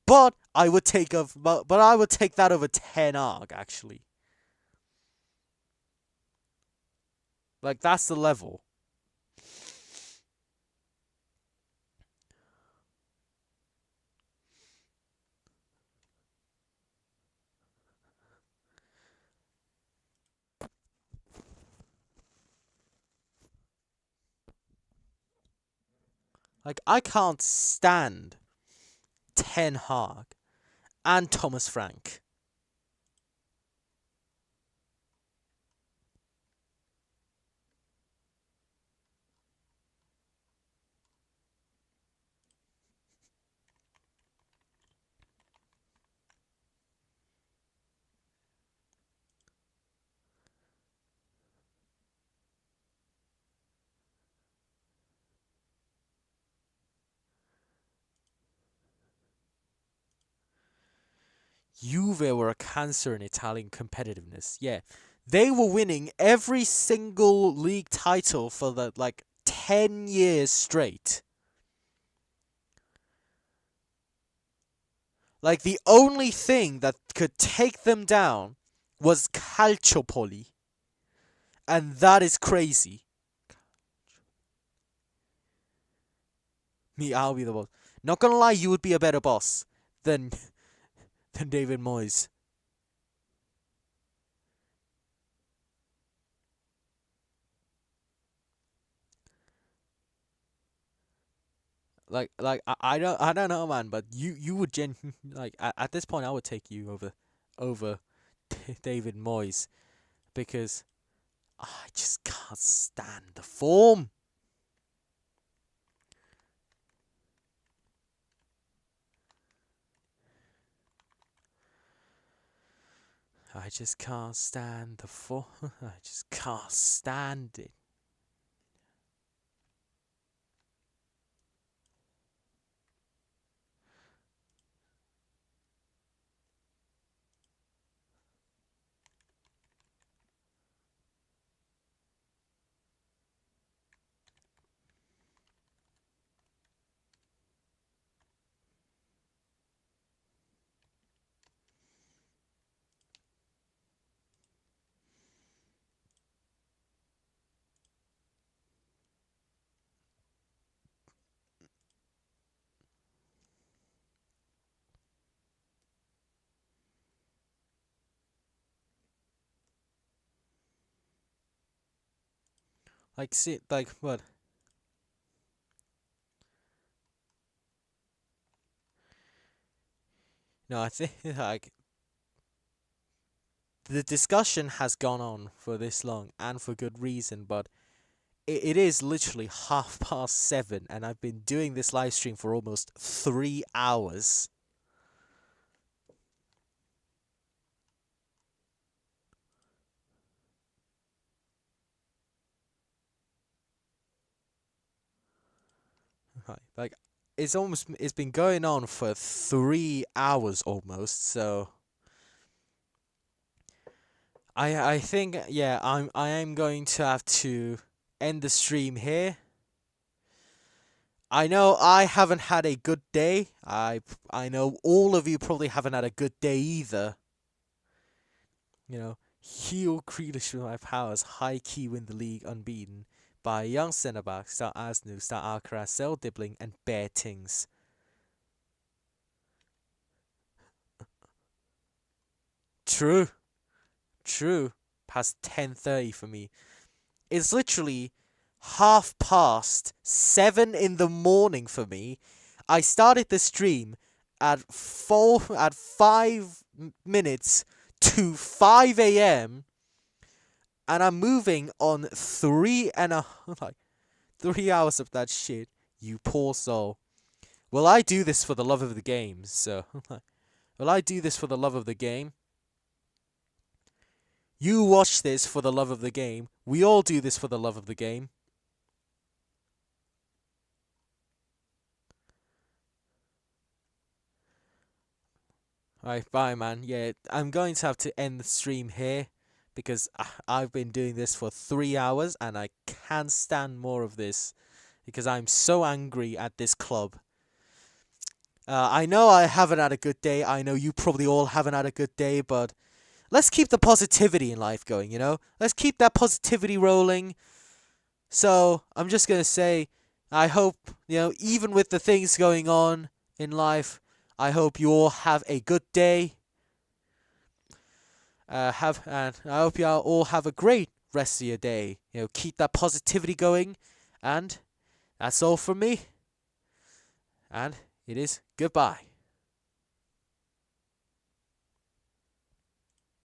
But I would take that over Ten Hag, actually. Like, that's the level. Like, I can't stand Ten Hag and Thomas Frank. Juve were a cancer in Italian competitiveness. Yeah. They were winning every single league title for 10 years straight. Like, the only thing that could take them down was Calciopoli. And that is crazy. Me, I'll be the boss. Not gonna lie, you would be a better boss than David Moyes. I don't know, man, but you would at this point I would take you over David Moyes, because I just can't stand the form. I just can't stand the form. I just can't stand it. Like, see, like, what? No, I think like the discussion has gone on for this long and for good reason, but it is literally 7:30, and I've been doing this live stream for almost 3 hours. Like it's been going on for 3 hours almost. So I think yeah I am going to have to end the stream here. I know I haven't had a good day. I know all of you probably haven't had a good day either. You know, heel Grealish with my powers, high key win the league unbeaten by young centre back, start Asnu, start Alcaraz, Sel Dibbling, and Bear Tings. True, true. Past 10:30 for me. It's literally 7:30 in the morning for me. I started the stream at 5 minutes to 5 a.m. and I'm moving on 3 hours of that shit. You poor soul. Will I do this for the love of the game? So, will I do this for the love of the game? You watch this for the love of the game. We all do this for the love of the game. Alright, bye, man. Yeah, I'm going to have to end the stream here because I've been doing this for 3 hours and I can't stand more of this because I'm so angry at this club. I know I haven't had a good day. I know you probably all haven't had a good day, but let's keep the positivity in life going, you know? Let's keep that positivity rolling. So, I'm just going to say, I hope, even with the things going on in life, I hope you all have a good day. And I hope you all have a great rest of your day. Keep that positivity going. And that's all from me. And it is goodbye.